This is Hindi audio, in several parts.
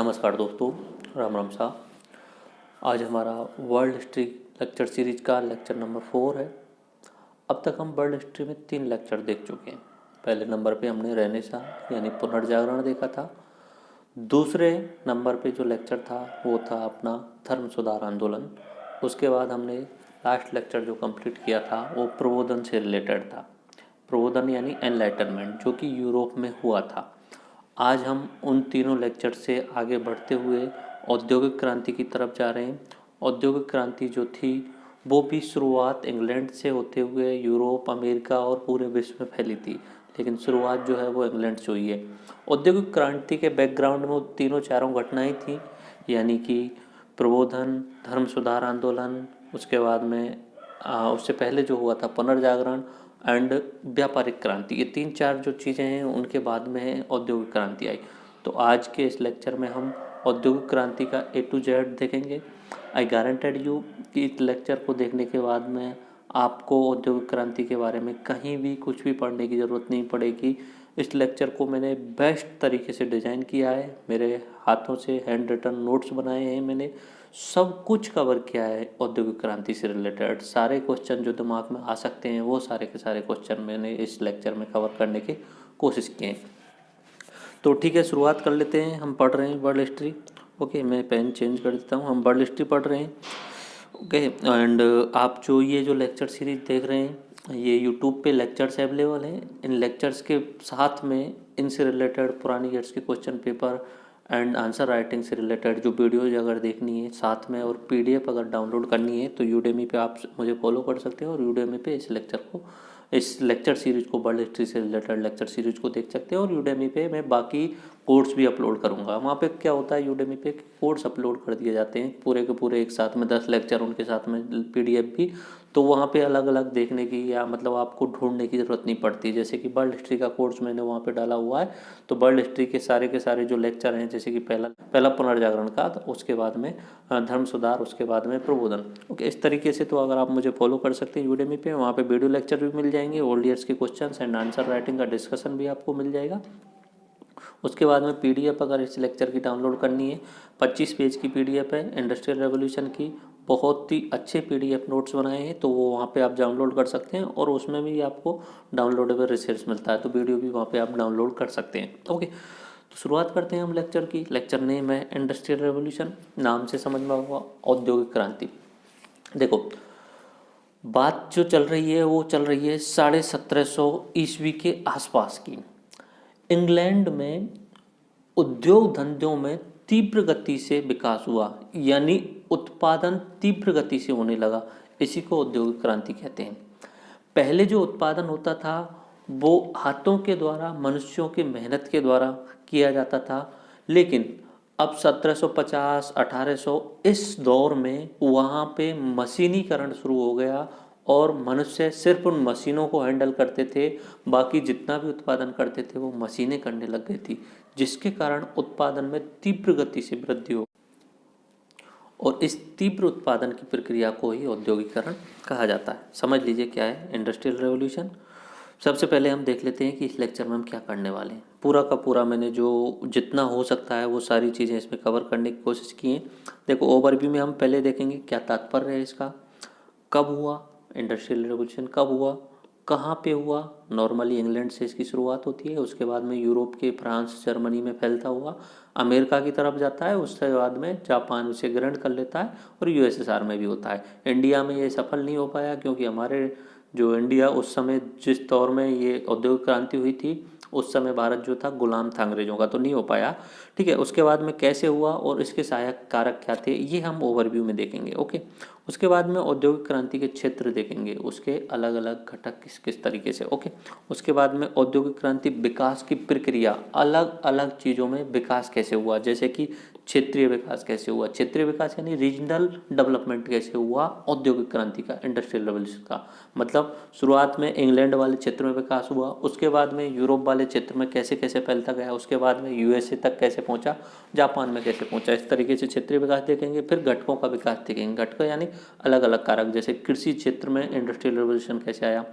नमस्कार दोस्तों, राम राम सा। आज हमारा वर्ल्ड हिस्ट्री लेक्चर सीरीज का लेक्चर नंबर 4 है। अब तक हम वर्ल्ड हिस्ट्री में 3 लेक्चर देख चुके हैं। पहले नंबर पे हमने रेनेसां यानी पुनर्जागरण देखा था। दूसरे नंबर पे जो लेक्चर था वो था अपना धर्म सुधार आंदोलन। उसके बाद हमने लास्ट लेक्चर जो कंप्लीट किया था वो प्रबोधन से रिलेटेड था। प्रबोधन यानी एनलाइटनमेंट, जो कि यूरोप में हुआ था। आज हम उन तीनों लेक्चर से आगे बढ़ते हुए औद्योगिक क्रांति की तरफ जा रहे हैं। औद्योगिक क्रांति जो थी वो भी शुरुआत इंग्लैंड से होते हुए यूरोप, अमेरिका और पूरे विश्व में फैली थी, लेकिन शुरुआत जो है वो इंग्लैंड से हुई है। औद्योगिक क्रांति के बैकग्राउंड में तीनों चारों घटनाएं थी, यानी कि प्रबोधन, धर्म सुधार आंदोलन, उसके बाद में उससे पहले जो हुआ था पुनर्जागरण एंड व्यापारिक क्रांति। ये 3-4 जो चीज़ें हैं उनके बाद में औद्योगिक क्रांति आई। तो आज के इस लेक्चर में हम औद्योगिक क्रांति का A to Z देखेंगे। आई गारंटेड यू कि इस लेक्चर को देखने के बाद में आपको औद्योगिक क्रांति के बारे में कहीं भी कुछ भी पढ़ने की ज़रूरत नहीं पड़ेगी। इस लेक्चर को मैंने बेस्ट तरीके से डिज़ाइन किया है, मेरे हाथों से हैंड रिटन नोट्स बनाए हैं, मैंने सब कुछ कवर किया है। औद्योगिक क्रांति से रिलेटेड सारे क्वेश्चन जो दिमाग में आ सकते हैं वो सारे के सारे क्वेश्चन मैंने इस लेक्चर में कवर करने की कोशिश की है। तो ठीक है, शुरुआत कर लेते हैं। हम पढ़ रहे हैं वर्ल्ड हिस्ट्री। ओके, मैं पेन चेंज कर देता हूँ। हम वर्ल्ड हिस्ट्री पढ़ रहे हैं। ओके, एंड आप जो ये जो लेक्चर सीरीज देख रहे हैं ये यूट्यूब पे लेक्चर्स अवेलेबल हैं। इन लेक्चर्स के साथ में इनसे रिलेटेड पुरानी ईयर्स के question paper and answer writing से रिलेटेड जो वीडियोज अगर देखनी है साथ में, और पीडीएफ अगर डाउनलोड करनी है तो यूडेमी पे आप मुझे फॉलो कर सकते हैं और यूडेमी पे इस लेक्चर सीरीज को, वर्ल्ड हिस्ट्री से रिलेटेड लेक्चर सीरीज को देख सकते हैं। और यूडेमी पे मैं बाकी कोर्स भी अपलोड करूँगा। वहाँ पे क्या होता है, यूडेमी पे कोर्स अपलोड कर दिए जाते हैं पूरे के पूरे एक साथ में, 10 लेक्चर उनके साथ में पीडीएफ भी। तो वहाँ पे अलग अलग देखने की या मतलब आपको ढूंढने की ज़रूरत नहीं पड़ती। जैसे कि वर्ल्ड हिस्ट्री का कोर्स मैंने वहाँ पे डाला हुआ है, तो वर्ल्ड हिस्ट्री के सारे जो लेक्चर हैं, जैसे कि पहला पुनर्जागरण का, तो उसके बाद में धर्म सुधार, उसके बाद में प्रबोधन। ओके, इस तरीके से तो अगर आप मुझे फॉलो कर सकते हैं यूडेमी पे, वहाँ पे वीडियो लेक्चर भी मिल जाएंगे, ओल्ड ईयर्स के क्वेश्चन एंड आंसर राइटिंग का डिस्कशन भी आपको मिल जाएगा। उसके बाद में पीडीएफ अगर इस लेक्चर की डाउनलोड करनी है, 25 पेज की पीडीएफ है इंडस्ट्रियल रेवोल्यूशन की। बहुत ही अच्छे पीडीएफ नोट्स बनाए हैं, तो वो वहाँ पे आप डाउनलोड कर सकते हैं और उसमें भी आपको डाउनलोडेबल रिसोर्स मिलता है, तो वीडियो भी वहाँ पे आप डाउनलोड कर सकते हैं। ओके, तो शुरुआत करते हैं हम लेक्चर की। लेक्चर नेम है इंडस्ट्रियल रेवोल्यूशन, नाम से समझ में होगा औद्योगिक क्रांति। देखो, बात जो चल रही है वो चल रही है 1750 ईस्वी के आसपास की। इंग्लैंड में उद्योग धंधों में तीव्र गति से विकास हुआ, यानी उत्पादन तीव्र गति से होने लगा। इसी को औद्योगिक क्रांति कहते हैं। पहले जो उत्पादन होता था वो हाथों के द्वारा, मनुष्यों की मेहनत के द्वारा किया जाता था, लेकिन अब 1750 1800 इस दौर में वहाँ पे मशीनीकरण शुरू हो गया और मनुष्य सिर्फ उन मशीनों को हैंडल करते थे, बाकी जितना भी उत्पादन करते थे वो मशीनें करने लग गई थी, जिसके कारण उत्पादन में तीव्र गति से वृद्धि हो, और इस तीव्र उत्पादन की प्रक्रिया को ही औद्योगिकरण कहा जाता है। समझ लीजिए क्या है इंडस्ट्रियल रेवोल्यूशन। सबसे पहले हम देख लेते हैं कि इस लेक्चर में हम क्या करने वाले हैं। पूरा का पूरा मैंने जो जितना हो सकता है वो सारी चीज़ें इसमें कवर करने की कोशिश की हैं। देखो, ओवरव्यू में हम पहले देखेंगे क्या तात्पर्य है इसका, कब हुआ इंडस्ट्रियल रेवोल्यूशन, कब हुआ, कहाँ पे हुआ। नॉर्मली इंग्लैंड से इसकी शुरुआत होती है, उसके बाद में यूरोप के फ्रांस, जर्मनी में फैलता हुआ अमेरिका की तरफ जाता है, उसके बाद में जापान उसे ग्रहण कर लेता है और यूएसएसआर में भी होता है। इंडिया में ये सफल नहीं हो पाया क्योंकि हमारे जो इंडिया उस समय जिस दौर में ये औद्योगिक क्रांति हुई थी उस समय भारत जो था गुलाम था अंग्रेजों का, तो नहीं हो पाया। ठीक है, उसके बाद में कैसे हुआ और इसके सहायक कारक क्या थे ये हम ओवरव्यू में देखेंगे। ओके, उसके बाद में औद्योगिक क्रांति के क्षेत्र देखेंगे, उसके अलग अलग घटक किस किस तरीके से। ओके, उसके बाद में औद्योगिक क्रांति विकास की प्रक्रिया, अलग अलग चीज़ों में विकास कैसे हुआ, जैसे कि क्षेत्रीय विकास कैसे हुआ, क्षेत्रीय विकास यानी रीजनल डेवलपमेंट कैसे हुआ औद्योगिक क्रांति का, इंडस्ट्रियल रेवोल्यूशन का। मतलब शुरुआत में इंग्लैंड वाले क्षेत्र में विकास हुआ, उसके बाद में यूरोप वाले क्षेत्र में कैसे कैसे फैलता गया, उसके बाद में यूएसए तक कैसे पहुंचा, जापान में कैसे पहुंचा। इस तरीके से क्षेत्रीय विकास देखेंगे। फिर घटकों का विकास देखेंगे। घटक यानी अलग अलग कारक, जैसे कृषि क्षेत्र में इंडस्ट्रियल रेवोल्यूशन कैसे आया।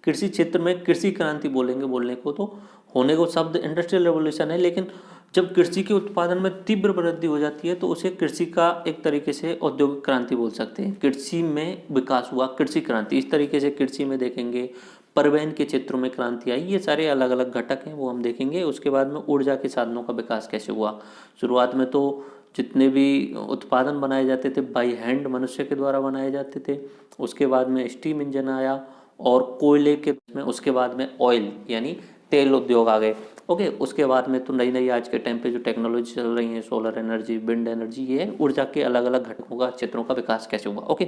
कृषि क्षेत्र में कृषि क्रांति बोलेंगे बोलने को, तो होने को शब्द इंडस्ट्रियल रेवोल्यूशन है, लेकिन जब कृषि के उत्पादन में तीव्र वृद्धि हो जाती है तो उसे कृषि का एक तरीके से औद्योगिक क्रांति बोल सकते हैं। कृषि में विकास हुआ, कृषि क्रांति। इस तरीके से कृषि में देखेंगे, परिवहन के क्षेत्रों में क्रांति आई, ये सारे अलग अलग घटक हैं वो हम देखेंगे। उसके बाद में ऊर्जा के साधनों का विकास कैसे हुआ। शुरुआत में तो जितने भी उत्पादन बनाए जाते थे बाई हैंड मनुष्य के द्वारा बनाए जाते थे। उसके बाद में स्टीम इंजन आया और कोयले के में, उसके बाद में ऑयल यानी तेल उद्योग आ गए। ओके, उसके बाद में तो नई नई आज के टाइम पे जो टेक्नोलॉजी चल रही है, सोलर एनर्जी, विंड एनर्जी, ये ऊर्जा के अलग अलग घटकों का, क्षेत्रों का विकास कैसे हुआ। ओके,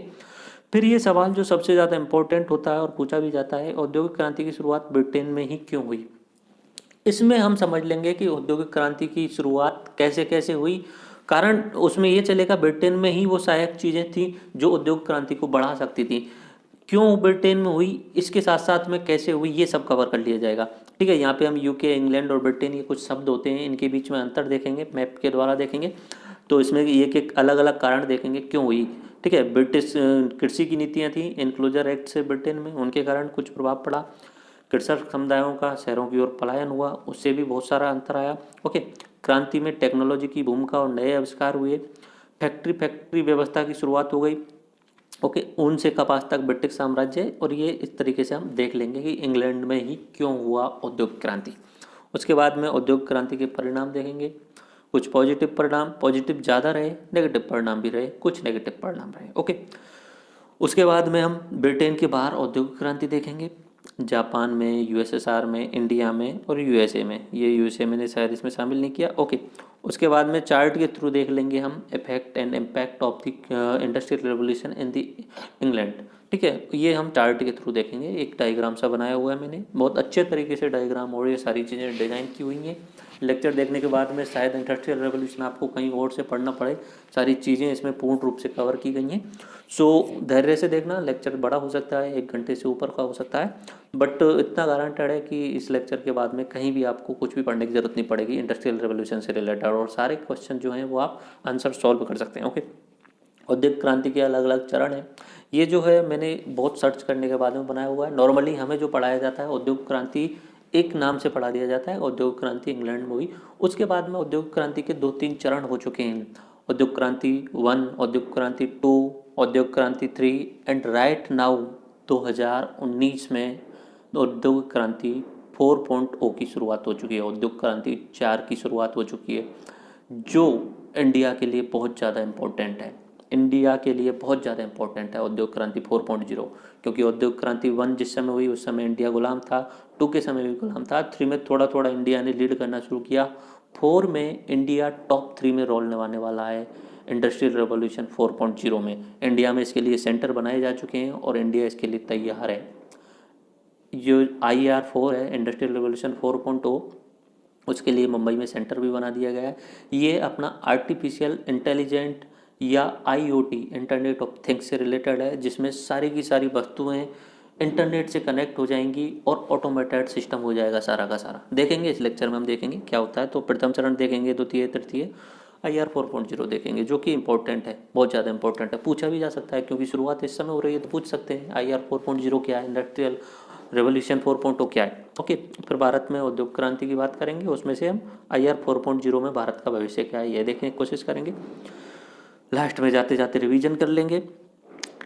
फिर ये सवाल जो सबसे ज़्यादा इंपॉर्टेंट होता है और पूछा भी जाता है, औद्योगिक क्रांति की शुरुआत ब्रिटेन में ही क्यों हुई। इसमें हम समझ लेंगे कि औद्योगिक क्रांति की शुरुआत कैसे कैसे हुई। कारण उसमें ये चलेगा ब्रिटेन में ही वो सहायक चीज़ें थी जो औद्योगिक क्रांति को बढ़ा सकती थी। क्यों ब्रिटेन में हुई, इसके साथ साथ में कैसे हुई, ये सब कवर कर लिया जाएगा। ठीक है, यहाँ पे हम यूके, इंग्लैंड और ब्रिटेन, ये कुछ शब्द होते हैं, इनके बीच में अंतर देखेंगे, मैप के द्वारा देखेंगे। तो इसमें एक अलग अलग कारण देखेंगे क्यों हुई। ठीक है, ब्रिटिश कृषि की नीतियाँ थी, इनक्लोजर एक्ट से ब्रिटेन में, उनके कारण कुछ प्रभाव पड़ा। कृषक समुदायों का शहरों की ओर पलायन हुआ, उससे भी बहुत सारा अंतर आया। ओके, क्रांति में टेक्नोलॉजी की भूमिका और नए आविष्कार हुए। फैक्ट्री व्यवस्था की शुरुआत हो गई। ओके, ऊन से कपास तक ब्रिटिश साम्राज्य, और ये इस तरीके से हम देख लेंगे कि इंग्लैंड में ही क्यों हुआ औद्योगिक क्रांति। उसके बाद में औद्योगिक क्रांति के परिणाम देखेंगे। कुछ पॉजिटिव परिणाम, पॉजिटिव ज़्यादा रहे, नेगेटिव परिणाम भी रहे, कुछ नेगेटिव परिणाम रहे। ओके, उसके बाद में हम ब्रिटेन के बाहर औद्योगिक क्रांति देखेंगे। जापान में, यूएसएसआर में, इंडिया में और यूएसए में। ये यूएसए मैंने शायद इसमें शामिल नहीं किया। ओके, उसके बाद में चार्ट के थ्रू देख लेंगे हम effect and impact of the industrial revolution in the England. ठीक है, ये हम चार्ट के थ्रू देखेंगे। एक डायग्राम सा बनाया हुआ है मैंने, बहुत अच्छे तरीके से डायग्राम और ये सारी चीज़ें डिज़ाइन की हुई हैं। लेक्चर देखने के बाद में शायद इंडस्ट्रियल रेवोल्यूशन आपको कहीं और से पढ़ना पड़े, सारी चीज़ें इसमें पूर्ण रूप से कवर की गई हैं। सो धैर्य से देखना, लेक्चर बड़ा हो सकता है, 1 घंटे से ऊपर का हो सकता है, बट इतना गारंटेड है कि इस लेक्चर के बाद में कहीं भी आपको कुछ भी पढ़ने की जरूरत नहीं पड़ेगी इंडस्ट्रियल रेवोल्यूशन से रिलेटेड, और सारे क्वेश्चन जो हैं वो आप आंसर सॉल्व कर सकते हैं। ओके, औद्योगिक क्रांति के अलग अलग चरण हैं। ये जो है मैंने बहुत सर्च करने के बाद में बनाया हुआ है। नॉर्मली हमें जो पढ़ाया जाता है औद्योगिक क्रांति एक नाम से पढ़ा दिया जाता है, औद्योगिक क्रांति इंग्लैंड में हुई। उसके बाद में औद्योगिक क्रांति के 2-3 चरण हो चुके हैं। औद्योगिक क्रांति 1, औद्योगिक क्रांति 2, औद्योगिक क्रांति 3 एंड राइट नाउ 2019 में औद्योगिक क्रांति 4.0 की शुरुआत हो चुकी है। औद्योगिक क्रांति 4 की शुरुआत हो चुकी है, जो इंडिया के लिए बहुत ज़्यादा इम्पोर्टेंट है। इंडिया के लिए बहुत ज़्यादा इंपॉर्टेंट है औद्योगिक क्रांति 4.0, क्योंकि औद्योगिक क्रांति 1 जिस समय हुई उस समय इंडिया गुलाम था, 2 के समय भी गुलाम था, 3 में थोड़ा थोड़ा इंडिया ने लीड करना शुरू किया, 4 में इंडिया टॉप 3 में रोल निभाने वाला है। इंडस्ट्रियल रेवोल्यूशन 4.0 में इंडिया में इसके लिए सेंटर बनाए जा चुके हैं और इंडिया इसके लिए तैयार है। जो IR4 है, इंडस्ट्रियल रेवोल्यूशन 4.0, उसके लिए मुंबई में सेंटर भी बना दिया गया है। ये अपना आर्टिफिशियल इंटेलिजेंट या IoT, इंटरनेट ऑफ थिंग्स से रिलेटेड है, जिसमें सारी की सारी वस्तुएं इंटरनेट से कनेक्ट हो जाएंगी और ऑटोमेटेड सिस्टम हो जाएगा सारा का सारा। देखेंगे इस लेक्चर में, हम देखेंगे क्या होता है। तो प्रथम चरण देखेंगे, द्वितीय, तृतीय, IR 4.0 देखेंगे, जो कि इंपॉर्टेंट है, बहुत ज़्यादा इंपॉर्टेंट है, पूछा भी जा सकता है क्योंकि शुरुआत इस समय हो रही है, तो पूछ सकते हैं IR 4.0 क्या है, इंडस्ट्रियल रेवोल्यूशन 4.0 क्या है। ओके, फिर भारत में औद्योगिक क्रांति की बात करेंगे, उसमें से हम IR 4.0 में भारत का भविष्य क्या है ये देखने की कोशिश करेंगे। लास्ट में जाते जाते रिवीजन कर लेंगे।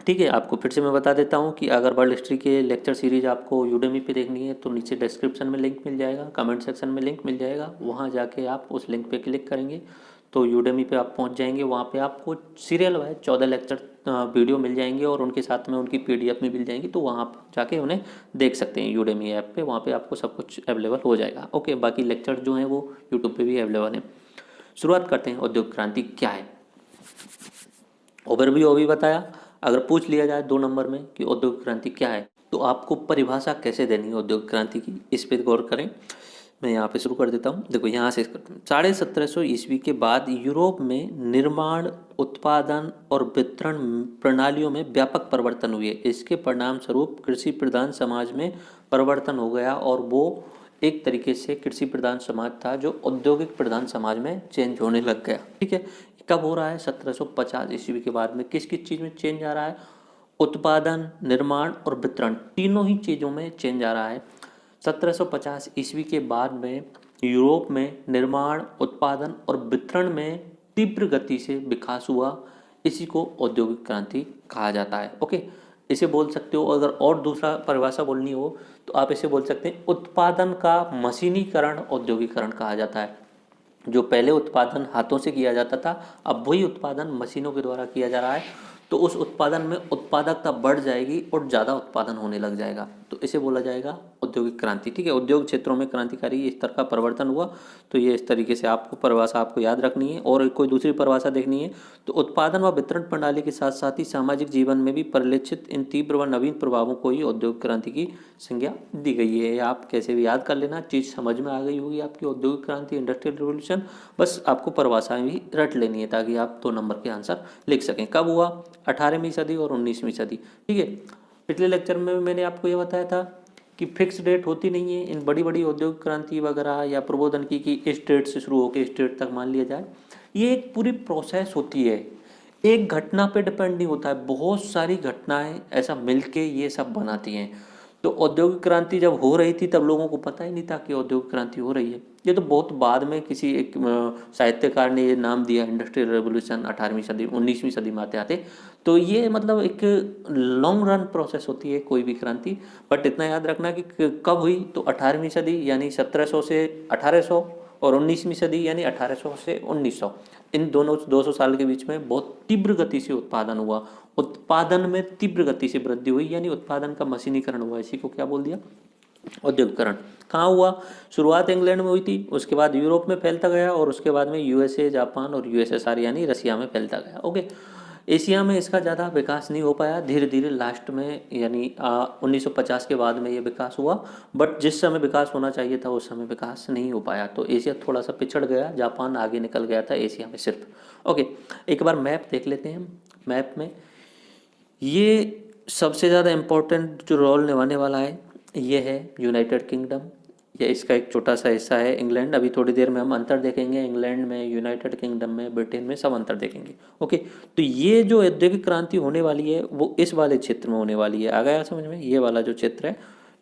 ठीक है, आपको फिर से मैं बता देता हूँ कि अगर वर्ल्ड हिस्ट्री के लेक्चर सीरीज आपको यूडेमी पे देखनी है तो नीचे डिस्क्रिप्शन में लिंक मिल जाएगा, कमेंट सेक्शन में लिंक मिल जाएगा, वहाँ जाके आप उस लिंक पे क्लिक करेंगे तो यूडेमी पे आप पहुँच जाएंगे। वहाँ पे आपको सीरियल वाइज 14 लेक्चर वीडियो मिल जाएंगे और उनके साथ में उनकी PDF में मिल जाएंगी, तो वहाँ आप जाके उन्हें देख सकते हैं यूडेमी ऐप पे, वहाँ पे आपको सब कुछ अवेलेबल हो जाएगा। ओके, बाकी लेक्चर जो हैं वो यूट्यूब पे भी अवेलेबल हैं। शुरुआत करते हैं, औद्योगिक क्रांति क्या है। ओवरव्यू अभी बताया, अगर पूछ लिया जाए 2 नंबर में कि औद्योगिक क्रांति क्या है, तो आपको परिभाषा कैसे देनी है औद्योगिक क्रांति की, इस पर गौर करें। मैं यहाँ पे शुरू कर देता हूँ। देखो यहाँ से 1750 ईस्वी के बाद यूरोप में निर्माण, उत्पादन और वितरण प्रणालियों में व्यापक परिवर्तन हुए। इसके परिणाम स्वरूप कृषि प्रधान समाज में परिवर्तन हो गया और वो एक तरीके से कृषि प्रधान समाज था जो औद्योगिक प्रधान समाज में चेंज होने लग गया। ठीक है, कब हो रहा है? 1750 ईस्वी के बाद में किस किस चीज़ में चेंज आ रहा है? उत्पादन, निर्माण और वितरण, तीनों ही चीज़ों में चेंज आ रहा है। 1750 ईस्वी के बाद में यूरोप में निर्माण, उत्पादन और वितरण में तीव्र गति से विकास हुआ, इसी को औद्योगिक क्रांति कहा जाता है। ओके, इसे बोल सकते हो, अगर और दूसरा परिभाषा बोलनी हो तो आप इसे बोल सकते हैं उत्पादन का मशीनीकरण औद्योगिकरण कहा जाता है। जो पहले उत्पादन हाथों से किया जाता था, अब वही उत्पादन मशीनों के द्वारा किया जा रहा है, तो उस उत्पादन में उत्पादकता बढ़ जाएगी और ज़्यादा उत्पादन होने लग जाएगा, तो इसे बोला जाएगा औद्योगिक क्रांति। ठीक है, उद्योग क्षेत्रों में क्रांतिकारी स्तर का परिवर्तन हुआ, तो ये इस तरीके से आपको परिभाषा आपको याद रखनी है। और कोई दूसरी परिभाषा देखनी है तो उत्पादन व वितरण प्रणाली के साथ साथ ही सामाजिक जीवन में भी परिलक्षित इन तीव्र व नवीन प्रभावों को ही औद्योगिक क्रांति की संज्ञा दी गई है। आप कैसे भी याद कर लेना, चीज़ समझ में आ गई होगी आपकी, औद्योगिक क्रांति, इंडस्ट्रियल रिवोल्यूशन। बस आपको परिभाषाएं भी रट लेनी है ताकि आप 2 नंबर के आंसर लिख सकें। कब हुआ? 18वीं सदी और 19वीं सदी। ठीक है, पिछले लेक्चर में मैंने आपको ये बताया था कि फिक्स डेट होती नहीं है इन बड़ी बड़ी औद्योगिक क्रांति वगैरह या प्रबोधन की, कि इस डेट से शुरू होकर इस डेट तक मान लिया जाए। ये एक पूरी प्रोसेस होती है, एक घटना पे डिपेंड नहीं होता है, बहुत सारी घटनाएं ऐसा मिलके ये सब बनाती हैं। तो औद्योगिक क्रांति जब हो रही थी तब लोगों को पता ही नहीं था कि औद्योगिक क्रांति हो रही है। ये तो बहुत बाद में किसी एक साहित्यकार ने ये नाम दिया, इंडस्ट्रियल रेवोल्यूशन 18वीं सदी 19वीं सदी में आते आते। तो ये मतलब एक लॉन्ग रन प्रोसेस होती है कोई भी क्रांति। बट इतना याद रखना कि कब हुई, तो 18वीं सदी यानी 1700 से 1800, और 19वीं सदी यानी 1800 से 1900, इन दोनों 200 साल के बीच में बहुत तीव्र गति से उत्पादन हुआ। उत्पादन में तीव्र गति से वृद्धि हुई यानी उत्पादन का मशीनीकरण हुआ, इसी को क्या बोल दिया? औद्योगिकरण। कहाँ हुआ? शुरुआत इंग्लैंड में हुई थी, उसके बाद यूरोप में फैलता गया, और उसके बाद में यूएसए, जापान और यूएसएसआर यानी रसिया में फैलता गया। ओके, एशिया में इसका ज़्यादा विकास नहीं हो पाया, धीरे धीरे लास्ट में यानी 1950 के बाद में ये विकास हुआ। बट जिस समय विकास होना चाहिए था उस समय विकास नहीं हो पाया, तो एशिया थोड़ा सा पिछड़ गया, जापान आगे निकल गया था एशिया में सिर्फ। ओके, एक बार मैप देख लेते हैं। मैप में ये सबसे ज़्यादा इम्पोर्टेंट जो रोल निभाने वाला है ये है यूनाइटेड किंगडम, या इसका एक छोटा सा हिस्सा है इंग्लैंड। अभी थोड़ी देर में हम अंतर देखेंगे, इंग्लैंड में, यूनाइटेड किंगडम में, ब्रिटेन में, सब अंतर देखेंगे। ओके, तो ये जो औद्योगिक क्रांति होने वाली है वो इस वाले क्षेत्र में होने वाली है। आ गया समझ में? ये वाला जो क्षेत्र है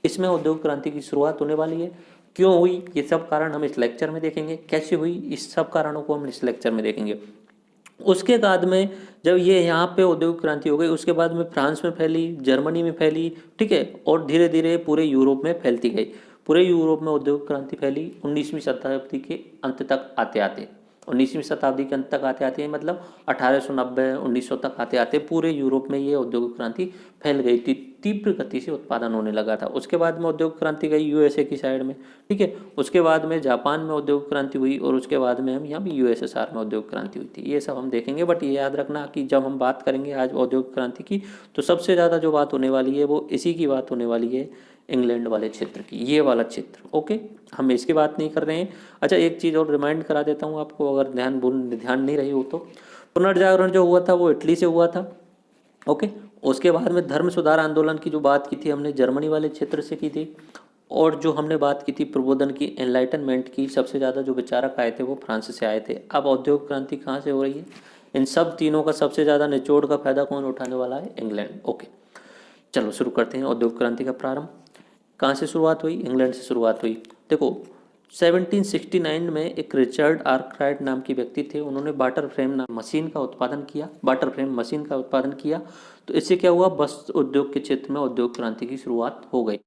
इसमें औद्योगिक क्रांति की शुरुआत होने वाली है। क्यों हुई ये सब कारण हम इस लेक्चर में देखेंगे, कैसे हुई इस सब कारणों को हम इस लेक्चर में देखेंगे। उसके बाद में जब ये यहाँ पे औद्योगिक क्रांति हो गई, उसके बाद में फ्रांस में फैली, जर्मनी में फैली, ठीक है, और धीरे धीरे पूरे यूरोप में फैलती गई। पूरे यूरोप में औद्योगिक क्रांति फैली 19वीं शताब्दी के अंत तक आते आते, 19वीं शताब्दी के अंत तक आते आते मतलब 1890 1900 तक आते आते पूरे यूरोप में ये औद्योगिक क्रांति फैल गई थी, तीव्र गति से उत्पादन होने लगा था। उसके बाद में औद्योगिक क्रांति गई यूएसए की साइड में, ठीक है, उसके बाद में जापान में औद्योगिक क्रांति हुई, और उसके बाद में हम यहाँ भी यूएसएसआर में औद्योगिक क्रांति हुई थी। ये सब हम देखेंगे, बट ये याद रखना कि जब हम बात करेंगे आज औद्योगिक क्रांति की तो सबसे ज़्यादा जो बात होने वाली है वो इसी की बात होने वाली है, इंग्लैंड वाले क्षेत्र की, ये वाला क्षेत्र। ओके, हम इसकी बात नहीं कर रहे हैं। अच्छा, एक चीज़ और रिमाइंड करा देता हूँ आपको, अगर ध्यान नहीं रही हो तो, पुनर्जागरण जो हुआ था वो इटली से हुआ था। ओके, उसके बाद में धर्म सुधार आंदोलन की जो बात की थी हमने जर्मनी वाले क्षेत्र से की थी, और जो हमने बात की थी प्रबोधन की, एनलाइटनमेंट की, सबसे ज़्यादा जो विचारक आए थे वो फ्रांस से आए थे। अब औद्योगिक क्रांति कहाँ से हो रही है? इन सब तीनों का सबसे ज़्यादा निचोड़ का फायदा कौन उठाने वाला है? इंग्लैंड। ओके, चलो शुरू करते हैं। औद्योगिक क्रांति का प्रारंभ कहाँ से शुरुआत हुई? इंग्लैंड से शुरुआत हुई। देखो 1769 में एक रिचर्ड आर्कराइट नाम के व्यक्ति थे, उन्होंने वाटर फ्रेम मशीन का उत्पादन किया, वाटर फ्रेम मशीन का उत्पादन किया। तो इससे क्या हुआ? बस उद्योग के क्षेत्र में औद्योगिक क्रांति की शुरुआत हो गई।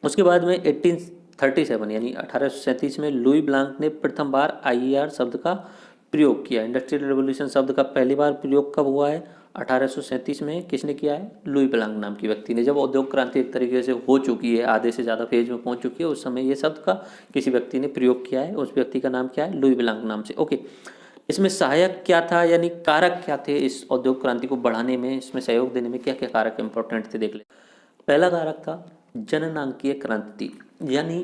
उसके बाद में 1837 यानी 1837 में लुई ब्लांक ने प्रथम बार आईईआर शब्द का प्रयोग किया। इंडस्ट्रियल रिवोल्यूशन शब्द का पहली बार प्रयोग कब हुआ है? 1837 में। किसने किया है? लुई ब्लांक नाम की व्यक्ति ने। जब औद्योगिक क्रांति एक तरीके से हो चुकी है, आधे से ज़्यादा फेज में पहुंच चुकी है, उस समय ये शब्द का किसी व्यक्ति ने प्रयोग किया है। उस व्यक्ति का नाम क्या है? लुई ब्लांक नाम से। ओके, इसमें सहायक क्या था, यानी कारक क्या थे इस औद्योगिक क्रांति को बढ़ाने में, इसमें सहयोग देने में क्या क्या कारक इंपॉर्टेंट थे, देख ले। पहला कारक था जननांकीय क्रांति, यानी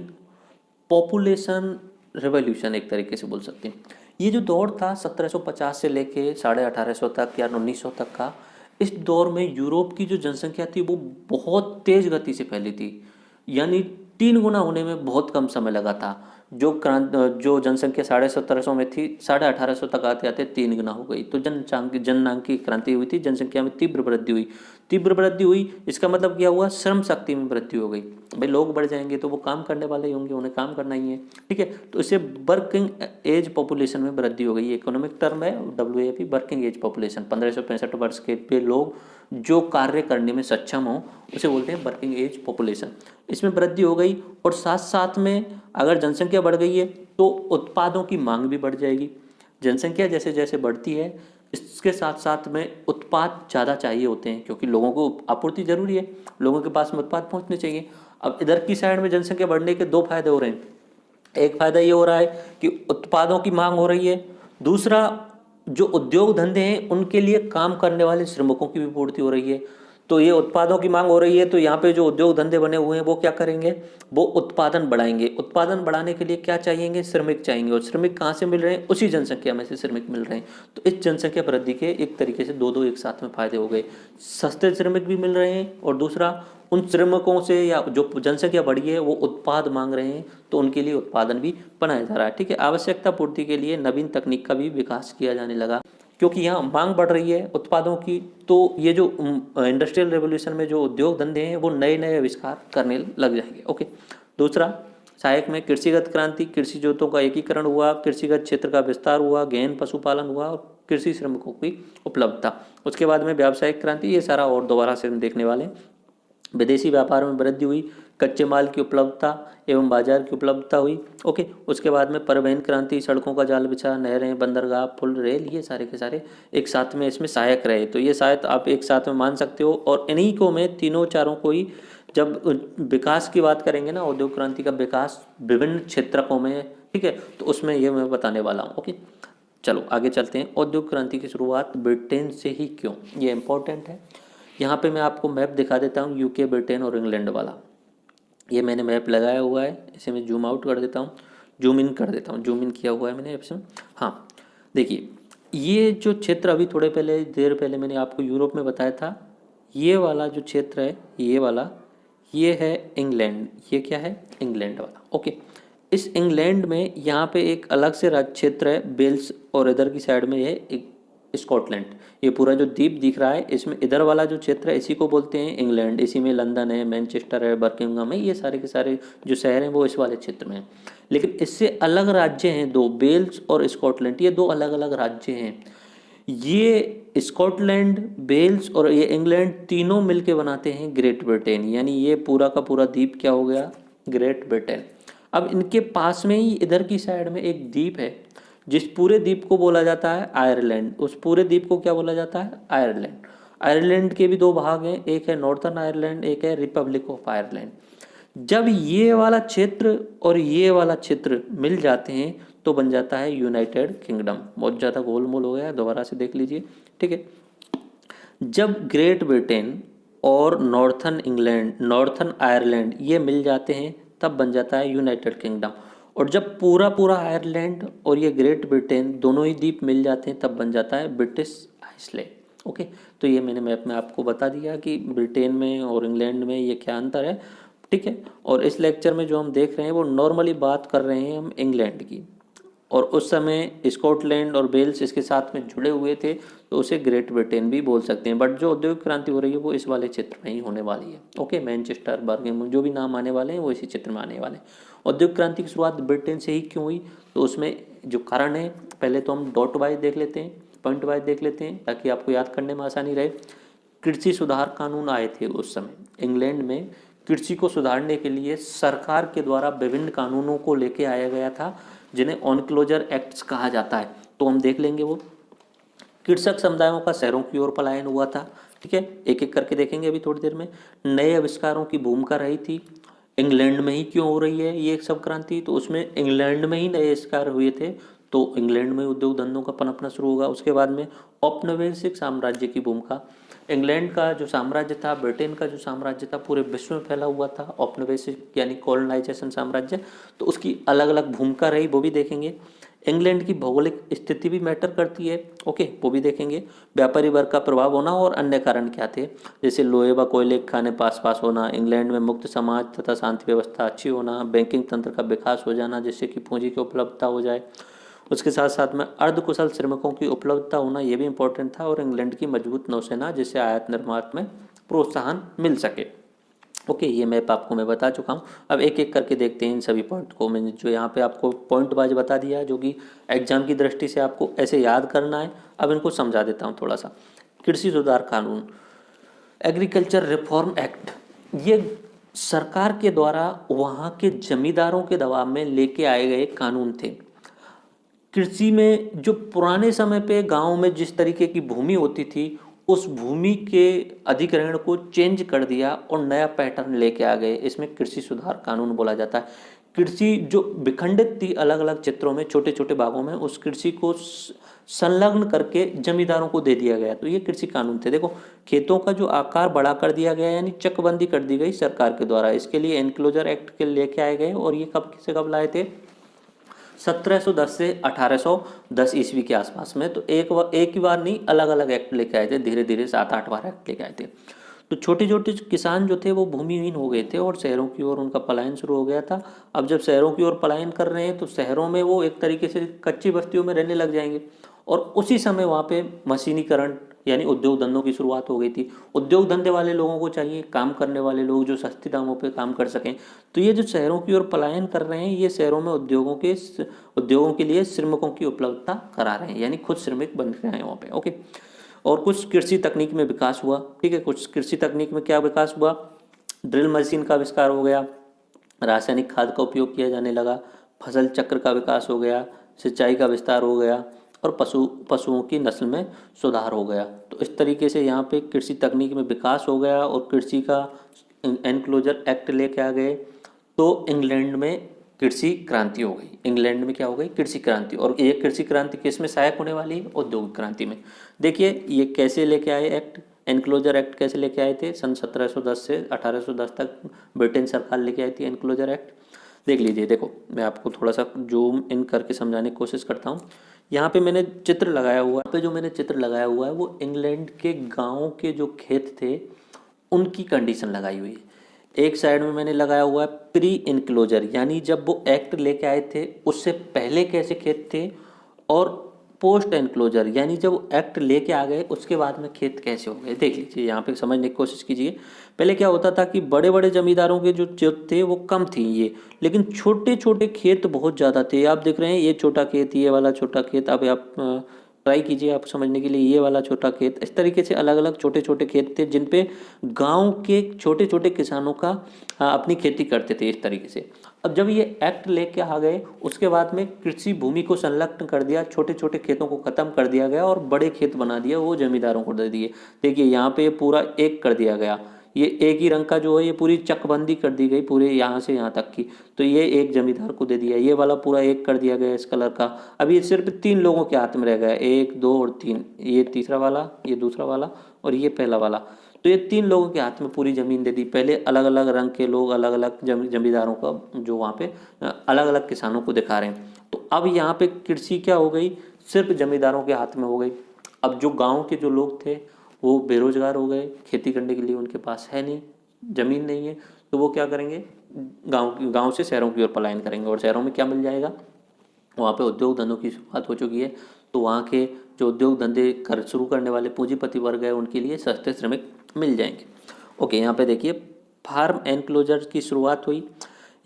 पॉपुलेशन रिवॉल्यूशन, एक तरीके से बोल सकते हैं। ये जो दौर था 1750 से लेके 1850 तक या 1900 तक का, इस दौर में यूरोप की जो जनसंख्या थी वो बहुत तेज गति से फैली थी, यानी 3 गुना होने में बहुत कम समय लगा था। जो जनसंख्या 1750 में थी 1850 तक आते आते 3 गुना हो गई। तो जननांग की क्रांति हुई थी, जनसंख्या में तीव्र वृद्धि हुई। तीव्र वृद्धि हुई इसका मतलब क्या हुआ, श्रम शक्ति में वृद्धि हो गई। भाई लोग बढ़ जाएंगे तो वो काम करने वाले ही होंगे, उन्हें काम करना ही है, ठीक है। तो इससे वर्किंग एज पॉपुलेशन में वृद्धि हो गई। इकोनॉमिक टर्म है WAP, वर्किंग एज पॉपुलेशन। 1565 वर्ष के पे लोग जो कार्य करने में सक्षम हो उसे बोलते हैं वर्किंग एज पॉपुलेशन। इसमें वृद्धि हो गई और साथ साथ में अगर जनसंख्या बढ़ गई है तो उत्पादों की मांग भी बढ़ जाएगी। जनसंख्या जैसे जैसे बढ़ती है इसके साथ साथ में उत्पाद ज़्यादा चाहिए होते हैं, क्योंकि लोगों को आपूर्ति जरूरी है, लोगों के पास में उत्पाद पहुंचने चाहिए। अब इधर की साइड में जनसंख्या बढ़ने के 2 फायदे हो रहे हैं। एक फायदा ये हो रहा है कि उत्पादों की मांग हो रही है, दूसरा जो उद्योग धंधे हैं उनके लिए काम करने वाले श्रमिकों की भी पूर्ति हो रही है। तो ये उत्पादों की मांग हो रही है तो यहाँ पे जो उद्योग धंधे बने हुए हैं वो क्या करेंगे, वो उत्पादन बढ़ाएंगे। उत्पादन बढ़ाने के लिए क्या चाहिएंगे, श्रमिक चाहिएंगे। और श्रमिक कहाँ से मिल रहे हैं, उसी जनसंख्या में से श्रमिक मिल रहे हैं। तो इस जनसंख्या वृद्धि के एक तरीके से दो एक साथ में फायदे हो गए। सस्ते श्रमिक भी मिल रहे हैं और दूसरा उन श्रमिकों से या जो जनसंख्या बढ़ी है वो उत्पाद मांग रहे हैं तो उनके लिए उत्पादन भी बनाया जा रहा है, ठीक है। आवश्यकता पूर्ति के लिए नवीन तकनीक का भी विकास किया जाने लगा, क्योंकि यहाँ मांग बढ़ रही है उत्पादों की। तो ये जो इंडस्ट्रियल रेवोल्यूशन में जो उद्योग धंधे हैं वो नए नए आविष्कार करने लग जाएंगे, ओके। दूसरा, सहायक में कृषिगत क्रांति, कृषि जोतों का एकीकरण हुआ, कृषिगत क्षेत्र का विस्तार हुआ, गहन पशुपालन हुआ और कृषि श्रमिकों की उपलब्धता। उसके बाद में व्यावसायिक क्रांति, ये सारा और दोबारा से हम देखने वाले हैं। विदेशी व्यापार में वृद्धि हुई, कच्चे माल की उपलब्धता एवं बाजार की उपलब्धता हुई, ओके। उसके बाद में परिवहन क्रांति, सड़कों का जाल बिछा, नहरें, बंदरगाह, पुल, रेल, ये सारे के सारे एक साथ में इसमें सहायक रहे। तो ये शायद आप एक साथ में मान सकते हो। और इन्हीं को में तीनों चारों को ही जब विकास की बात करेंगे ना, औद्योगिक क्रांति का विकास विभिन्न क्षेत्रकों में, ठीक है, तो उसमें ये मैं बताने वाला हूँ, ओके। चलो आगे चलते हैं। औद्योगिक क्रांति की शुरुआत ब्रिटेन से ही क्यों, ये इंपॉर्टेंट है। यहाँ पे मैं आपको मैप दिखा देता हूँ, UK, ब्रिटेन और इंग्लैंड वाला। ये मैंने मैप लगाया हुआ है, इसे मैं जूम आउट कर देता हूँ, जूम इन कर देता हूँ। जूम इन किया हुआ है मैंने इसमें। हाँ देखिए, ये जो क्षेत्र अभी थोड़े पहले देर पहले मैंने आपको यूरोप में बताया था, ये वाला जो क्षेत्र है, ये वाला, ये है इंग्लैंड। ये क्या है, इंग्लैंड वाला, ओके। इस इंग्लैंड में यहाँ पे एक अलग से राज्य क्षेत्र है वेल्स, और इधर की साइड में है एक स्कॉटलैंड। ये पूरा जो द्वीप दिख रहा है इसमें इधर वाला जो क्षेत्र है इसी को बोलते हैं इंग्लैंड। इसी में लंदन है, मैनचेस्टर है, बर्मिंघम है, ये सारे के सारे जो शहर हैं वो इस वाले क्षेत्र में हैं। लेकिन इससे अलग राज्य हैं दो, वेल्स और स्कॉटलैंड, ये दो अलग अलग राज्य हैं। ये स्कॉटलैंड, वेल्स और ये इंग्लैंड तीनों मिलके बनाते हैं ग्रेट ब्रिटेन। यानी ये पूरा का पूरा द्वीप क्या हो गया, ग्रेट ब्रिटेन। अब इनके पास में ही इधर की साइड में एक द्वीप है जिस पूरे द्वीप को बोला जाता है आयरलैंड। उस पूरे द्वीप को क्या बोला जाता है, आयरलैंड। आयरलैंड के भी 2 भाग हैं, एक है नॉर्थर्न आयरलैंड, एक है रिपब्लिक ऑफ आयरलैंड। जब ये वाला क्षेत्र और ये वाला क्षेत्र मिल जाते हैं तो बन जाता है यूनाइटेड किंगडम। बहुत ज़्यादा गोलमोल हो गया है, दोबारा से देख लीजिए, ठीक है। जब ग्रेट ब्रिटेन और नॉर्थर्न इंग्लैंड, नॉर्थर्न आयरलैंड ये मिल जाते हैं तब बन जाता है यूनाइटेड किंगडम। और जब पूरा पूरा आयरलैंड और ये ग्रेट ब्रिटेन दोनों ही द्वीप मिल जाते हैं तब बन जाता है ब्रिटिश आइसलैंड, ओके। तो ये मैंने मैप में आपको बता दिया कि ब्रिटेन में और इंग्लैंड में ये क्या अंतर है, ठीक है। और इस लेक्चर में जो हम देख रहे हैं वो नॉर्मली बात कर रहे हैं हम इंग्लैंड की, और उस समय स्कॉटलैंड और वेल्स इसके साथ में जुड़े हुए थे तो उसे ग्रेट ब्रिटेन भी बोल सकते हैं। बट जो औद्योगिक क्रांति हो रही है वो इस वाले क्षेत्र में ही होने वाली है, ओके। मैनचेस्टर, बर्मिंघम, जो भी नाम आने वाले हैं वो इसी क्षेत्र में आने वाले हैं। औद्योगिक क्रांति की शुरुआत ब्रिटेन से ही क्यों हुई, तो उसमें जो कारण है पहले तो हम डॉट वाइज देख लेते हैं, पॉइंट वाइज देख लेते हैं ताकि आपको याद करने में आसानी रहे। कृषि सुधार कानून आए थे उस समय इंग्लैंड में। कृषि को सुधारने के लिए सरकार के द्वारा विभिन्न कानूनों को लेके आया गया था जिन्हें ऑनक्लोजर एक्ट्स कहा जाता है। तो हम देख लेंगे वो। कृषक समुदायों का शहरों की ओर पलायन हुआ था, ठीक है। एक एक करके देखेंगे अभी थोड़ी देर में। नए आविष्कारों की भूमिका रही थी। इंग्लैंड में ही क्यों हो रही है ये सब क्रांति, तो उसमें इंग्लैंड में ही नए आविष्कार हुए थे तो इंग्लैंड में उद्योग धंधों का पनपना शुरू होगा। उसके बाद में औपनिवेशिक साम्राज्य की भूमिका। इंग्लैंड का जो साम्राज्य था, ब्रिटेन का जो साम्राज्य था पूरे विश्व में फैला हुआ था, औपनिवेशिक यानी कॉलोनाइजेशन साम्राज्य, तो उसकी अलग अलग भूमिका रही वो भी देखेंगे। इंग्लैंड की भौगोलिक स्थिति भी मैटर करती है, ओके, वो भी देखेंगे। व्यापारी वर्ग का प्रभाव होना और अन्य कारण क्या थे, जैसे लोहे व कोयले के खाने पास पास होना, इंग्लैंड में मुक्त समाज तथा शांति व्यवस्था अच्छी होना, बैंकिंग तंत्र का विकास हो जाना जिससे कि पूंजी की उपलब्धता हो जाए, उसके साथ साथ में अर्धकुशल श्रमिकों की उपलब्धता होना ये भी इंपॉर्टेंट था, और इंग्लैंड की मजबूत नौसेना जिससे आयात निर्यात में प्रोत्साहन मिल सके। ओके, ये मैप आपको मैं बता चुका हूँ। अब एक एक करके देखते हैं इन सभी पॉइंट को। मैंने जो यहाँ पे आपको पॉइंट वाइज बता दिया है, जो कि एग्जाम की दृष्टि से आपको ऐसे याद करना है। अब इनको समझा देता हूँ थोड़ा सा। कृषि सुधार कानून, एग्रीकल्चर रिफॉर्म एक्ट, ये सरकार के द्वारा वहाँ के जमींदारों के दबाव में लेके आए गए कानून थे। कृषि में जो पुराने समय पे गांव में जिस तरीके की भूमि होती थी, उस भूमि के अधिग्रहण को चेंज कर दिया और नया पैटर्न लेके आ गए। इसमें कृषि सुधार कानून बोला जाता है। कृषि जो विखंडित थी अलग अलग क्षेत्रों में, छोटे छोटे भागों में, उस कृषि को संलग्न करके जमींदारों को दे दिया गया। तो ये कृषि कानून थे। देखो, खेतों का जो आकार बड़ा कर दिया गया, यानी चकबंदी कर दी गई सरकार के द्वारा। इसके लिए एनक्लोजर एक्ट के लेके आए गए, और ये कब से कब लाए थे, 1710 से 1810 ईस्वी के आसपास में। तो एक ही बार नहीं, अलग अलग एक्ट लेके आए थे, धीरे धीरे 7-8 बार एक्ट लेके आए थे। तो छोटे छोटे किसान जो थे वो भूमिहीन हो गए थे और शहरों की ओर उनका पलायन शुरू हो गया था। अब जब शहरों की ओर पलायन कर रहे हैं तो शहरों में वो एक तरीके से कच्ची बस्तियों में रहने लग जाएंगे, और उसी समय वहाँ पे मशीनीकरण यानी उद्योग धंधों की शुरुआत हो गई थी। उद्योग धंधे वाले लोगों को चाहिए काम करने वाले लोग जो सस्ते दामों पे काम कर सकें। तो ये जो शहरों की ओर पलायन कर रहे हैं, ये शहरों में उद्योगों के लिए श्रमिकों की उपलब्धता करा रहे हैं, यानी खुद श्रमिक बन रहे हैं वहाँ पे, ओके। और कुछ कृषि तकनीक में विकास हुआ, ठीक है। कुछ कृषि तकनीक में क्या विकास हुआ, ड्रिल मशीन का आविष्कार हो गया, रासायनिक खाद का उपयोग किया जाने लगा, फसल चक्र का विकास हो गया, सिंचाई का विस्तार हो गया, और पशुओं की नस्ल में सुधार हो गया। तो इस तरीके से यहाँ पे कृषि तकनीक में विकास हो गया और कृषि का एनक्लोजर एक्ट लेके आ गए। तो इंग्लैंड में कृषि क्रांति हो गई। इंग्लैंड में क्या हो गई, कृषि क्रांति। और ये कृषि क्रांति किस में सहायक होने वाली है, औद्योगिक क्रांति में। देखिए ये कैसे लेके आए एक्ट, एनक्लोजर एक्ट कैसे लेके आए थे, सन 1710 से 1810 तक ब्रिटेन सरकार लेके आई थी एनक्लोजर एक्ट। देख लीजिए, देखो मैं आपको थोड़ा सा जूम इन करके समझाने की कोशिश करता हूँ। यहाँ पे मैंने चित्र लगाया हुआ है, जो मैंने चित्र लगाया हुआ है वो इंग्लैंड के गाँव के जो खेत थे उनकी कंडीशन लगाई हुई है। एक साइड में मैंने लगाया हुआ है प्री इनक्लोजर, यानी जब वो एक्ट लेके आए थे उससे पहले कैसे खेत थे, और पोस्ट एनक्लोजर यानी जब एक्ट लेके आ गए उसके बाद में खेत कैसे हो गए। देख लीजिए, यहाँ पे समझने की कोशिश कीजिए। पहले क्या होता था कि बड़े बड़े जमींदारों के जो थे वो कम थी ये, लेकिन छोटे छोटे खेत बहुत ज़्यादा थे। आप देख रहे हैं ये छोटा खेत, ये वाला छोटा खेत। अब आप ट्राई कीजिए आप समझने के लिए, ये वाला छोटा खेत। इस तरीके से अलग अलग छोटे छोटे खेत थे जिन पे गाँव के छोटे छोटे किसानों का अपनी खेती करते थे इस तरीके से। अब जब ये एक्ट लेके आ गए उसके बाद में कृषि भूमि को संलग्न कर दिया, छोटे छोटे खेतों को खत्म कर दिया गया और बड़े खेत बना दिया, वो जमींदारों को दे दिए। देखिए यहाँ पे पूरा एक कर दिया गया, ये एक ही रंग का जो है ये पूरी चकबंदी कर दी गई पूरे यहाँ से यहाँ तक की। तो ये एक जमींदार को दे दिया, ये वाला पूरा एक कर दिया गया इस कलर का। अब ये सिर्फ 3 लोगों के हाथ में रह गया, 1 2 और 3, ये तीसरा वाला, ये दूसरा वाला और ये पहला वाला। तो ये 3 लोगों के हाथ में पूरी ज़मीन दे दी। पहले अलग अलग रंग के लोग अलग अलग जमींदारों का जो वहाँ पे अलग अलग किसानों को दिखा रहे हैं। तो अब यहाँ पे कृषि क्या हो गई, सिर्फ जमींदारों के हाथ में हो गई। अब जो गाँव के जो लोग थे वो बेरोजगार हो गए, खेती करने के लिए उनके पास है नहीं, ज़मीन नहीं है, तो वो क्या करेंगे, गाँव से शहरों की ओर पलायन करेंगे। और शहरों में क्या मिल जाएगा, वहाँ पे उद्योग धंधों की शुरुआत हो चुकी है। तो वहाँ के जो उद्योग धंधे कर शुरू करने वाले पूंजीपति वर्ग है उनके लिए सस्ते श्रमिक मिल जाएंगे। ओके, यहाँ पे देखिए फार्म एनक्लोजर की शुरुआत हुई,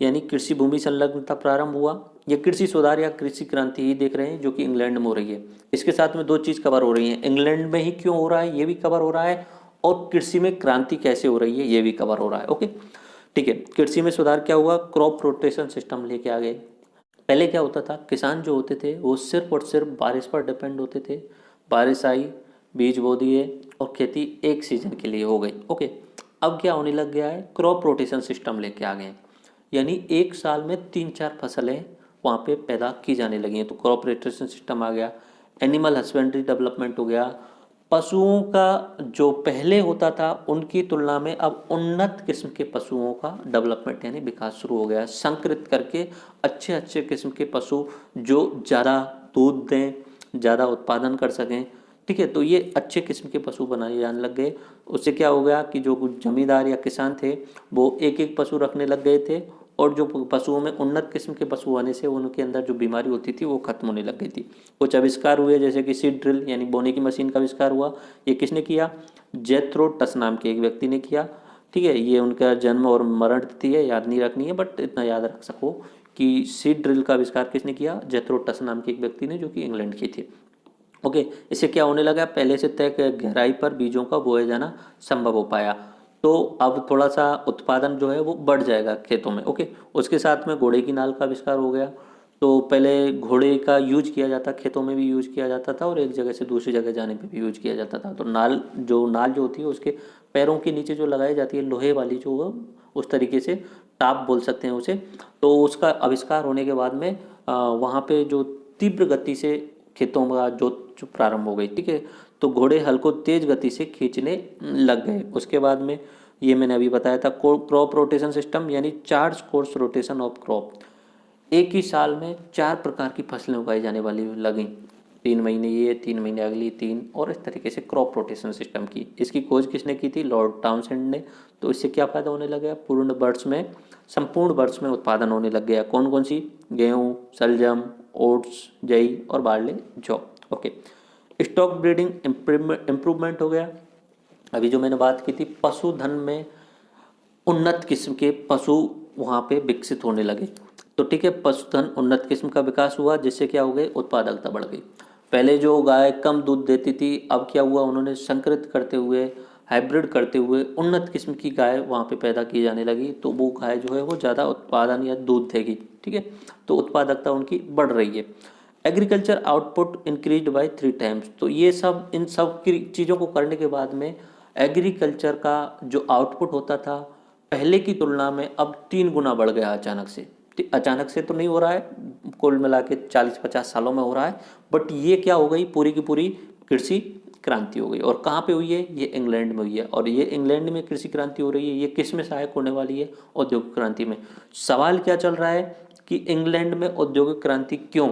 यानी कृषि भूमि संलग्नता प्रारंभ हुआ। ये कृषि सुधार या कृषि क्रांति ही देख रहे हैं जो कि इंग्लैंड में हो रही है। इसके साथ में 2 चीज़ कवर हो रही हैं, इंग्लैंड में ही क्यों हो रहा है ये भी कवर हो रहा है, और कृषि में क्रांति कैसे हो रही है ये भी कवर हो रहा है। ओके ठीक है, कृषि में सुधार क्या हुआ, क्रॉप रोटेशन सिस्टम लेके आ गए। पहले क्या होता था, किसान जो होते थे वो सिर्फ और सिर्फ बारिश पर डिपेंड होते थे। बारिश आई, बीज बो दिए और खेती एक सीजन के लिए हो गई। ओके, अब क्या होने लग गया है, क्रॉप रोटेशन सिस्टम लेके आ गए, यानी एक साल में 3-4 फसलें वहाँ पे पैदा की जाने लगी हैं। तो क्रॉप रोटेशन सिस्टम आ गया, एनिमल हस्बेंड्री डेवलपमेंट हो गया, पशुओं का जो पहले होता था उनकी तुलना में अब उन्नत किस्म के पशुओं का डेवलपमेंट यानी विकास शुरू हो गया है, संकरित करके अच्छे अच्छे किस्म के पशु जो ज़्यादा दूध दें, ज़्यादा उत्पादन कर सकें। ठीक है, तो ये अच्छे किस्म के पशु बनाए जाने लग गए। उससे क्या हो गया कि जो कुछ जमींदार या किसान थे वो एक एक पशु रखने लग गए थे, और जो पशुओं में उन्नत किस्म के पशु आने से उनके अंदर जो बीमारी होती थी वो खत्म होने लग गई थी। कुछ आविष्कार हुए जैसे कि सीड ड्रिल यानी बोने की मशीन का आविष्कार हुआ। ये किसने किया? जेथरो टस नाम के एक व्यक्ति ने किया। ठीक है, ये उनका जन्म और मरण तिथि है, याद नहीं रखनी है, बट इतना याद रख सको कि सीड ड्रिल का आविष्कार किसने किया? जेथरो टस नाम के एक व्यक्ति ने, जो कि इंग्लैंड की थी। ओके, इससे क्या होने लगा, पहले से तय गहराई पर बीजों का बोया जाना संभव हो पाया। तो अब थोड़ा सा उत्पादन जो है वो बढ़ जाएगा खेतों में। ओके, उसके साथ में घोड़े की नाल का आविष्कार हो गया। तो पहले घोड़े का यूज किया जाता, खेतों में भी यूज किया जाता था और एक जगह से दूसरी जगह जाने पे भी यूज किया जाता था। तो नाल जो होती है उसके पैरों के नीचे जो लगाई जाती है लोहे वाली, जो वो उस तरीके से टाप बोल सकते हैं उसे। तो उसका आविष्कार होने के बाद में वहाँ पे जो तीव्र गति से खेतों का जोत जो प्रारंभ हो गई। ठीक है, तो घोड़े हल को तेज गति से खींचने लग गए। उसके बाद में ये मैंने अभी बताया था क्रॉप रोटेशन सिस्टम यानी charge course rotation of crop. एक ही साल में 4 प्रकार की फसलें उगाई जाने वाली लगी। 3 महीने ये, 3 महीने अगली 3, और इस तरीके से क्रॉप रोटेशन सिस्टम की। इसकी खोज किसने की थी? लॉर्ड टाउनसेंड ने। तो इससे क्या फ़ायदा होने लगा? संपूर्ण वर्ष में उत्पादन होने लग गया। कौन कौन सी? गेहूँ, शलजम, ओट्स, जई और बार्ले, जौ। ओके, स्टॉक ब्रीडिंग इम्प्रूवमेंट हो गया। अभी जो मैंने बात की थी पशुधन में उन्नत किस्म के पशु वहाँ पे विकसित होने लगे। तो ठीक है, पशुधन उन्नत किस्म का विकास हुआ, जिससे क्या हो गई? उत्पादकता बढ़ गई। पहले जो गाय कम दूध देती थी, अब क्या हुआ? उन्होंने संकरित करते हुए, हाइब्रिड करते हुए उन्नत किस्म की गाय वहाँ पे पैदा की जाने लगी। तो वो गाय जो है वो ज़्यादा उत्पादन या दूध देगी। ठीक है, तो उत्पादकता उनकी बढ़ रही है। Agriculture output increase by 3 times. तो ये सब, इन सब की चीज़ों को करने के बाद में एग्रीकल्चर का जो आउटपुट होता था पहले की तुलना में अब 3 गुना बढ़ गया अचानक से। अचानक से तो नहीं हो रहा है, कुल मिला के 40-50 सालों में हो रहा है, बट ये क्या हो गई? पूरी की पूरी कृषि क्रांति हो गई। और कहाँ पे हुई है? ये इंग्लैंड में हुई है। और ये इंग्लैंड में कृषि क्रांति हो रही है, ये किस में सहायक होने वाली है? औद्योगिक क्रांति में। सवाल क्या चल रहा है कि इंग्लैंड में औद्योगिक क्रांति क्यों?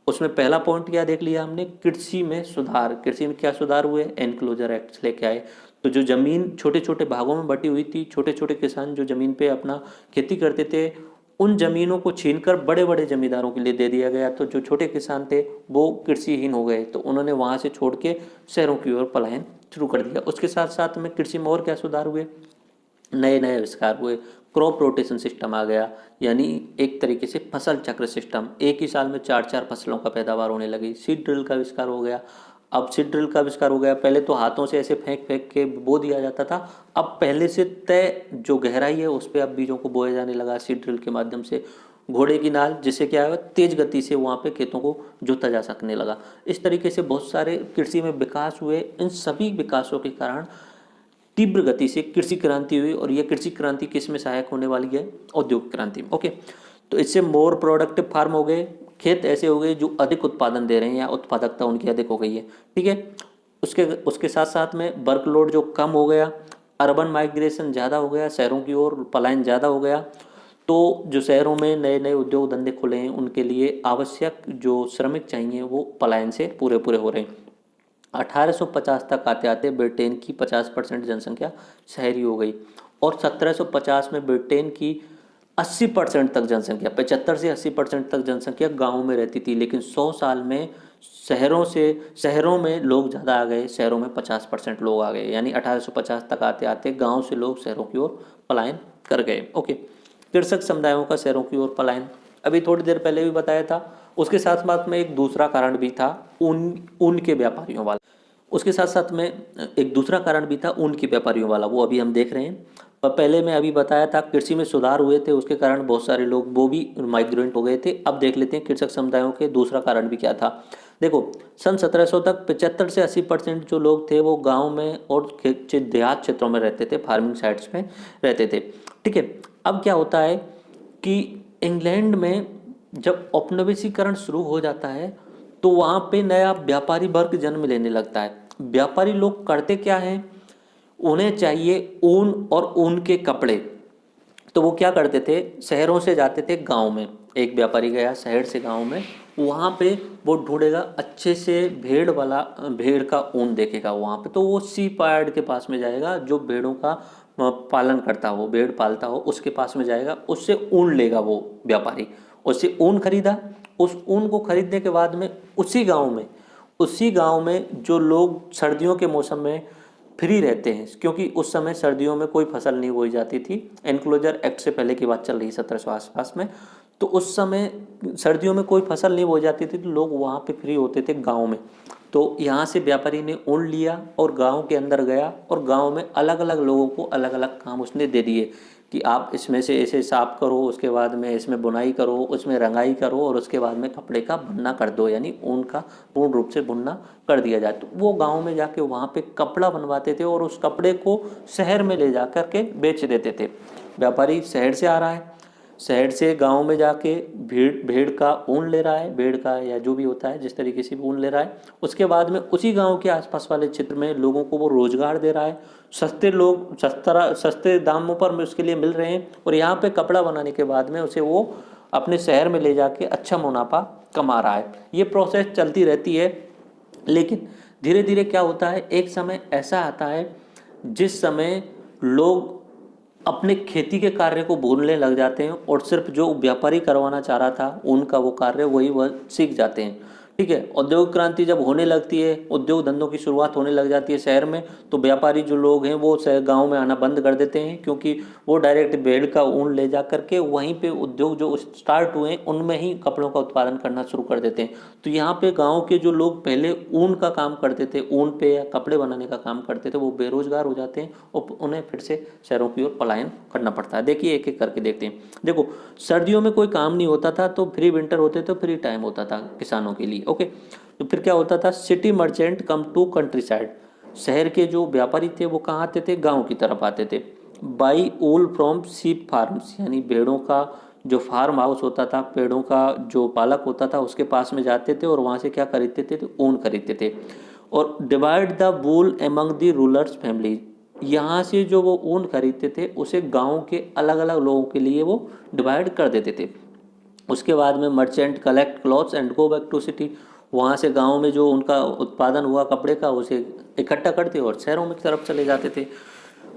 उसमें पहला पॉइंट क्या देख लिया हमने? कृषि में सुधार। कृषि में क्या सुधार हुए? एनक्लोजर एक्ट लेके आए। तो जो जमीन छोटे छोटे भागों में बटी हुई थी, छोटे छोटे किसान जो जमीन पे अपना खेती करते थे, उन जमीनों को छीनकर बड़े बड़े जमींदारों के लिए दे दिया गया। तो जो छोटे किसान थे वो कृषिहीन हो गए, तो उन्होंने वहां से छोड़ के शहरों की ओर पलायन शुरू कर दिया। उसके साथ साथ में कृषि में और क्या सुधार हुए? नए नए आविष्कार हुए। क्रॉप रोटेशन सिस्टम आ गया, यानी एक तरीके से फसल चक्र सिस्टम। एक ही साल में 4-4 फसलों का पैदावार होने लगी। सीड ड्रिल का आविष्कार हो गया। अब सीड ड्रिल का आविष्कार हो गया, पहले तो हाथों से ऐसे फेंक फेंक के बो दिया जाता था, अब पहले से तय जो गहराई है उस पर अब बीजों को बोया जाने लगा सीड ड्रिल के माध्यम से। घोड़े की नाल, जिससे क्या है तेज गति से वहाँ पे खेतों को जोता जा सकने लगा। इस तरीके से बहुत सारे कृषि में विकास हुए। इन सभी विकासों के कारण तीव्र गति से कृषि क्रांति हुई, और यह कृषि क्रांति किस में सहायक होने वाली है? औद्योगिक क्रांति में। ओके, तो इससे मोर प्रोडक्टिव फार्म हो गए, खेत ऐसे हो गए जो अधिक उत्पादन दे रहे हैं या उत्पादकता उनकी अधिक हो गई है। ठीक है, उसके साथ साथ में वर्कलोड जो कम हो गया, अर्बन माइग्रेशन ज़्यादा हो गया, शहरों की ओर पलायन ज़्यादा हो गया। तो जो शहरों में नए नए उद्योग धंधे खुले हैं उनके लिए आवश्यक जो श्रमिक चाहिए वो पलायन से पूरे पूरे हो रहे हैं। 1850 तक आते आते ब्रिटेन की 50% जनसंख्या शहरी हो गई, और 1750 में ब्रिटेन की 80% तक जनसंख्या, 75 से 80% तक जनसंख्या गाँव में रहती थी। लेकिन 100 साल में शहरों में लोग ज़्यादा आ गए, शहरों में 50% लोग आ गए, यानी 1850 तक आते आते गाँव से लोग शहरों की ओर पलायन कर गए। ओके, कृषक समुदायों का शहरों की ओर पलायन अभी थोड़ी देर पहले भी बताया था। उसके साथ साथ में एक दूसरा कारण भी था ऊन के व्यापारियों वाला। उसके साथ साथ में एक दूसरा कारण भी था ऊन के व्यापारियों वाला, वो अभी हम देख रहे हैं। पर पहले मैं अभी बताया था कृषि में सुधार हुए थे, उसके कारण बहुत सारे लोग वो भी माइग्रेंट हो गए थे। अब देख लेते हैं कृषक समुदायों के दूसरा कारण भी क्या था। देखो, सन 1700 तक 75 से 80% जो लोग थे वो गाँव में और देहात क्षेत्रों में रहते थे, फार्मिंग साइट्स में रहते थे। ठीक है, अब क्या होता है कि इंग्लैंड में जब औपनिवेशीकरण शुरू हो जाता है तो वहाँ पे नया व्यापारी वर्ग जन्म लेने लगता है। व्यापारी लोग करते क्या हैं, उन्हें चाहिए ऊन और ऊन के कपड़े। तो वो क्या करते थे, शहरों से जाते थे गांव में। एक व्यापारी गया शहर से गांव में, वहाँ पे वो ढूंढेगा अच्छे से भेड़ का ऊन देखेगा वहाँ पे, तो वो सीप यार्ड के पास में जाएगा, जो भेड़ों का पालन करता हो, भेड़ पालता हो, उसके पास में जाएगा, उससे ऊन लेगा वो व्यापारी। उससे ऊन खरीदा, उस ऊन को खरीदने के बाद में उसी गांव में जो लोग सर्दियों के मौसम में फ्री रहते हैं, क्योंकि उस समय सर्दियों में कोई फसल नहीं बोई जाती थी, एनक्लोजर एक्ट से पहले की बात चल रही 1700 आसपास में, तो उस समय सर्दियों में कोई फसल नहीं बोई जाती थी, तो लोग वहाँ पे फ्री होते थे गांव में। तो यहाँ से व्यापारी ने ऊन लिया और गांव के अंदर गया, और गांव में अलग अलग लोगों को अलग अलग काम उसने दे दिए कि आप इसमें से ऐसे साफ करो, उसके बाद में इसमें बुनाई करो, उसमें रंगाई करो, और उसके बाद में कपड़े का बुनना कर दो, यानी ऊन का पूर्ण रूप से बुनना कर दिया जाए। तो वो गांव में जाके वहाँ पे कपड़ा बनवाते थे और उस कपड़े को शहर में ले जा कर के बेच देते थे। व्यापारी शहर से आ रहा है, शहर से गांव में जाके भेड़ का ऊन ले रहा है, भेड़ का या जो भी होता है जिस तरीके से भी ऊन ले रहा है, उसके बाद में उसी गांव के आसपास वाले क्षेत्र में लोगों को वो रोजगार दे रहा है, सस्ते दामों पर उसके लिए मिल रहे हैं, और यहाँ पे कपड़ा बनाने के बाद में उसे वो अपने शहर में ले जाके अच्छा मुनाफा कमा रहा है। ये प्रोसेस चलती रहती है, लेकिन धीरे धीरे क्या होता है, एक समय ऐसा आता है जिस समय लोग अपने खेती के कार्य को भूलने लग जाते हैं, और सिर्फ जो व्यापारी करवाना चाह रहा था उनका वो कार्य वह सीख जाते हैं। ठीक है, औद्योगिक क्रांति जब होने लगती है, उद्योग धंधों की शुरुआत होने लग जाती है शहर में, तो व्यापारी जो लोग हैं वो गांव में आना बंद कर देते हैं, क्योंकि वो डायरेक्ट भेड़ का ऊन ले जा करके वहीं पे उद्योग जो स्टार्ट हुए हैं उनमें ही कपड़ों का उत्पादन करना शुरू कर देते हैं। तो यहाँ पे गाँव के जो लोग पहले ऊन का काम करते थे, ऊन पे या कपड़े बनाने का काम करते थे, वो बेरोजगार हो जाते हैं और उन्हें फिर से शहरों की ओर पलायन करना पड़ता है। देखिए एक एक करके देखते हैं। देखो, सर्दियों में कोई काम नहीं होता था, तो फ्री विंटर होते तो फ्री टाइम होता था किसानों के लिए। ओके, तो फिर क्या होता था, city merchant come to countryside, शहर के जो व्यापारी थे वो कहाँ आते थे, गांव की तरफ आते थे। बाई ऊल फ्रॉम सीप फार्म्स, यानी भेड़ों का जो फार्म हाउस होता था, पेड़ों का जो पालक होता था उसके पास में जाते थे और वहाँ से क्या खरीदते थे, तो ऊन खरीदते थे। और divide the wool among the rulers family, यहाँ से जो वो ऊन खरीदते थे उसे गांव के अलग अलग लोगों के लिए वो डिवाइड कर देते थे। उसके बाद में merchant collect clothes and go back to city, वहाँ से गांव में जो उनका उत्पादन हुआ कपड़े का उसे इकट्ठा करते और शहरों में की तरफ चले जाते थे।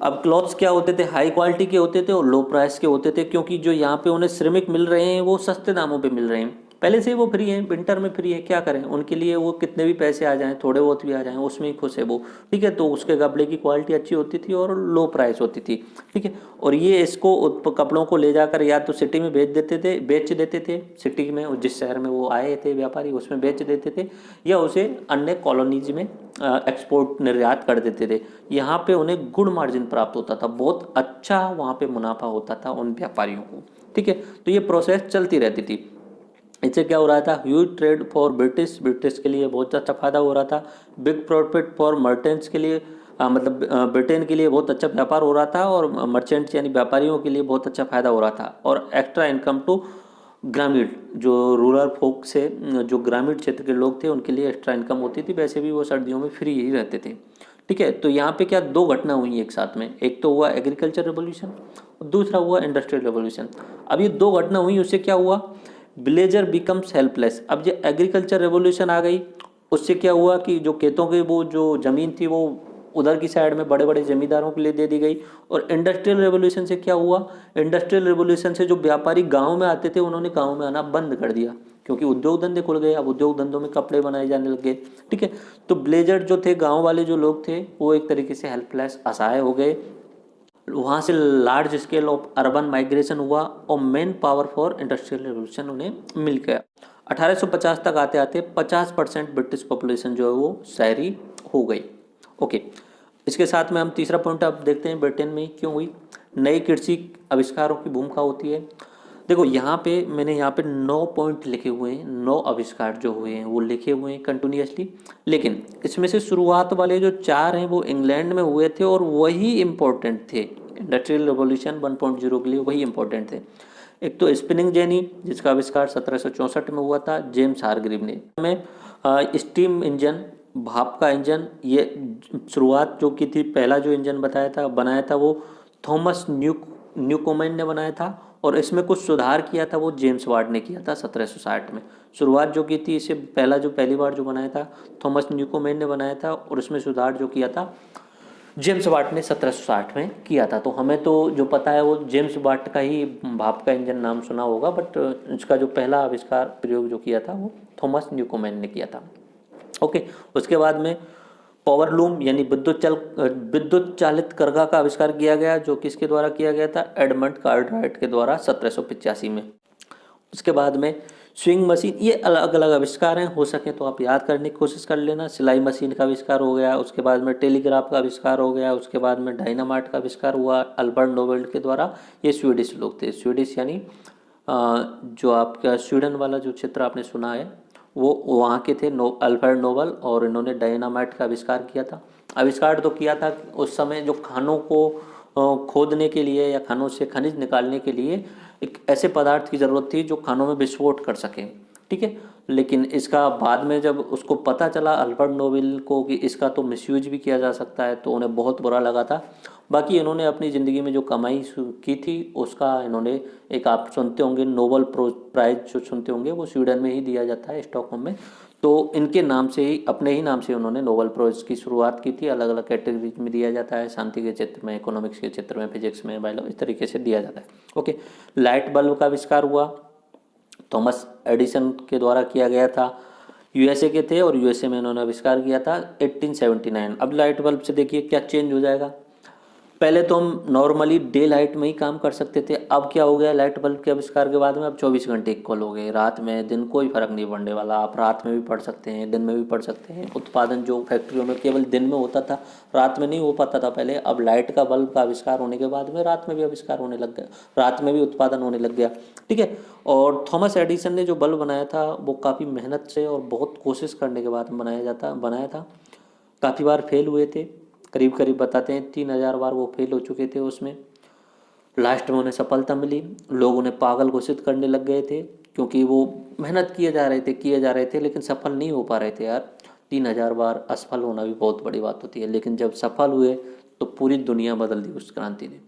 अब क्लॉथ्स क्या होते थे, हाई क्वालिटी के होते थे और लो प्राइस के होते थे, क्योंकि जो यहाँ पे उन्हें श्रमिक मिल रहे हैं वो सस्ते दामों पे मिल रहे हैं, पहले से ही वो फ्री हैं, विंटर में फ्री है, क्या करें उनके लिए, वो कितने भी पैसे आ जाएं, थोड़े बहुत भी आ जाएं, उसमें ही खुश है वो। ठीक है, तो उसके कपड़े की क्वालिटी अच्छी होती थी और लो प्राइस होती थी। ठीक है, और ये इसको कपड़ों को ले जाकर या तो सिटी में बेच देते थे सिटी में, जिस शहर में वो आए थे व्यापारी उसमें बेच देते थे, या उसे अन्य कॉलोनीज में एक्सपोर्ट निर्यात कर देते थे। यहाँ पे उन्हें गुड मार्जिन प्राप्त होता था, बहुत अच्छा वहाँ पे मुनाफा होता था उन व्यापारियों को। ठीक है, तो ये प्रोसेस चलती रहती थी। इससे क्या हो रहा था, ह्यूज ट्रेड फॉर ब्रिटिश के लिए बहुत अच्छा फायदा हो रहा था, बिग प्रॉफिट फॉर मर्चेंट्स के लिए, मतलब ब्रिटेन के लिए बहुत अच्छा व्यापार हो रहा था, और मर्चेंट्स यानी व्यापारियों के लिए बहुत अच्छा फायदा हो रहा था। और एक्स्ट्रा इनकम टू ग्रामीण, जो रूरल फोक से जो ग्रामीण क्षेत्र के लोग थे उनके लिए एक्स्ट्रा इनकम होती थी, वैसे भी वो सर्दियों में फ्री ही रहते थे। ठीक है, तो यहाँ पे क्या दो घटना हुई एक साथ में, एक तो हुआ एग्रीकल्चर रेवोल्यूशन और दूसरा हुआ इंडस्ट्रियल रेवोल्यूशन। अब ये दो घटना हुई, उससे क्या हुआ, विलेजर बिकम्स हेल्पलेस। अब जो एग्रीकल्चर रेवोल्यूशन आ गई, उससे क्या हुआ कि जो खेतों की वो जो ज़मीन थी वो उधर की साइड में बड़े बड़े जमींदारों के लिए दे दी गई। और इंडस्ट्रियल रेवोल्यूशन से क्या हुआ, इंडस्ट्रियल रेवोल्यूशन से जो व्यापारी गांव में आते थे उन्होंने गांव में आना बंद कर दिया, क्योंकि उद्योग धंधे खुल गए, अब उद्योग धंधों में कपड़े बनाए जाने लगे। ठीक है, तो विलेजर जो थे, गाँव वाले जो लोग थे, वो एक तरीके से हेल्पलेस, असहाय हो गए। वहाँ से large scale of urban migration हुआ और main power for industrial revolution उन्हें मिल गया। 1850 तक आते आते 50% ब्रिटिश पॉपुलेशन जो है वो शहरी हो गई। ओके, इसके साथ में हम तीसरा पॉइंट अब देखते हैं, ब्रिटेन में क्यों हुई, नई कृषि आविष्कारों की भूमिका होती है। देखो यहाँ पे मैंने यहाँ पे 9 पॉइंट लिखे हुए हैं, 9 आविष्कार जो हुए हैं वो लिखे हुए हैं कंटिन्यूसली, लेकिन इसमें से शुरुआत वाले जो 4 हैं वो इंग्लैंड में हुए थे और वही इम्पोर्टेंट थे, इंडस्ट्रियल रेवोल्यूशन 1.0 के लिए वही इम्पोर्टेंट थे। एक तो स्पिनिंग जेनी, जिसका आविष्कार 1764 में हुआ था जेम्स हारग्रीव ने, में स्टीम इंजन भाप का इंजन, ये शुरुआत जो की थी, पहला जो इंजन बनाया था वो थॉमस न्यूकोमेन ने बनाया था, और इसमें कुछ सुधार किया था वो जेम्स वाट ने किया था 1760 में। शुरुआत जो की थी, इसे पहली बार जो बनाया था थॉमस न्यूकोमेन ने बनाया था, और इसमें सुधार जो किया था जेम्स वाट ने 1760 में किया था। तो हमें तो जो पता है वो जेम्स वाट का ही भाप का इंजन नाम सुना होगा, बट इसका जो पहला आविष्कार प्रयोग जो किया था वो थॉमस न्यूकोमेन ने किया था। ओके, उसके बाद में पावर लूम यानी विद्युत चालित करघा का आविष्कार किया गया, जो किसके द्वारा किया गया था, एडमंड कार्टराइट के द्वारा 1785 में। उसके बाद में स्विंग मशीन, ये अलग अलग आविष्कार हैं, हो सके तो आप याद करने की कोशिश कर लेना। सिलाई मशीन का आविष्कार हो गया, उसके बाद में टेलीग्राफ का आविष्कार हो गया, उसके बाद में डायनामाइट का आविष्कार हुआ अल्बर्ट नोबेल के द्वारा। ये स्वीडिश लोग थे, स्वीडिश यानी जो आपका स्वीडन वाला जो क्षेत्र आपने सुना है वो वहाँ के थे, अल्फ्रेड नोबल, और इन्होंने डायनामाइट का आविष्कार किया था। आविष्कार तो किया था उस समय जो खानों को खोदने के लिए या खानों से खनिज निकालने के लिए एक ऐसे पदार्थ की ज़रूरत थी जो खानों में विस्फोट कर सके, ठीक है। लेकिन इसका बाद में जब उसको पता चला अल्बर्ट नोबेल को कि इसका तो मिसयूज भी किया जा सकता है, तो उन्हें बहुत बुरा लगा था। बाकी इन्होंने अपनी ज़िंदगी में जो कमाई की थी उसका इन्होंने एक, आप सुनते होंगे नोबल प्राइज़ जो सुनते होंगे, वो स्वीडन में ही दिया जाता है, स्टॉकहोम में। तो इनके नाम से ही, अपने ही नाम से उन्होंने नोबल प्राइज़ की शुरुआत की थी। अलग अलग कैटेगरीज में दिया जाता है, शांति के क्षेत्र में, इकोनॉमिक्स के क्षेत्र में, फिजिक्स में, बायोलॉजी, इस तरीके से दिया जाता है। ओके, लाइट बल्ब का आविष्कार हुआ, थॉमस एडिसन के द्वारा किया गया था। यूएसए के थे और यूएसए में इन्होंने आविष्कार किया था 1879। अब लाइट बल्ब से देखिए क्या चेंज हो जाएगा। पहले तो हम नॉर्मली डे लाइट में ही काम कर सकते थे, अब क्या हो गया लाइट बल्ब के आविष्कार के बाद में, अब 24 घंटे इक्वल हो गए, रात में दिन कोई फर्क नहीं पड़ने वाला। आप रात में भी पढ़ सकते हैं, दिन में भी पढ़ सकते हैं। उत्पादन जो फैक्ट्रियों में केवल दिन में होता था, रात में नहीं हो पाता था पहले, अब लाइट का बल्ब का आविष्कार होने के बाद में रात में भी आविष्कार होने लग गया, रात में भी उत्पादन होने लग गया, ठीक है। और थॉमस एडिसन ने जो बल्ब बनाया था वो काफ़ी मेहनत से और बहुत कोशिश करने के बाद बनाया था। काफ़ी बार फेल हुए थे, करीब करीब बताते हैं 3000 बार वो फेल हो चुके थे उसमें। लास्ट में उन्हें सफलता मिली, लोग उन्हें पागल घोषित करने लग गए थे, क्योंकि वो मेहनत किए जा रहे थे लेकिन सफल नहीं हो पा रहे थे यार। 3000 बार असफल होना भी बहुत बड़ी बात होती है, लेकिन जब सफल हुए तो पूरी दुनिया बदल दी उस क्रांति ने,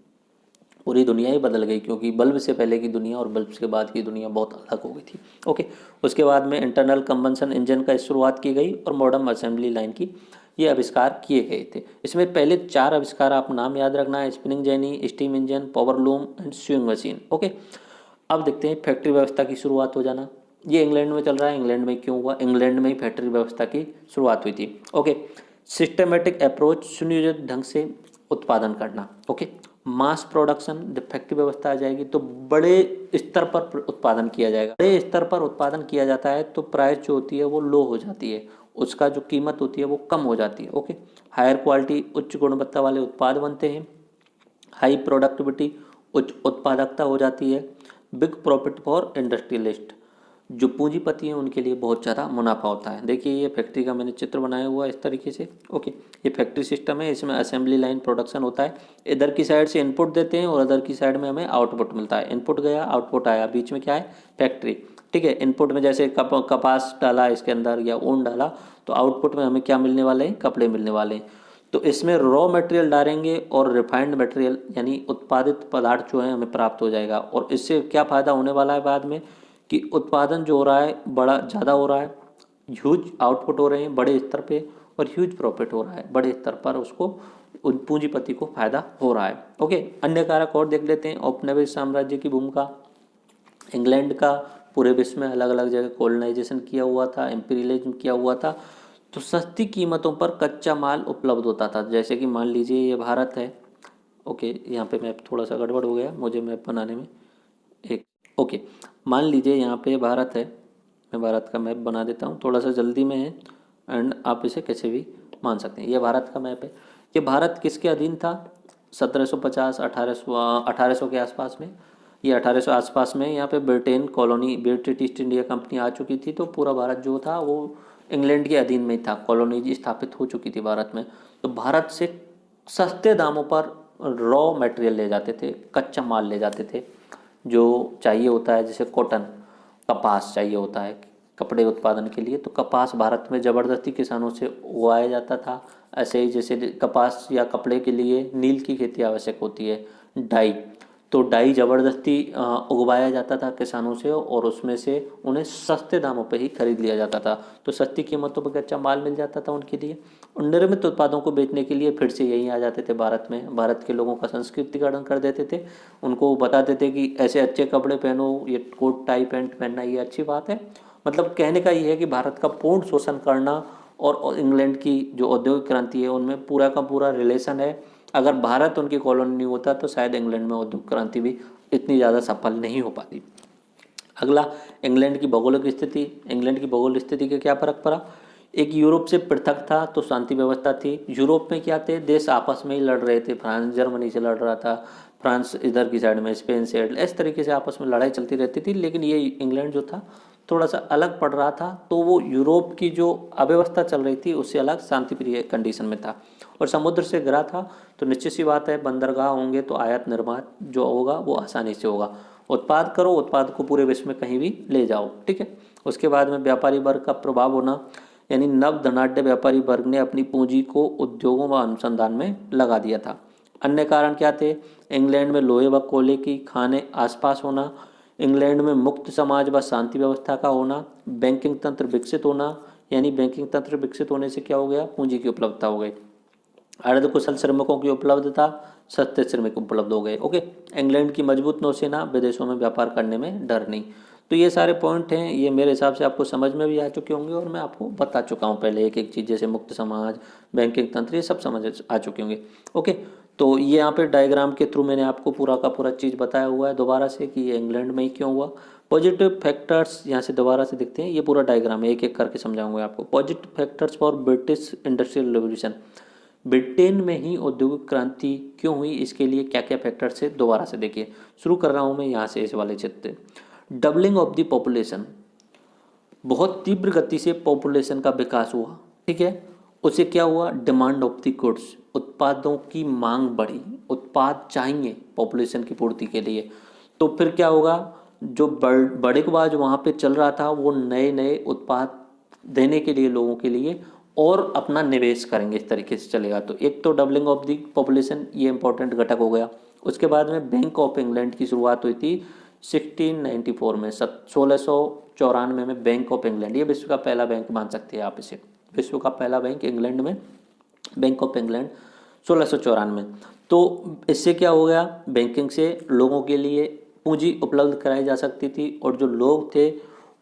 पूरी दुनिया ही बदल गई, क्योंकि बल्ब से पहले की दुनिया और बल्ब के बाद की दुनिया बहुत अलग हो गई थी। ओके, उसके बाद में इंटरनल कंबंशन इंजन का शुरुआत की गई और मॉडर्न असेंबली लाइन की ये आविष्कार किए गए थे। इसमें पहले 4 आविष्कार आप नाम याद रखना है, spinning jenny, steam engine, power loom and swing machine. Okay, अब देखते हैं फैक्ट्री व्यवस्था की शुरुआत हो जाना। ये इंग्लैंड में चल रहा है, इंग्लैंड में क्यों हुआ, इंग्लैंड में ही फैक्ट्री व्यवस्था की शुरुआत हुई थी। ओके, सिस्टमेटिक अप्रोच, सुनियोजित ढंग से उत्पादन करना। ओके, मास प्रोडक्शन, जब फैक्ट्री व्यवस्था आ जाएगी तो बड़े स्तर पर उत्पादन किया जाएगा। बड़े स्तर पर उत्पादन किया जाता है तो प्राइस जो होती है वो लो हो जाती है, उसका जो कीमत होती है वो कम हो जाती है। ओके, हायर क्वालिटी, उच्च गुणवत्ता वाले उत्पाद बनते हैं। हाई प्रोडक्टिविटी, उच्च उत्पादकता हो जाती है। बिग प्रॉफिट फॉर इंडस्ट्रियलिस्ट, जो पूंजीपति हैं उनके लिए बहुत ज़्यादा मुनाफा होता है। देखिए ये फैक्ट्री का मैंने चित्र बनाया हुआ है इस तरीके से। ओके, ये फैक्ट्री सिस्टम है, इसमें असेंबली लाइन प्रोडक्शन होता है। इधर की साइड से इनपुट देते हैं और अदर की साइड में हमें आउटपुट मिलता है। इनपुट गया, आउटपुट आया, बीच में क्या है, फैक्ट्री, ठीक है। इनपुट में जैसे कपास डाला इसके अंदर या ऊन डाला, तो आउटपुट में हमें क्या मिलने वाले हैं, कपड़े मिलने वाले हैं। तो इसमें रॉ मटेरियल डालेंगे और रिफाइंड मटेरियल यानी उत्पादित पदार्थ जो है हमें प्राप्त हो जाएगा। और इससे क्या फ़ायदा होने वाला है बाद में, कि उत्पादन जो हो रहा है बड़ा ज़्यादा हो रहा है, ह्यूज आउटपुट हो रहे हैं बड़े स्तर पे, और ह्यूज प्रॉफिट हो रहा है बड़े स्तर पर, उसको उन पूंजीपति को फायदा हो रहा है। ओके, अन्य कारक और देख लेते हैं। औपनिवेश साम्राज्य की भूमिका, इंग्लैंड का पूरे विश्व में अलग अलग जगह कॉलोनाइजेशन किया हुआ था, एम्पीरियलिज्म किया हुआ था, तो सस्ती कीमतों पर कच्चा माल उपलब्ध होता था। जैसे कि मान लीजिए ये भारत है, ओके, यहाँ पे मैप थोड़ा सा गड़बड़ हो गया मुझे मैप बनाने में, एक, ओके, मान लीजिए यहाँ पे भारत है, मैं भारत का मैप बना देता हूँ, थोड़ा सा जल्दी में है एंड आप इसे कैसे भी मान सकते हैं। ये भारत का मैप है। ये भारत किसके अधीन था, 1750 1800 के आसपास में, ये 1800 आसपास में यहाँ पे Britain colony, British East India Company आ चुकी थी, तो पूरा भारत जो था वो इंग्लैंड के अधीन में ही था, कॉलोनी स्थापित हो चुकी थी भारत में। तो भारत से सस्ते दामों पर रॉ मटेरियल ले जाते थे, कच्चा माल ले जाते थे जो चाहिए होता है, जैसे कॉटन, कपास चाहिए होता है, कपड़े उत्पादन के लिए। तो कपास भारत में ज़बरदस्ती किसानों से उगाया जाता था। ऐसे ही जैसे कपास या कपड़े के लिए नील की खेती आवश्यक होती है, डाई, तो डाई ज़बरदस्ती उगवाया जाता था किसानों से, और उसमें से उन्हें सस्ते दामों पर ही खरीद लिया जाता था। तो सस्ती कीमतों पर कच्चा माल मिल जाता था उनके लिए, और निर्मित उत्पादों को बेचने के लिए फिर से यहीं आ जाते थे भारत में। भारत के लोगों का संस्कृतिकरण कर देते थे, उनको बताते थे कि ऐसे अच्छे कपड़े पहनो, ये कोट टाई पैंट पहनना ये अच्छी बात है। मतलब कहने का ये है कि भारत का पूर्ण शोषण करना और इंग्लैंड की जो औद्योगिक क्रांति है उनमें पूरा का पूरा रिलेशन है। अगर भारत उनकी कॉलोनी नहीं होता तो शायद इंग्लैंड में औद्योगिक क्रांति भी इतनी ज़्यादा सफल नहीं हो पाती। अगला, इंग्लैंड की भौगोलिक स्थिति। इंग्लैंड की भौगोलिक स्थिति का क्या फर्क पड़ा? एक यूरोप से पृथक था तो शांति व्यवस्था थी। यूरोप में क्या थे, देश आपस में ही लड़ रहे थे। फ्रांस जर्मनी से लड़ रहा था, फ्रांस इधर की साइड में स्पेन से, इस तरीके से आपस में लड़ाई चलती रहती थी। लेकिन ये इंग्लैंड जो था थोड़ा सा अलग पड़ रहा था, तो वो यूरोप की जो अव्यवस्था चल रही थी उससे अलग शांति प्रिय कंडीशन में था, और समुद्र से घिरा था। तो निश्चित सी बात है, बंदरगाह होंगे तो आयात निर्यात जो होगा वो आसानी से होगा। उत्पाद करो, उत्पाद को पूरे विश्व में कहीं भी ले जाओ, ठीक है। उसके बाद में व्यापारी वर्ग का प्रभाव होना, यानी नव धनाढ़ व्यापारी वर्ग ने अपनी पूंजी को उद्योगों व अनुसंधान में लगा दिया था। अन्य कारण क्या थे? इंग्लैंड में लोहे व कोयले की खानें आसपास होना, इंग्लैंड में मुक्त समाज व शांति व्यवस्था का होना, बैंकिंग तंत्र विकसित होना, यानी बैंकिंग तंत्र विकसित होने से क्या हो गया, पूंजी की उपलब्धता हो गई। अर्ध कुशल श्रमिकों की उपलब्धता, सस्ते श्रमिक उपलब्ध हो गए। ओके, इंग्लैंड की मजबूत नौसेना, विदेशों में व्यापार करने में डर नहीं। तो ये सारे पॉइंट हैं, ये मेरे हिसाब से आपको समझ में भी आ चुके होंगे, और मैं आपको बता चुका हूँ पहले एक एक चीज़, जैसे मुक्त समाज, बैंकिंग तंत्र, ये सब समझ आ चुके होंगे। ओके, तो ये यहाँ पे डायग्राम के थ्रू मैंने आपको पूरा का पूरा चीज़ बताया हुआ है दोबारा से कि ये इंग्लैंड में ही क्यों हुआ। पॉजिटिव फैक्टर्स यहाँ से दोबारा से दिखते हैं, ये पूरा डायग्राम है, एक एक करके समझाऊंगा आपको। Positive factors for British industrial revolution, Britain में ही औद्योगिक क्रांति क्यों हुई, इसके लिए क्या क्या फैक्टर्स है दोबारा से देखिए। शुरू कर रहा हूँ मैं यहाँ से, इस वाले क्षेत्र। डबलिंग ऑफ द पॉपुलेशन, बहुत तीव्र गति से पॉपुलेशन का विकास हुआ, ठीक है। उससे क्या हुआ, डिमांड ऑफ द गुड्स, उत्पादों की मांग बढ़ी, उत्पाद चाहिए पॉपुलेशन की पूर्ति के लिए। तो फिर क्या होगा, जो बड़े बाज वहाँ पे चल रहा था वो नए नए उत्पाद देने के लिए लोगों के लिए और अपना निवेश करेंगे, इस तरीके से चलेगा। तो एक तो डबलिंग ऑफ द पॉपुलेशन, ये इंपॉर्टेंट घटक हो गया। उसके बाद में बैंक ऑफ इंग्लैंड की शुरुआत हुई थी 1694 में, 1694 में बैंक ऑफ इंग्लैंड, ये विश्व का पहला बैंक मान सकते हैं आप इसे, विश्व का पहला बैंक इंग्लैंड में, बैंक ऑफ इंग्लैंड 1694। तो इससे क्या हो गया, बैंकिंग से लोगों के लिए पूंजी उपलब्ध कराई जा सकती थी, और जो लोग थे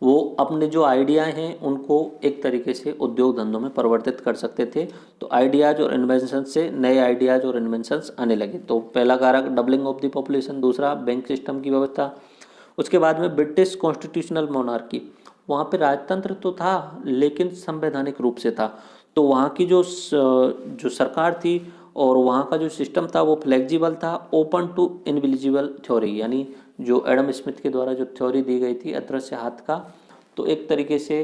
वो अपने जो आइडिया हैं उनको एक तरीके से उद्योग धंधों में परिवर्तित कर सकते थे। तो आइडियाज़ और इन्वेंशन से नए आइडियाज़ और इन्वेंशंस आने लगे। तो पहला कारक डबलिंग ऑफ द पॉपुलेशन, दूसरा बैंक सिस्टम की व्यवस्था। उसके बाद में ब्रिटिश कॉन्स्टिट्यूशनल मोनार्की, वहाँ पे राजतंत्र तो था लेकिन संवैधानिक रूप से था। तो वहाँ की जो सरकार थी और वहाँ का जो सिस्टम था वो फ्लेक्सिबल था, ओपन टू इनविजिबल थ्योरी, यानी जो एडम स्मिथ के द्वारा जो थ्योरी दी गई थी अदृश्य हाथ का। तो एक तरीके से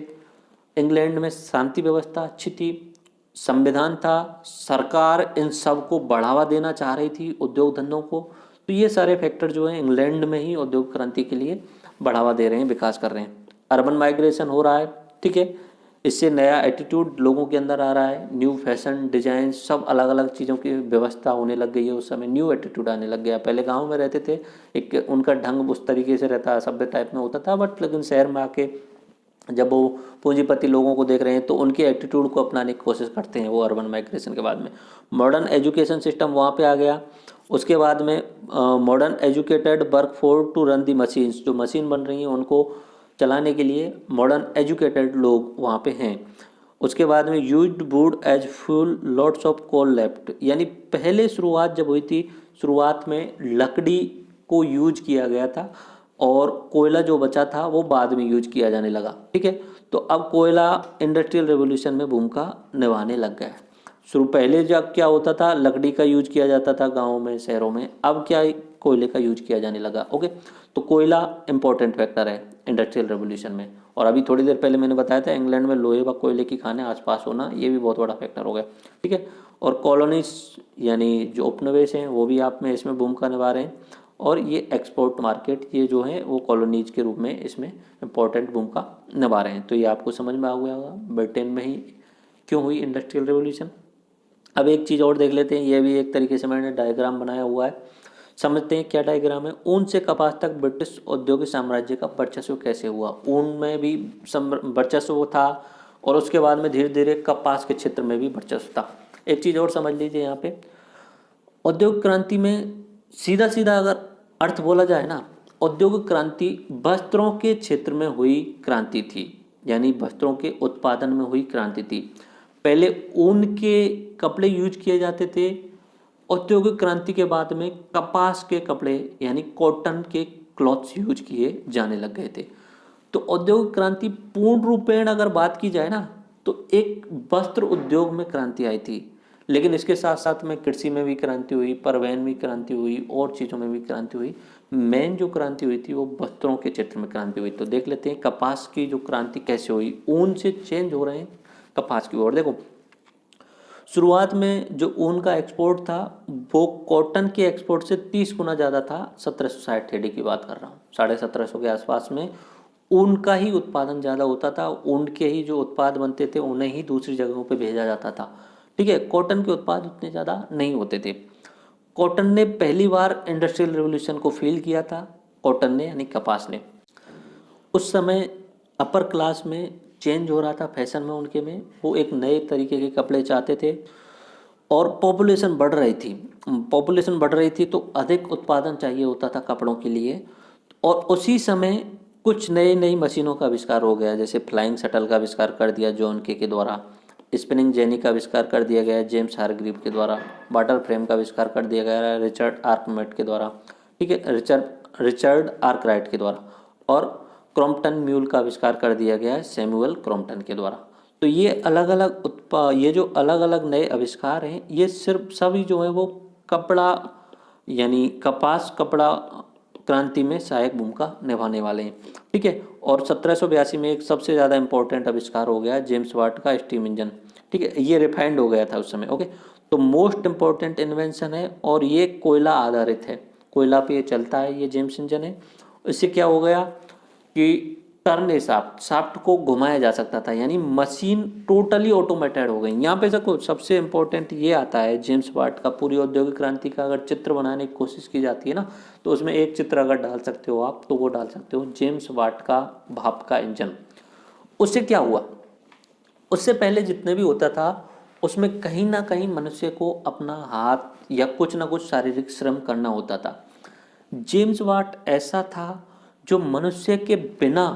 इंग्लैंड में शांति व्यवस्था अच्छी थी, संविधान था, सरकार इन सब को बढ़ावा देना चाह रही थी उद्योग धंधों को। तो ये सारे फैक्टर जो हैं इंग्लैंड में ही औद्योगिक क्रांति के लिए बढ़ावा दे रहे हैं, विकास कर रहे हैं। अर्बन माइग्रेशन हो रहा है, ठीक है, इससे नया एटीट्यूड लोगों के अंदर आ रहा है, न्यू फैशन डिजाइन, सब अलग अलग चीज़ों की व्यवस्था होने लग गई है। उस समय न्यू एटीट्यूड आने लग गया। पहले गांव में रहते थे, एक उनका ढंग उस तरीके से रहता, सभ्य टाइप में होता था, बट लेकिन शहर में आके जब वो पूंजीपति लोगों को देख रहे हैं तो उनके एटीट्यूड को अपनाने की कोशिश करते हैं वो अर्बन माइग्रेशन के बाद में। मॉडर्न एजुकेशन सिस्टम वहाँ पे आ गया। उसके बाद में modern educated work force to run the machines, जो मशीन बन रही हैं उनको चलाने के लिए मॉडर्न एजुकेटेड लोग वहाँ पे हैं। उसके बाद में used wood as fuel, lots of coal left, यानी पहले शुरुआत जब हुई थी, शुरुआत में लकड़ी को यूज किया गया था और कोयला जो बचा था वो बाद में यूज किया जाने लगा, ठीक है। तो अब कोयला इंडस्ट्रियल रेवोल्यूशन में भूमिका निभाने लग गया है। शुरू पहले जब क्या होता था, लकड़ी का यूज किया जाता था गाँव में, शहरों में, अब क्या कोयले का यूज किया जाने लगा। ओके, तो कोयला इंपॉर्टेंट फैक्टर है इंडस्ट्रियल रेवोल्यूशन में। और अभी थोड़ी देर पहले मैंने बताया था इंग्लैंड में लोहे व कोयले की खानें आसपास होना, ये भी बहुत बड़ा फैक्टर हो गया, ठीक है। और कॉलोनीज यानी जो उपनिवेश हैं वो भी आप में इसमें भूमिका निभा रहे हैं। और ये एक्सपोर्ट मार्केट ये जो है वो कॉलोनीज के रूप में इसमें इम्पोर्टेंट भूमिका निभा रहे हैं। तो ये आपको समझ में आ गया होगा ब्रिटेन में ही क्यों हुई इंडस्ट्रियल रेवोल्यूशन। अब एक चीज़ और देख लेते हैं, ये भी एक तरीके से मैंने डायग्राम बनाया हुआ है, समझते हैं क्या डायग्राम है। ऊन से कपास तक ब्रिटिश औद्योगिक साम्राज्य का वर्चस्व कैसे हुआ। ऊन में भी वर्चस्व था और उसके बाद में धीरे धीरे कपास के क्षेत्र में भी वर्चस्व था। एक चीज़ और समझ लीजिए यहाँ पे, औद्योगिक क्रांति में सीधा सीधा अगर अर्थ बोला जाए ना, औद्योगिक क्रांति वस्त्रों के क्षेत्र में हुई क्रांति थी, यानी वस्त्रों के उत्पादन में हुई क्रांति थी। पहले ऊन के कपड़े यूज किए जाते थे, औद्योगिक क्रांति के बाद में कपास के कपड़े यानी कॉटन के क्लॉथ्स यूज किए जाने लग गए थे। तो औद्योगिक क्रांति पूर्ण रूपेण अगर बात की जाए ना तो एक वस्त्र उद्योग में क्रांति आई थी, लेकिन इसके साथ साथ में कृषि में भी क्रांति हुई, परिवहन में क्रांति हुई और चीज़ों में भी क्रांति हुई। मेन जो क्रांति हुई थी वो वस्त्रों के क्षेत्र में क्रांति हुई। तो देख लेते हैं कपास की जो क्रांति कैसे हुई। ऊन से चेंज हो रहे हैं कपास की ओर। देखो शुरुआत में जो ऊन का एक्सपोर्ट था वो कॉटन के एक्सपोर्ट से 30 गुना ज़्यादा था। 1760 एडी की बात कर रहा हूँ, 1750 के आसपास में ऊन का ही उत्पादन ज़्यादा होता था। ऊन के ही जो उत्पाद बनते थे उन्हें ही दूसरी जगहों पे भेजा जाता था, ठीक है। कॉटन के उत्पाद उतने ज़्यादा नहीं होते थे। कॉटन ने पहली बार इंडस्ट्रियल रिवोल्यूशन को फील किया था, कॉटन ने यानी कपास ने। उस समय अपर क्लास में चेंज हो रहा था फैशन में, उनके में वो एक नए तरीके के कपड़े चाहते थे और पॉपुलेशन बढ़ रही थी। पॉपुलेशन बढ़ रही थी तो अधिक उत्पादन चाहिए होता था कपड़ों के लिए। और उसी समय कुछ नई मशीनों का आविष्कार हो गया, जैसे फ्लाइंग शटल का आविष्कार कर दिया जॉन के द्वारा, स्पिनिंग जेनी का आविष्कार कर दिया गया जेम्स हारग्रीव के द्वारा, वाटर फ्रेम का आविष्कार कर दिया गया रिचर्ड आर्कराइट के द्वारा, ठीक है, रिचर्ड आर्कराइट के द्वारा, और क्रॉम्पटन म्यूल का आविष्कार कर दिया गया है सैमुअल क्रॉम्पटन के द्वारा। तो ये अलग अलग ये जो अलग अलग नए आविष्कार हैं ये सिर्फ सभी जो है वो कपड़ा यानी कपास कपड़ा क्रांति में सहायक भूमिका निभाने वाले हैं, ठीक है। और 1782 में एक सबसे ज़्यादा इंपॉर्टेंट आविष्कार हो गया जेम्स वाट का स्टीम इंजन, ठीक है। ये रिफाइंड हो गया था उस समय, ओके। तो मोस्ट इंपॉर्टेंट इन्वेंशन है और ये कोयला आधारित है, कोयला पे ये चलता है, ये जेम्स इंजन है। इससे क्या हो गया कि टर्न शाफ्ट को घुमाया जा सकता था, यानी मशीन टोटली ऑटोमेटेड हो गई। यहाँ पे सबसे इम्पोर्टेंट ये आता है जेम्स वाट का। पूरी औद्योगिक क्रांति का अगर चित्र बनाने की कोशिश की जाती है ना तो उसमें एक चित्र अगर डाल सकते हो आप तो वो डाल सकते हो जेम्स वाट का भाप का इंजन। उससे क्या हुआ, उससे पहले जितने भी होता था उसमें कहीं ना कहीं मनुष्य को अपना हाथ या कुछ ना कुछ शारीरिक श्रम करना होता था। जेम्स वाट ऐसा था जो मनुष्य के बिना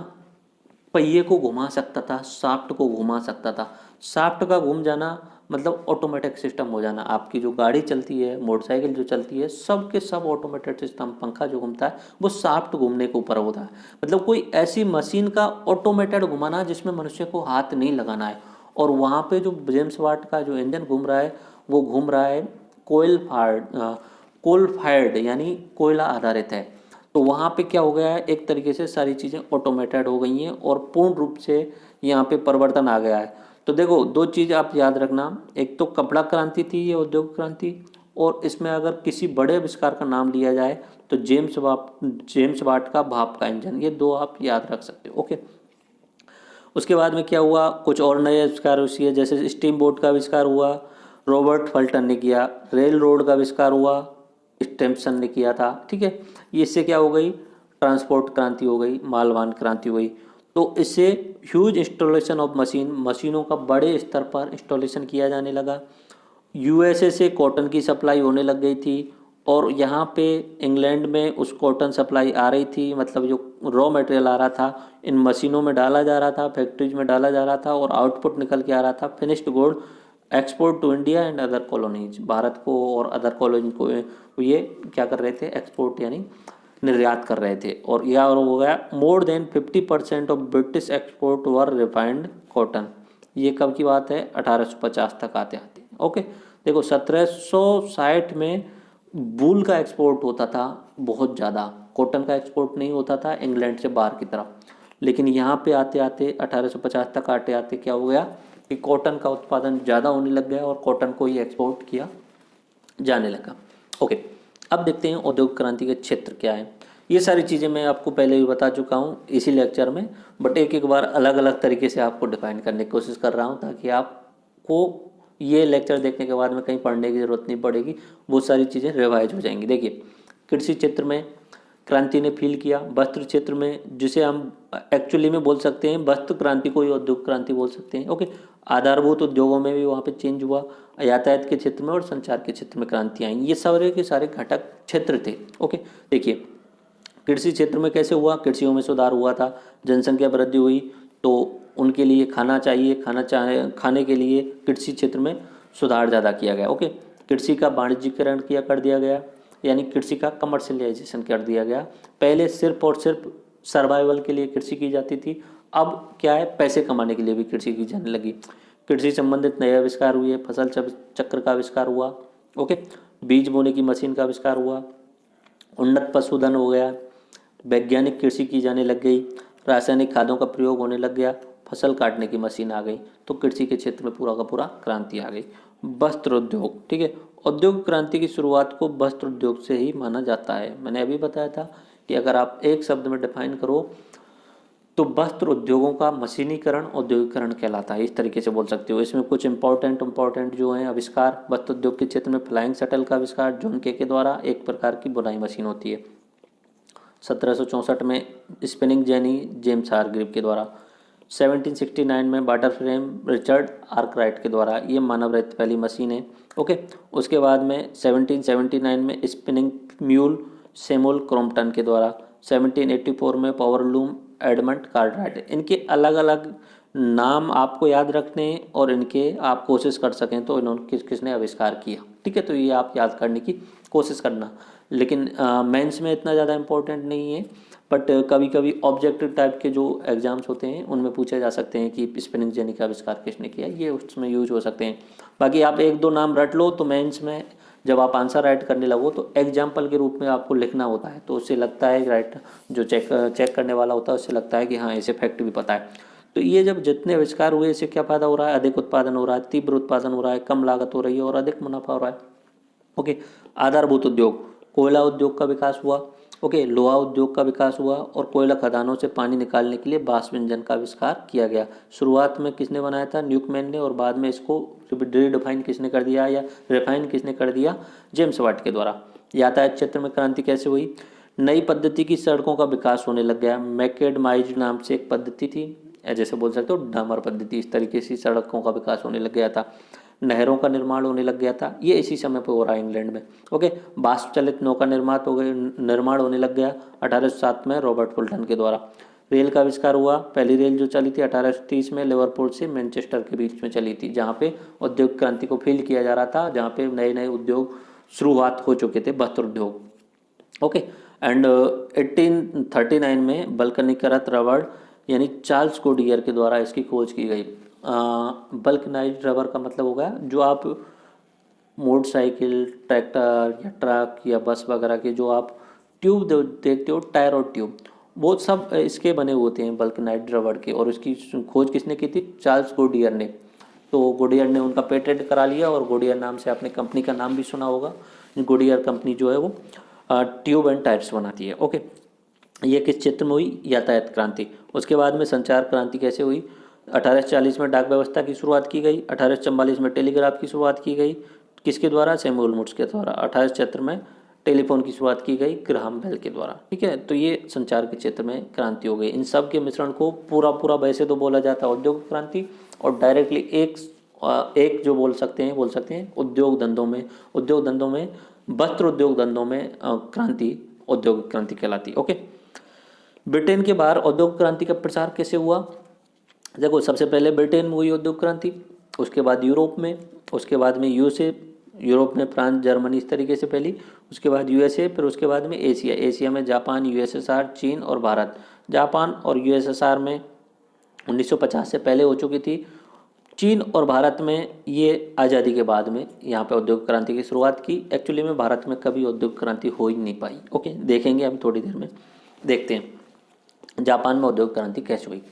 पहिए को घुमा सकता था, शाफ्ट को घुमा सकता था। शाफ्ट का घूम जाना मतलब ऑटोमेटिक सिस्टम हो जाना। आपकी जो गाड़ी चलती है, मोटरसाइकिल जो चलती है, सब के सब ऑटोमेटेड सिस्टम। पंखा जो घूमता है वो शाफ्ट घूमने के ऊपर होता है। मतलब कोई ऐसी मशीन का ऑटोमेटेड घुमाना जिसमें मनुष्य को हाथ नहीं लगाना है। और वहाँ पे जो जेम्स वाट का जो इंजन घूम रहा है वो घूम रहा है कोल फायर्ड यानी कोयला आधारित है। तो वहाँ पे क्या हो गया है, एक तरीके से सारी चीज़ें ऑटोमेटेड हो गई हैं और पूर्ण रूप से यहाँ पे परिवर्तन आ गया है। तो देखो दो चीज़ आप याद रखना, एक तो कपड़ा क्रांति थी ये उद्योग क्रांति, और इसमें अगर किसी बड़े आविष्कार का नाम लिया जाए तो जेम्स वाट का भाप का इंजन, ये दो आप याद रख सकते हो, ओके। उसके बाद में क्या हुआ, कुछ और नए आविष्कार हुए, जैसे स्टीम बोट का आविष्कार हुआ, रॉबर्ट फल्टन ने किया। रेल रोड का आविष्कार हुआ, स्टेम्पसन ने किया था, ठीक है। इससे क्या हो गई, ट्रांसपोर्ट क्रांति हो गई, मालवाहन क्रांति हुई। तो इससे ह्यूज इंस्टॉलेशन ऑफ मशीनों का बड़े स्तर पर इंस्टॉलेशन किया जाने लगा। यूएसए से कॉटन की सप्लाई होने लग गई थी और यहाँ पे इंग्लैंड में उस कॉटन सप्लाई आ रही थी, मतलब जो रॉ मटेरियल आ रहा था इन मशीनों में डाला जा रहा था, फैक्ट्रीज में डाला जा रहा था और आउटपुट निकल के आ रहा था finished good export to India and other colonies. Bharat को और अदर कॉलोनी को ये क्या कर रहे थे, एक्सपोर्ट यानी निर्यात कर रहे थे। और यह हो गया more than 50% of British export were refined cotton. ये कब की बात है, 1850 तक आते आते, ओके। देखो 1760 में वूल का एक्सपोर्ट होता था बहुत ज़्यादा, कॉटन का एक्सपोर्ट नहीं होता था इंग्लैंड से बाहर की तरफ। लेकिन यहाँ पे आते आते 1850 तक आते आते क्या हो गया कि कॉटन का उत्पादन ज़्यादा होने लग गया और कॉटन को ही एक्सपोर्ट किया जाने लगा, ओके। अब देखते हैं औद्योगिक क्रांति के क्षेत्र क्या है। ये सारी चीज़ें मैं आपको पहले भी बता चुका हूँ इसी लेक्चर में, बट एक एक बार अलग अलग तरीके से आपको डिफाइन करने की कोशिश कर रहा हूँ ताकि आपको ये लेक्चर देखने के बाद में कहीं पढ़ने की ज़रूरत नहीं पड़ेगी, वो सारी चीज़ें रिवाइज हो जाएंगी। देखिए, कृषि क्षेत्र में क्रांति ने फील किया। वस्त्र क्षेत्र में, जिसे हम एक्चुअली में बोल सकते हैं वस्त्र क्रांति को ही औद्योगिक क्रांति बोल सकते हैं। ओके, आधारभूत उद्योगों में भी वहाँ पे चेंज हुआ। यातायात के क्षेत्र में और संचार के क्षेत्र में क्रांति आई। ये सारे के सारे घटक क्षेत्र थे। ओके, देखिए कृषि क्षेत्र में कैसे हुआ, कृषियों में सुधार हुआ था, जनसंख्या वृद्धि हुई तो उनके लिए खाना चाहिए, खाने के लिए कृषि क्षेत्र में सुधार ज़्यादा किया गया। ओके, कृषि का वाणिज्यीकरण किया कर दिया गया, यानी कृषि का कमर्शियलाइजेशन कर दिया गया। पहले सिर्फ और सिर्फ सर्वाइवल के लिए कृषि की जाती थी, अब क्या है, पैसे कमाने के लिए भी कृषि की जाने लगी। कृषि संबंधित नए आविष्कार हुए, फसल चक्र का आविष्कार हुआ। ओके, बीज बोने की मशीन का आविष्कार हुआ, उन्नत पशुधन हो गया, वैज्ञानिक कृषि की जाने लग गई, रासायनिक खादों का प्रयोग होने लग गया, फसल काटने की मशीन आ गई। तो कृषि के क्षेत्र में पूरा का पूरा क्रांति आ गई। वस्त्र उद्योग, ठीक है, औद्योगिक क्रांति की शुरुआत को वस्त्र उद्योग से ही माना जाता है। मैंने अभी बताया था कि अगर आप एक शब्द में डिफाइन करो तो वस्त्र उद्योगों का मशीनीकरण औद्योगिकरण कहलाता है, इस तरीके से बोल सकते हो। इसमें कुछ इंपॉर्टेंट जो है आविष्कार, वस्त्र उद्योग के क्षेत्र में फ्लाइंग शटल का आविष्कार जॉन के द्वारा, एक प्रकार की बुनाई मशीन होती है। 1764 में स्पिनिंग जेनी जेम्स हारग्रीव के द्वारा। 1769 में वाटर फ्रेम रिचर्ड आर्कराइट के द्वारा, ये मानव रहित पहली मशीन है। ओके, उसके बाद में 1779 में स्पिनिंग म्यूल सैमुअल क्रॉम्पटन के द्वारा। 1784 में पावर लूम एडमंड कार्टराइट। इनके अलग अलग नाम आपको याद रखने और इनके आप कोशिश कर सकें तो इन्होंने किसने आविष्कार किया, ठीक है, तो ये आप याद करने की कोशिश करना। लेकिन मेंस में इतना ज़्यादा इम्पोर्टेंट नहीं है, बट कभी कभी ऑब्जेक्टिव टाइप के जो एग्जाम्स होते हैं उनमें पूछे जा सकते हैं कि स्पिनिंग जेनी का आविष्कार किसने किया, ये उसमें यूज हो सकते हैं। बाकी आप एक दो नाम रट लो तो मेंस में जब आप आंसर राइट करने लगो तो एग्जाम्पल के रूप में आपको लिखना होता है, तो उससे लगता है राइट, जो चेक करने वाला होता है उससे लगता है कि हाँ इसे फैक्ट भी पता है। तो ये जब जितने आविष्कार हुए इससे क्या फ़ायदा हो रहा है, अधिक उत्पादन हो रहा है, तीव्र उत्पादन हो रहा है, कम लागत हो रही है और अधिक मुनाफा हो रहा है। ओके, आधारभूत उद्योग, कोयला उद्योग का विकास हुआ। ओके, लोहा उद्योग का विकास हुआ और कोयला खदानों से पानी निकालने के लिए वाष्प इंजन का आविष्कार किया गया। शुरुआत में किसने बनाया था, न्यूकमैन ने, और बाद में इसको रिडिफाइन किसने कर दिया या रिफाइन किसने कर दिया, जेम्स वाट के द्वारा। यातायात क्षेत्र में क्रांति कैसे हुई, नई पद्धति की सड़कों का विकास होने लग गया। मैकेडमाइज्ड नाम से एक पद्धति थी, जैसे बोल सकते हो डामर पद्धति, इस तरीके से सड़कों का विकास होने लग गया था। नहरों का निर्माण होने लग गया था, ये इसी समय पर हो रहा है इंग्लैंड में। ओके, वाष्प चलित नौका निर्माण होने लग गया 1807 में रॉबर्ट फुल्टन के द्वारा। रेल का आविष्कार हुआ, पहली रेल जो चली थी 1830 में लिवरपूल से मैनचेस्टर के बीच में चली थी, जहाँ पे औद्योगिक क्रांति को फील किया जा रहा था, जहाँ पे नए नए उद्योग शुरुआत हो चुके थे, वस्त्र उद्योग। ओके, एंड 1839 में बल्कनीकृत रबड़ यानी चार्ल्स गोडियर के द्वारा इसकी खोज की गई। बल्कनाइज्ड रबर का मतलब होगा जो आप मोटरसाइकिल, ट्रैक्टर या ट्रक या बस वगैरह के जो आप ट्यूब देखते हो, टायर और ट्यूब, वो सब इसके बने होते हैं बल्कनाइज्ड रबर के। और इसकी खोज किसने की थी, चार्ल्स गोडियर ने। तो गोडियर ने उनका पेटेंट करा लिया और गोडियर नाम से आपने कंपनी का नाम भी सुना होगा। गोडियर कंपनी जो है वो ट्यूब एंड टायर्स बनाती है। ओके, ये किस क्षेत्र में हुई, यातायात क्रांति। उसके बाद में संचार क्रांति कैसे हुई, 1840 में डाक व्यवस्था की शुरुआत की गई, 1844 में टेलीग्राफ की शुरुआत की गई, किसके द्वारा, सैमुअल मोर्स के द्वारा। 1876 में टेलीफोन की शुरुआत की गई ग्राहम बेल के द्वारा। ठीक है, तो ये संचार के क्षेत्र में क्रांति हो गई। इन सब के मिश्रण को पूरा वैसे तो बोला जाता है औद्योगिक क्रांति, और डायरेक्टली एक जो बोल सकते हैं उद्योग धंधों में वस्त्र उद्योग धंधों में क्रांति औद्योगिक क्रांति कहलाती। ओके, ब्रिटेन के बाहर औद्योगिक क्रांति का प्रचार कैसे हुआ, देखो सबसे पहले ब्रिटेन में हुई औद्योगिक क्रांति, उसके बाद यूरोप में, उसके बाद में यूएसए, यूरोप में फ्रांस, जर्मनी, इस तरीके से फैली, उसके बाद यूएसए, फिर उसके बाद में एशिया में जापान, यूएसएसआर, चीन और भारत। जापान और यूएसएसआर में 1950 से पहले हो चुकी थी, चीन और भारत में ये आज़ादी के बाद में यहाँ पे औद्योगिक क्रांति की शुरुआत की। एक्चुअली में भारत में कभी औद्योगिक क्रांति हो ही नहीं पाई। ओके, देखेंगे हम थोड़ी देर में, देखते हैं जापान में औद्योगिक क्रांति कैसे हुई।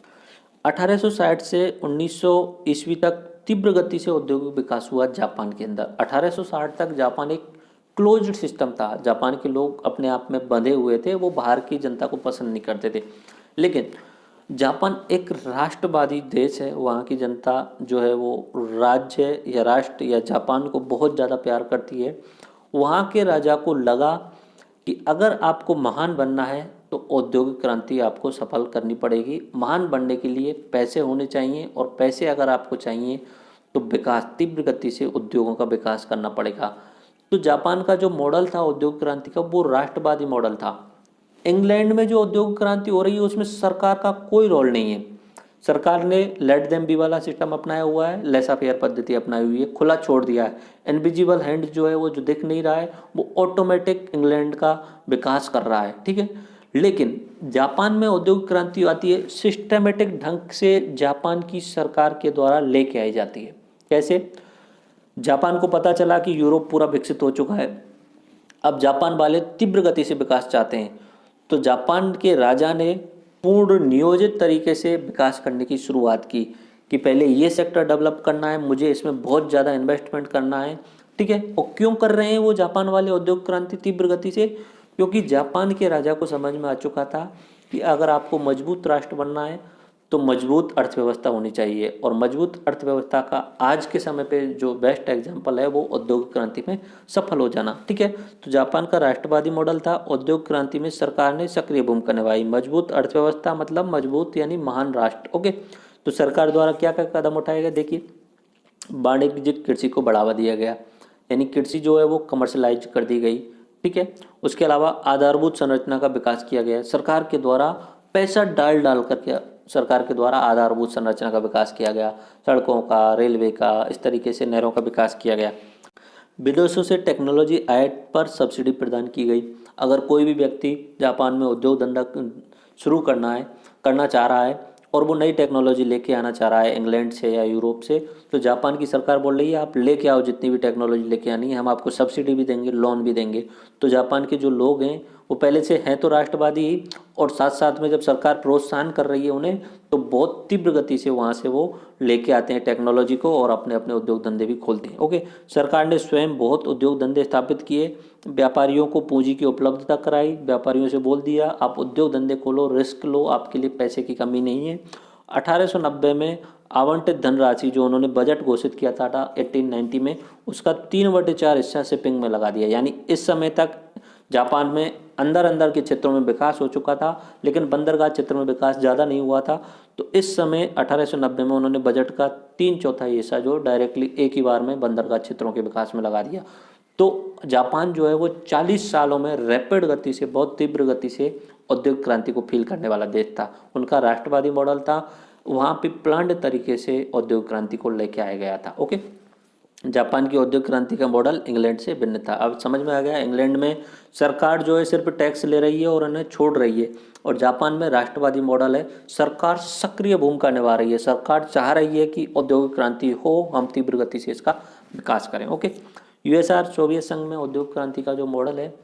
1860 से 1900 ईस्वी तक तीव्र गति से औद्योगिक विकास हुआ जापान के अंदर। 1860 तक जापान एक क्लोज्ड सिस्टम था। जापान के लोग अपने आप में बंधे हुए थे, वो बाहर की जनता को पसंद नहीं करते थे। लेकिन जापान एक राष्ट्रवादी देश है, वहाँ की जनता जो है वो राज्य या राष्ट्र या जापान को बहुत ज़्यादा प्यार करती है। वहाँ के राजा को लगा कि अगर आपको महान बनना है तो औद्योगिक क्रांति आपको सफल करनी पड़ेगी। महान बनने के लिए पैसे होने चाहिए, और पैसे अगर आपको चाहिए तो विकास, तीव्र गति से उद्योगों का विकास करना पड़ेगा। तो जापान का जो मॉडल था औद्योगिक क्रांति का, वो राष्ट्रवादी मॉडल था। इंग्लैंड में जो औद्योगिक क्रांति हो रही है उसमें सरकार का कोई रोल नहीं है। सरकार ने लेट देम बी वाला सिस्टम अपनाया हुआ है, लेसा फेयर पद्धति अपनाई हुई है, खुला छोड़ दिया है। इनविजिबल हैंड जो है वो जो दिख नहीं रहा है, वो ऑटोमेटिक इंग्लैंड का विकास कर रहा है, ठीक है। लेकिन जापान में औद्योगिक क्रांति आती है, सिस्टमेटिक ढंग से जापान की सरकार के द्वारा लेके आई जाती है। कैसे? जापान को पता चला कि यूरोप पूरा विकसित हो चुका है, अब जापान वाले तीव्र गति से विकास चाहते हैं, तो जापान के राजा ने पूर्ण नियोजित तरीके से विकास करने की शुरुआत की कि पहले ये सेक्टर डेवलप करना है, मुझे इसमें बहुत ज़्यादा इन्वेस्टमेंट करना है, ठीक है। और क्यों कर रहे हैं वो जापान वाले औद्योगिक क्रांति तीव्र गति से? क्योंकि जापान के राजा को समझ में आ चुका था कि अगर आपको मजबूत राष्ट्र बनना है तो मजबूत अर्थव्यवस्था होनी चाहिए, और मजबूत अर्थव्यवस्था का आज के समय पे जो बेस्ट एग्जांपल है वो औद्योगिक क्रांति में सफल हो जाना, ठीक है। तो जापान का राष्ट्रवादी मॉडल था, औद्योगिक क्रांति में सरकार ने सक्रिय भूमिका निभाई। मजबूत अर्थव्यवस्था मतलब मजबूत यानी महान राष्ट्र, ओके। तो सरकार द्वारा क्या क्या कदम उठाए गए, देखिए, वाणिज्यिक कृषि को बढ़ावा दिया गया, यानी कृषि जो है वो कमर्शलाइज कर दी गई, ठीक है। उसके अलावा आधारभूत संरचना का विकास किया गया, सरकार के द्वारा पैसा डाल करके सरकार के द्वारा आधारभूत संरचना का विकास किया गया, सड़कों का, रेलवे का, इस तरीके से नहरों का विकास किया गया। विदेशों से टेक्नोलॉजी आयात पर सब्सिडी प्रदान की गई। अगर कोई भी व्यक्ति जापान में उद्योग धंधा शुरू करना चाह रहा है और वो नई टेक्नोलॉजी लेके आना चाह रहा है इंग्लैंड से या यूरोप से, तो जापान की सरकार बोल रही है आप लेके आओ, जितनी भी टेक्नोलॉजी लेके आनी है, हम आपको सब्सिडी भी देंगे, लोन भी देंगे। तो जापान के जो लोग हैं वो पहले से हैं तो राष्ट्रवादी ही, और साथ साथ में जब सरकार प्रोत्साहन कर रही है उन्हें, तो बहुत तीव्र गति से वहाँ से वो लेके आते हैं टेक्नोलॉजी को, और अपने अपने उद्योग धंधे भी खोलते हैं, ओके। सरकार ने स्वयं बहुत उद्योग धंधे स्थापित किए, व्यापारियों को पूंजी की उपलब्धता कराई, व्यापारियों से बोल दिया आप उद्योग धंधे खोलो, रिस्क लो, आपके लिए पैसे की कमी नहीं है। 1890 में आवंटित धनराशि जो उन्होंने बजट घोषित किया था 1890 में, उसका 3/4 हिस्सा शिपिंग में लगा दिया। यानी इस समय तक जापान में अंदर के क्षेत्रों में विकास हो चुका था, लेकिन बंदरगाह क्षेत्र में विकास ज़्यादा नहीं हुआ था। तो इस समय 1890 में उन्होंने बजट का 3/4 हिस्सा जो डायरेक्टली एक ही बार में बंदरगाह क्षेत्रों के विकास में लगा दिया। तो जापान जो है वो 40 सालों में रैपिड गति से, बहुत तीव्र गति से औद्योगिक क्रांति को फील करने वाला देश था। उनका राष्ट्रवादी मॉडल था, वहाँ पे प्लान्ड तरीके से औद्योगिक क्रांति को लेके आया गया था, ओके। जापान की औद्योगिक क्रांति का मॉडल इंग्लैंड से भिन्न था। अब समझ में आ गया, इंग्लैंड में सरकार जो है सिर्फ टैक्स ले रही है और उन्हें छोड़ रही है, और जापान में राष्ट्रवादी मॉडल है, सरकार सक्रिय भूमिका निभा रही है, सरकार चाह रही है कि औद्योगिक क्रांति हो, हम तीव्र गति से इसका विकास करें, ओके। यूएसआर, सोवियत संघ में औद्योगिक क्रांति का जो मॉडल है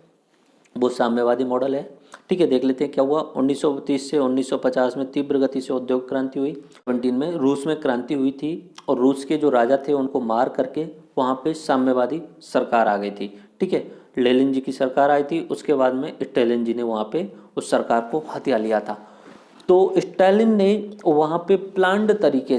वो साम्यवादी मॉडल है, ठीक है। देख लेते हैं क्या हुआ। 1930 से 1950 में तीव्र गति से औद्योगिक क्रांति हुई। 17 में रूस में क्रांति हुई थी, और रूस के जो राजा थे उनको मार करके वहाँ पे साम्यवादी सरकार आ गई थी, ठीक है। लेनिन जी की सरकार आई थी, उसके बाद में स्टालिन जी ने वहाँ पे उस सरकार को हथिया लिया था। तो स्टालिन ने वहाँ पे प्लान्ड तरीके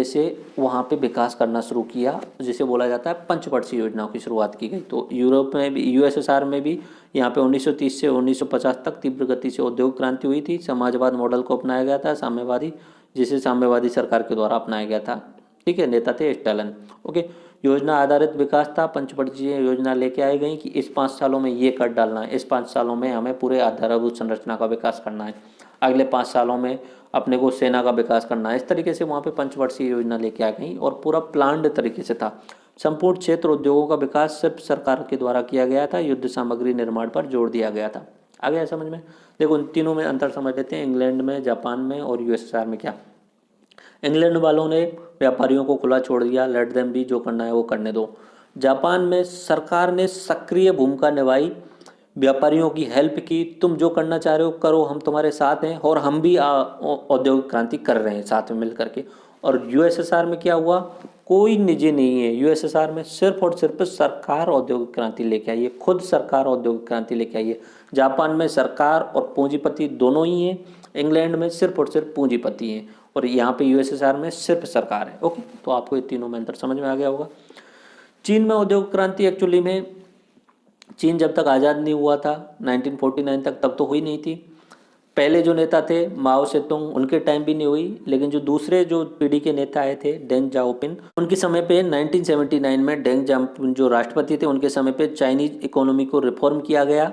से वहाँ पे विकास करना शुरू किया, जिसे बोला जाता है पंचवर्षीय योजनाओं की शुरुआत की गई। तो यूरोप में भी, यूएसएसआर में भी यहाँ पे 1930 से 1950 तक तीव्र गति से औद्योगिक क्रांति हुई थी। समाजवाद मॉडल को अपनाया गया था, साम्यवादी, जिसे साम्यवादी सरकार के द्वारा अपनाया गया था, ठीक है। नेता थे स्टालिन, ओके। योजना आधारित विकास था, पंचवर्षीय योजना लेके आई गई कि इस 5 सालों में ये कर डालना है, इस 5 सालों में हमें पूरे आधारभूत संरचना का विकास करना है, अगले 5 सालों में अपने को सेना का विकास करना है। इस तरीके से वहाँ पे पंचवर्षीय योजना लेके आ गई, और पूरा प्लान्ड तरीके से था। संपूर्ण क्षेत्र उद्योगों का विकास सिर्फ सरकार के द्वारा किया गया था, युद्ध सामग्री निर्माण पर जोर दिया गया था। आ गया समझ में? देखो, इन तीनों में अंतर समझ लेते हैं, इंग्लैंड में, जापान में और यूएसएसआर में। क्या इंग्लैंड वालों ने व्यापारियों को खुला छोड़ दिया, लेट देम बी, जो करना है वो करने दो। जापान में सरकार ने सक्रिय भूमिका निभाई, व्यापारियों की हेल्प की, तुम जो करना चाह रहे हो करो, हम तुम्हारे साथ हैं, और हम भी औद्योगिक क्रांति कर रहे हैं साथ में मिल करके। और यूएसएसआर में क्या हुआ, कोई निजी नहीं है। यूएसएसआर में सिर्फ और सिर्फ सरकार औद्योगिक क्रांति लेके आई है, खुद सरकार औद्योगिक क्रांति लेके आई है। जापान में सरकार और पूंजीपति दोनों ही हैं, इंग्लैंड में सिर्फ और सिर्फ पूंजीपति हैं, और यहाँ पे यूएसएसआर में सिर्फ सरकार है। ओके, तो आपको ये तीनों में अंतर समझ में आ गया होगा। चीन में औद्योगिक क्रांति एक्चुअली में चीन जब तक आज़ाद नहीं हुआ था 1949 तक, तब तो हुई नहीं थी। पहले जो नेता थे माओ सेतुंग, उनके टाइम भी नहीं हुई, लेकिन जो दूसरे जो पीढ़ी के नेता आए थे डेंग जाओपिन, उनके समय पे 1979 में डेंग जाओपिन जो राष्ट्रपति थे उनके समय पे चाइनीज इकोनॉमी को रिफॉर्म किया गया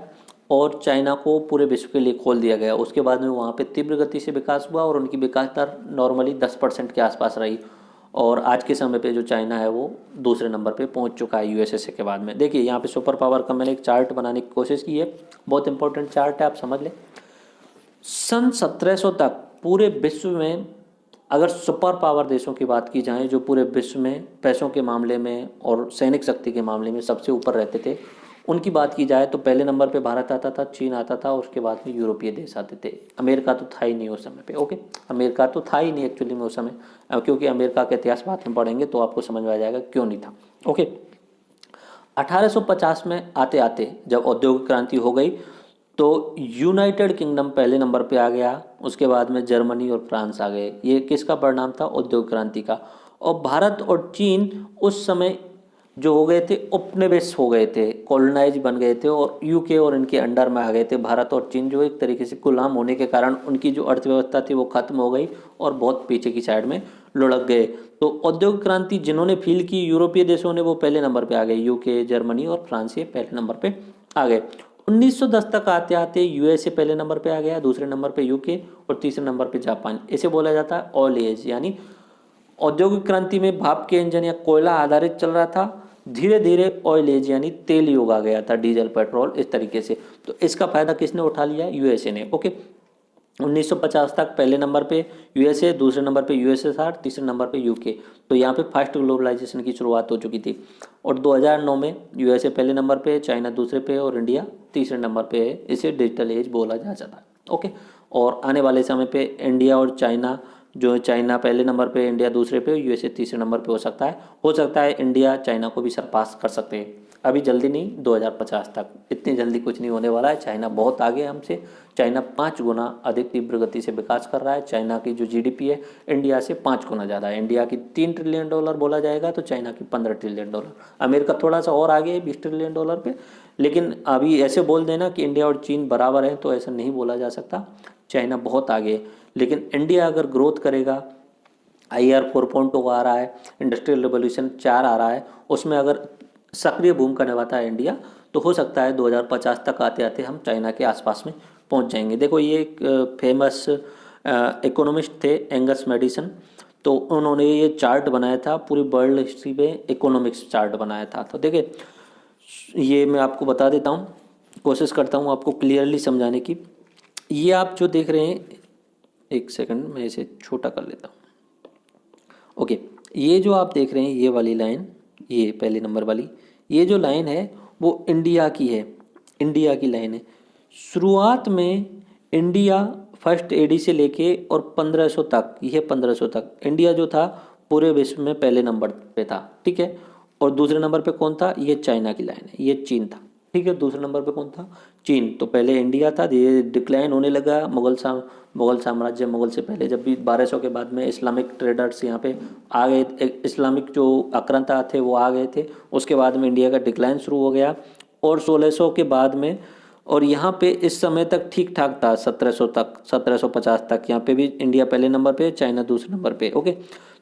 और चाइना को पूरे विश्व के लिए खोल दिया गया। उसके बाद में वहाँ पे तीव्र गति से विकास हुआ और उनकी विकास दर नॉर्मली 10% के आसपास रही, और आज के समय पे जो चाइना है वो दूसरे नंबर पे पहुंच चुका है यूएसए के बाद में। देखिए यहाँ पे सुपर पावर का मैंने एक चार्ट बनाने की कोशिश की है, बहुत इंपॉर्टेंट चार्ट है, आप समझ लें। सन 1700 तक पूरे विश्व में अगर सुपर पावर देशों की बात की जाए जो पूरे विश्व में पैसों के मामले में और सैनिक शक्ति के मामले में सबसे ऊपर रहते थे, उनकी बात की जाए तो पहले नंबर पे भारत आता था, चीन आता था, उसके बाद में यूरोपीय देश आते थे। अमेरिका तो था ही नहीं उस समय पे। ओके, अमेरिका तो था ही नहीं एक्चुअली में उस समय, क्योंकि अमेरिका का इतिहास बाद में पढ़ेंगे तो आपको समझ में आ जाएगा क्यों नहीं था। ओके, 1850 में आते आते जब औद्योगिक क्रांति हो गई तो यूनाइटेड किंगडम पहले नंबर पे आ गया, उसके बाद में जर्मनी और फ्रांस आ गए। ये किसका परिणाम था? औद्योगिक क्रांति का। और भारत और चीन उस समय जो हो गए थे उपनिवेश हो गए थे, कॉलोनाइज बन गए थे और यूके और इनके अंडर में आ गए थे। भारत और चीन जो एक तरीके से गुलाम होने के कारण उनकी जो अर्थव्यवस्था थी वो खत्म हो गई और बहुत पीछे की साइड में लुढ़क गए। तो औद्योगिक क्रांति जिन्होंने फील की यूरोपीय देशों ने, वो पहले नंबर पे आ गए, यूके, जर्मनी और फ्रांस ये पहले नंबर पे आ गए। 1910 तक आते आते यूएसए पहले नंबर पे आ गया, दूसरे नंबर पे यूके और तीसरे नंबर पे जापान। इसे बोला जाता है ऑयल एज, यानी औद्योगिक क्रांति में भाप के इंजन या कोयला आधारित चल रहा था, धीरे धीरे ऑयल एज यानी तेल युग आ गया था, डीजल, पेट्रोल, इस तरीके से। तो इसका फायदा किसने उठा लिया? यूएसए ने। ओके, 1950 तक पहले नंबर पे यूएसए, दूसरे नंबर पे यूएसएसआर, तीसरे नंबर पे यूके। तो यहाँ पे फर्स्ट ग्लोबलाइजेशन की शुरुआत हो चुकी थी। और 2009 में यूएसए पहले नंबर पे, चाइना दूसरे पे और इंडिया तीसरे नंबर पे है। इसे डिजिटल एज बोला जा सकता है। ओके, और आने वाले समय पे इंडिया और चाइना, जो चाइना पहले नंबर पे, इंडिया दूसरे पे, यूएसए तीसरे नंबर पे हो सकता है इंडिया चाइना को भी सरपास कर सकते हैं। अभी जल्दी नहीं, 2050 तक, इतनी जल्दी कुछ नहीं होने वाला है। चाइना बहुत आगे है हमसे। चाइना 5 गुना अधिक तीव्र गति से विकास कर रहा है। चाइना की जो जीडीपी है इंडिया से 5 गुना ज़्यादा है। इंडिया की $3 ट्रिलियन बोला जाएगा तो चाइना की $15 ट्रिलियन। अमेरिका थोड़ा सा और आगे है $20 ट्रिलियन पे। लेकिन अभी ऐसे बोल देना कि इंडिया और चीन बराबर है तो ऐसा नहीं बोला जा सकता। चाइना बहुत आगे है, लेकिन इंडिया अगर ग्रोथ करेगा, IR 4.0 आ रहा है, इंडस्ट्रियल रेवोल्यूशन 4 आ रहा है, उसमें अगर सक्रिय भूमिका निभाता है इंडिया, तो हो सकता है 2050 तक आते आते हम चाइना के आसपास में पहुंच जाएंगे। देखो ये एक फेमस इकोनॉमिस्ट थे एंगस मैडिसन, तो उन्होंने ये चार्ट बनाया था, पूरी वर्ल्ड हिस्ट्री में इकोनॉमिक्स चार्ट बनाया था। तो देखिए ये मैं आपको बता देता हूँ, कोशिश करता हूँ आपको क्लियरली समझाने की। ये आप जो देख रहे हैं, एक सेकंड मैं इसे छोटा कर लेता हूँ। ओके, ये जो आप देख रहे हैं ये वाली लाइन, ये पहले नंबर वाली, ये जो लाइन है वो इंडिया की है, इंडिया की लाइन है। शुरुआत में इंडिया फर्स्ट एडी से लेके और 1500 तक, यह 1500 तक इंडिया जो था पूरे विश्व में पहले नंबर पे था, ठीक है। और दूसरे नंबर पे कौन था? ये चाइना की लाइन है, ये चीन था, ठीक है। दूसरे नंबर पे कौन था? चीन। तो पहले इंडिया था, ये डिक्लाइन होने लगा। मुगल साम्राज्य, मुगल से पहले जब भी 1200 के बाद में इस्लामिक ट्रेडर्स यहाँ पे आ गए, इस्लामिक जो आक्रांता थे वो आ गए थे, उसके बाद में इंडिया का डिक्लाइन शुरू हो गया। और 1600 के बाद में, और यहाँ पे इस समय तक ठीक ठाक था, 1700 तक, 1750 तक यहाँ पे भी इंडिया पहले नंबर पे, चाइना दूसरे नंबर पे। ओके,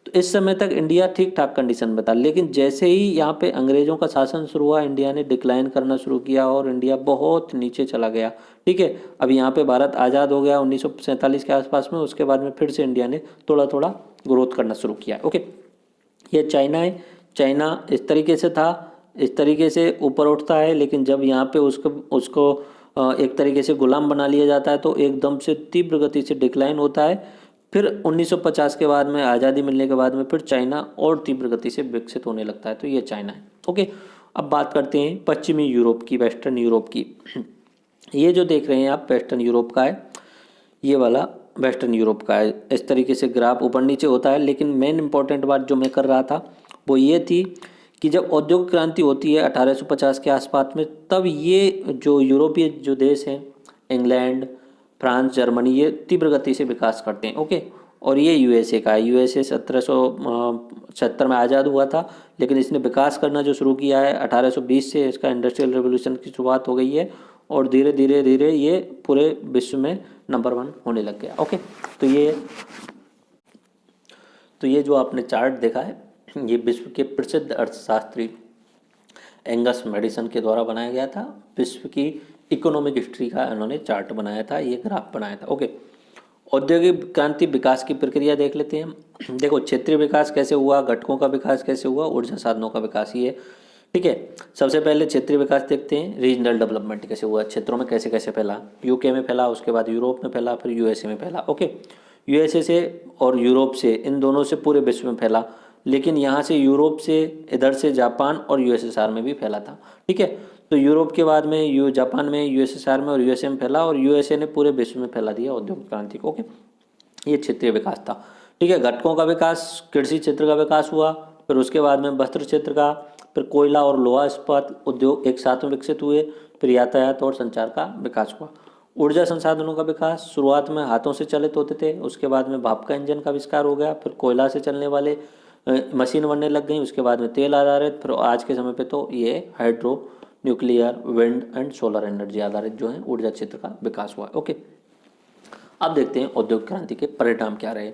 तो इस समय तक इंडिया ठीक ठाक कंडीशन में था। लेकिन जैसे ही यहाँ पे अंग्रेजों का शासन शुरू हुआ, इंडिया ने डिक्लाइन करना शुरू किया और इंडिया बहुत नीचे चला गया, ठीक है। अब यहाँ पे भारत आज़ाद हो गया 1947 के आसपास में, उसके बाद में फिर से इंडिया ने थोड़ा थोड़ा ग्रोथ करना शुरू किया। ओके, ये चाइना है, चाइना इस तरीके से था, इस तरीके से ऊपर उठता है, लेकिन जब यहाँ पे उसको एक तरीके से गुलाम बना लिया जाता है तो एकदम से तीव्र गति से डिक्लाइन होता है। फिर 1950 के बाद में, आज़ादी मिलने के बाद में, फिर चाइना और तीव्र गति से विकसित होने लगता है। तो ये चाइना है। ओके, अब बात करते हैं पश्चिमी यूरोप की, वेस्टर्न यूरोप की। ये जो देख रहे हैं आप वेस्टर्न यूरोप का है, ये वाला वेस्टर्न यूरोप का है। इस तरीके से ग्राफ ऊपर नीचे होता है, लेकिन मेन इंपॉर्टेंट बात जो मैं कर रहा था वो ये थी कि जब औद्योगिक क्रांति होती है 1850 के आसपास में, तब ये जो यूरोपीय जो देश हैं, इंग्लैंड, फ्रांस, जर्मनी, ये तीव्र गति से विकास करते हैं। ओके, और ये यूएसए का है। यूएसए 1770 में आज़ाद हुआ था, लेकिन इसने विकास करना जो शुरू किया है 1820 से, इसका इंडस्ट्रियल रेवोल्यूशन की शुरुआत हो गई है और धीरे धीरे धीरे ये पूरे विश्व में नंबर 1 होने लग गया। ओके, तो ये जो आपने चार्ट देखा है, ये विश्व के प्रसिद्ध अर्थशास्त्री एंगस मैडिसन के द्वारा बनाया गया था। विश्व की इकोनॉमिक हिस्ट्री का इन्होंने चार्ट बनाया था, ये ग्राफ बनाया था। ओके, औद्योगिक क्रांति विकास की प्रक्रिया देख लेते हैं। देखो, क्षेत्रीय विकास कैसे हुआ, घटकों का विकास कैसे हुआ, ऊर्जा साधनों का विकास, ये ठीक है। सबसे पहले क्षेत्रीय विकास देखते हैं, रीजनल डेवलपमेंट कैसे हुआ, क्षेत्रों में कैसे कैसे फैला। यूके में फैला, उसके बाद यूरोप में फैला, फिर यूएसए में फैला। ओके, यूएसए से और यूरोप से, इन दोनों से पूरे विश्व में फैला, लेकिन यहाँ से यूरोप से इधर से जापान और यूएसएसआर में भी फैला था। ठीक है, तो यूरोप के बाद में जापान में, यूएसएसआर में और यूएसए में फैला, और यूएसए ने पूरे विश्व में फैला दिया औद्योगिक क्रांति को। ओके, ये क्षेत्रीय विकास था। ठीक है, घटकों का विकास, कृषि क्षेत्र का विकास हुआ, फिर उसके बाद में वस्त्र क्षेत्र का, फिर कोयला और लोहा इस्पात उद्योग एक साथ में विकसित हुए, फिर यातायात और संचार का विकास हुआ। ऊर्जा संसाधनों का विकास, शुरुआत में हाथों से चालित होते थे, उसके बाद में भाप का इंजन का आविष्कार हो गया, फिर कोयला से चलने वाले मशीन बनने लग गई, उसके बाद में तेल आधारित, फिर आज के समय पे तो ये hydro, nuclear, wind and solar energy आधारित जो है ऊर्जा क्षेत्र का विकास हुआ। ओके, अब देखते हैं औद्योगिक क्रांति के परिणाम क्या रहे।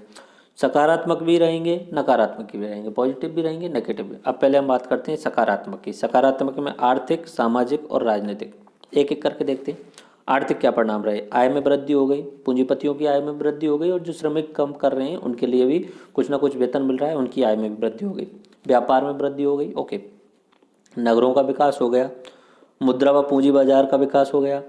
सकारात्मक भी रहेंगे, नकारात्मक भी रहेंगे, पॉजिटिव भी रहेंगे, नेगेटिव भी। अब पहले हम बात करते हैं सकारात्मक की। सकारात्मक में आर्थिक, सामाजिक और राजनीतिक, एक एक करके देखते हैं। आर्थिक क्या परिणाम रहे, आय में वृद्धि हो गई, पूंजीपतियों की आय में वृद्धि हो गई, और जो श्रमिक कम कर रहे हैं उनके लिए भी कुछ ना कुछ वेतन मिल रहा है, उनकी आय में भी वृद्धि हो गई। व्यापार में वृद्धि हो गई। ओके, नगरों का विकास हो गया, मुद्रा व पूंजी बाजार का विकास हो गया,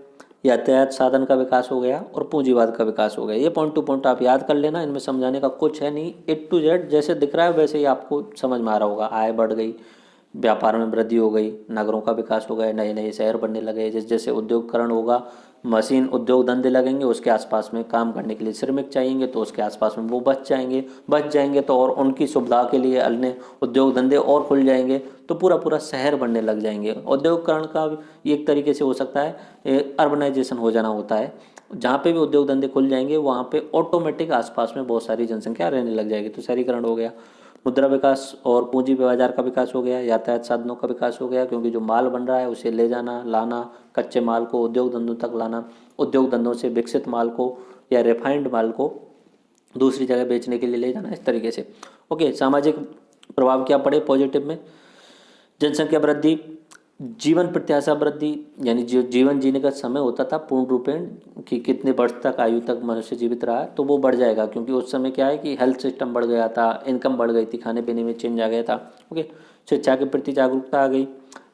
यातायात साधन का विकास हो गया, और पूंजीवाद का विकास हो गया। ये पॉइंट टू पॉइंट आप याद कर लेना, इनमें समझाने का कुछ है नहीं। A to Z जैसे दिख रहा है वैसे ही आपको समझ में आ रहा होगा। आय बढ़ गई, व्यापार में वृद्धि हो गई, नगरों का विकास हो गया, नए नए शहर बनने लगे। जैसे जैसे उद्योगकरण होगा, मशीन उद्योग धंधे लगेंगे, उसके आसपास में काम करने के लिए श्रमिक चाहिएंगे, तो उसके आसपास में वो बच जाएंगे तो और उनकी सुविधा के लिए अन्य उद्योग धंधे और खुल जाएंगे, तो पूरा पूरा शहर बनने लग जाएंगे। औद्योगिकरण का एक तरीके से हो सकता है अर्बनाइजेशन हो जाना होता है। जहाँ पे भी उद्योग धंधे खुल जाएंगे वहाँ पे ऑटोमेटिक आसपास में बहुत सारी जनसंख्या रहने लग जाएगी, तो शहरीकरण हो गया। मुद्रा विकास और पूंजी बाजार का विकास हो गया, यातायात साधनों का विकास हो गया, क्योंकि जो माल बन रहा है उसे ले जाना, लाना, कच्चे माल को उद्योग धंधों तक लाना, उद्योग धंधों से विकसित माल को या रिफाइंड माल को दूसरी जगह बेचने के लिए ले जाना, इस तरीके से। ओके, सामाजिक प्रभाव क्या पड़े पॉजिटिव में, जनसंख्या वृद्धि, जीवन प्रत्याशा वृद्धि, यानी जो जीवन जीने का समय होता था पूर्ण रूपेण कि कितने वर्ष तक आयु तक मनुष्य जीवित रहा है, तो वो बढ़ जाएगा, क्योंकि उस समय क्या है कि हेल्थ सिस्टम बढ़ गया था, इनकम बढ़ गई थी, खाने पीने में चेंज आ गया था। ओके, शिक्षा के प्रति जागरूकता आ गई,